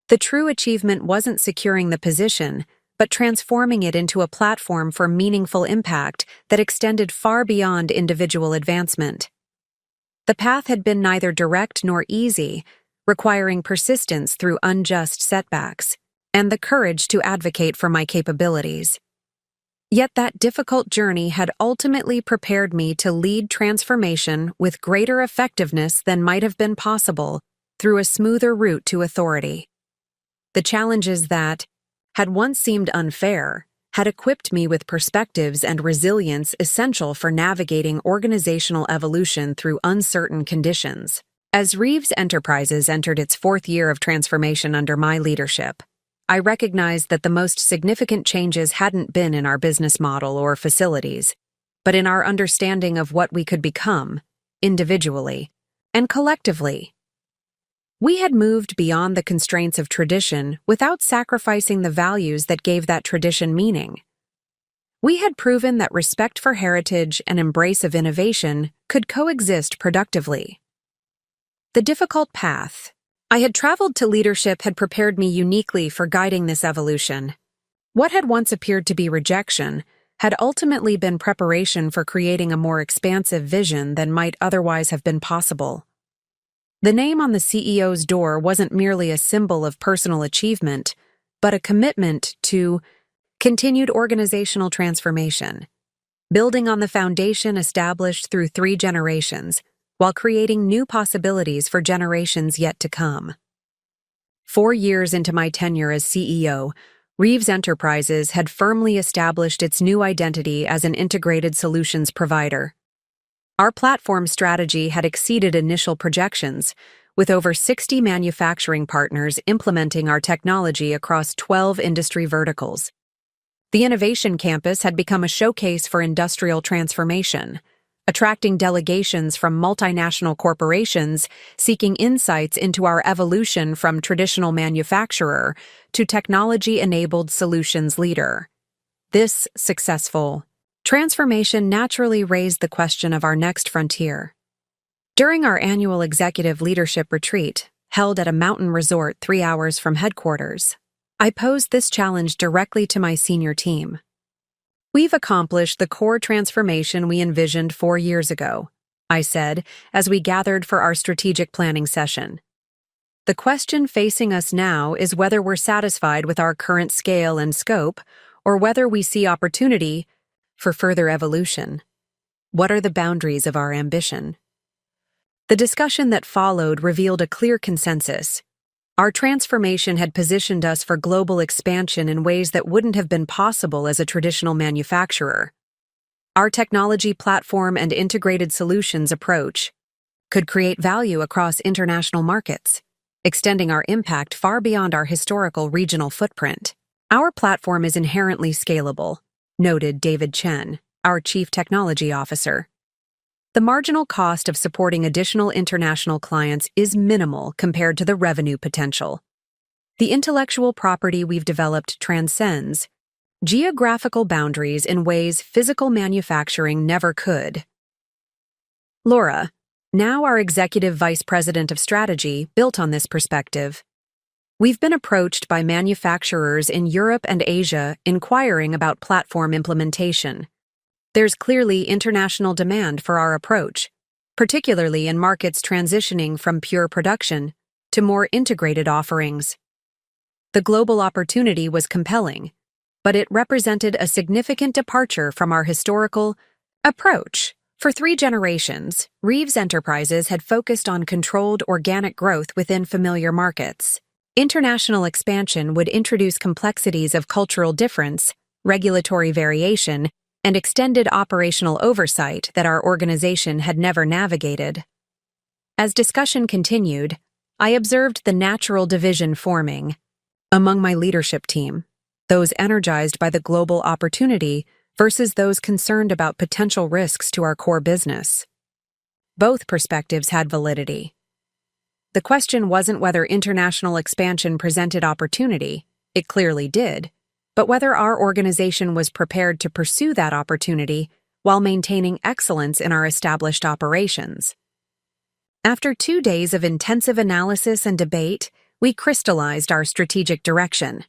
The true achievement wasn't securing the position, but transforming it into a platform for meaningful impact that extended far beyond individual advancement. The path had been neither direct nor easy, requiring persistence through unjust setbacks, and the courage to advocate for my capabilities. Yet that difficult journey had ultimately prepared me to lead transformation with greater effectiveness than might have been possible through a smoother route to authority. The challenges that had once seemed unfair, had equipped me with perspectives and resilience essential for navigating organizational evolution through uncertain conditions. As Reeves Enterprises entered its fourth year of transformation under my leadership, I recognized that the most significant changes hadn't been in our business model or facilities, but in our understanding of what we could become, individually and collectively. We had moved beyond the constraints of tradition without sacrificing the values that gave that tradition meaning. We had proven that respect for heritage and embrace of innovation could coexist productively. The difficult path I had traveled to leadership had prepared me uniquely for guiding this evolution. What had once appeared to be rejection had ultimately been preparation for creating a more expansive vision than might otherwise have been possible. The name on the CEO's door wasn't merely a symbol of personal achievement, but a commitment to continued organizational transformation, building on the foundation established through 3 generations, while creating new possibilities for generations yet to come. 4 years into my tenure as CEO, Reeves Enterprises had firmly established its new identity as an integrated solutions provider. Our platform strategy had exceeded initial projections, with over 60 manufacturing partners implementing our technology across 12 industry verticals. The Innovation Campus had become a showcase for industrial transformation, attracting delegations from multinational corporations seeking insights into our evolution from traditional manufacturer to technology-enabled solutions leader. This successful transformation naturally raised the question of our next frontier. During our annual executive leadership retreat, held at a mountain resort 3 hours from headquarters, I posed this challenge directly to my senior team. We've accomplished the core transformation we envisioned 4 years ago, I said, as we gathered for our strategic planning session. The question facing us now is whether we're satisfied with our current scale and scope, or whether we see opportunity for further evolution. What are the boundaries of our ambition? The discussion that followed revealed a clear consensus. Our transformation had positioned us for global expansion in ways that wouldn't have been possible as a traditional manufacturer. Our technology platform and integrated solutions approach could create value across international markets, extending our impact far beyond our historical regional footprint. Our platform is inherently scalable, noted David Chen, our Chief Technology Officer. The marginal cost of supporting additional international clients is minimal compared to the revenue potential. The intellectual property we've developed transcends geographical boundaries in ways physical manufacturing never could. Laura, now our Executive Vice President of Strategy, built on this perspective. We've been approached by manufacturers in Europe and Asia inquiring about platform implementation. There's clearly international demand for our approach, particularly in markets transitioning from pure production to more integrated offerings. The global opportunity was compelling, but it represented a significant departure from our historical approach. For 3 generations, Reeves Enterprises had focused on controlled organic growth within familiar markets. International expansion would introduce complexities of cultural difference, regulatory variation, and extended operational oversight that our organization had never navigated. As discussion continued, I observed the natural division forming among my leadership team, those energized by the global opportunity versus those concerned about potential risks to our core business. Both perspectives had validity. The question wasn't whether international expansion presented opportunity, it clearly did, but whether our organization was prepared to pursue that opportunity while maintaining excellence in our established operations. After 2 days of intensive analysis and debate, we crystallized our strategic direction.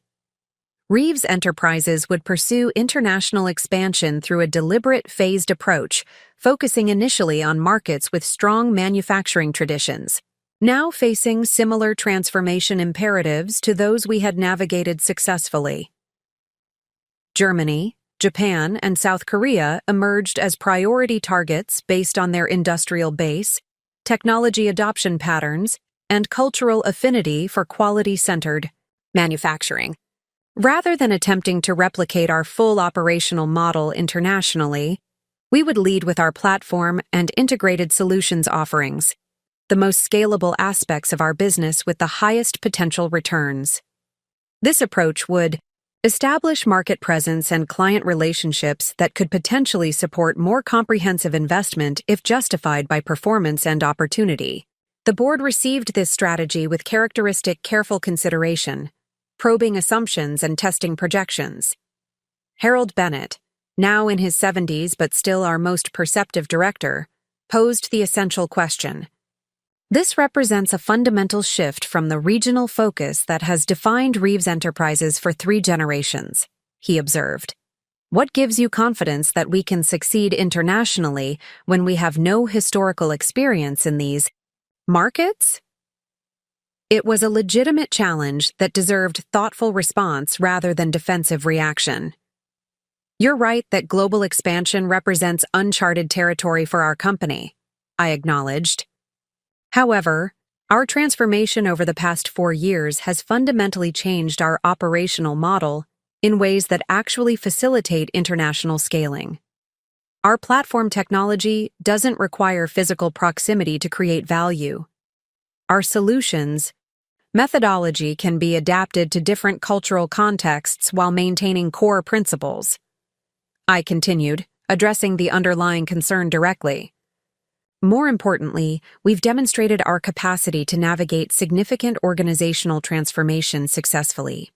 Reeves Enterprises would pursue international expansion through a deliberate, phased approach, focusing initially on markets with strong manufacturing traditions, now facing similar transformation imperatives to those we had navigated successfully. Germany, Japan, and South Korea emerged as priority targets based on their industrial base, technology adoption patterns, and cultural affinity for quality-centered manufacturing. Rather than attempting to replicate our full operational model internationally, we would lead with our platform and integrated solutions offerings, the most scalable aspects of our business with the highest potential returns. This approach would establish market presence and client relationships that could potentially support more comprehensive investment if justified by performance and opportunity. The board received this strategy with characteristic careful consideration, probing assumptions and testing projections. Harold Bennett, now in his 70s but still our most perceptive director, posed the essential question. This represents a fundamental shift from the regional focus that has defined Reeves Enterprises for 3 generations, he observed. What gives you confidence that we can succeed internationally when we have no historical experience in these markets? It was a legitimate challenge that deserved thoughtful response rather than defensive reaction. You're right that global expansion represents uncharted territory for our company, I acknowledged. However, our transformation over the past 4 years has fundamentally changed our operational model in ways that actually facilitate international scaling. Our platform technology doesn't require physical proximity to create value. Our solutions methodology can be adapted to different cultural contexts while maintaining core principles. I continued, addressing the underlying concern directly. More importantly, we've demonstrated our capacity to navigate significant organizational transformation successfully.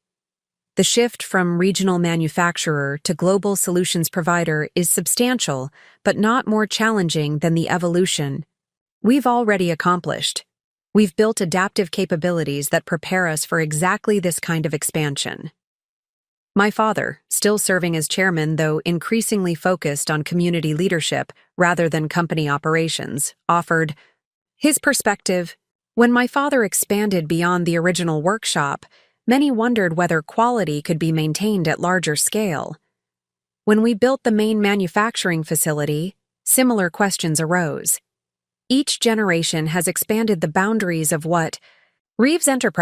The shift from regional manufacturer to global solutions provider is substantial, but not more challenging than the evolution we've already accomplished. We've built adaptive capabilities that prepare us for exactly this kind of expansion. My father, still serving as chairman though increasingly focused on community leadership rather than company operations, offered his perspective. When my father expanded beyond the original workshop, many wondered whether quality could be maintained at larger scale. When we built the main manufacturing facility, similar questions arose. Each generation has expanded the boundaries of what Reeves Enterprises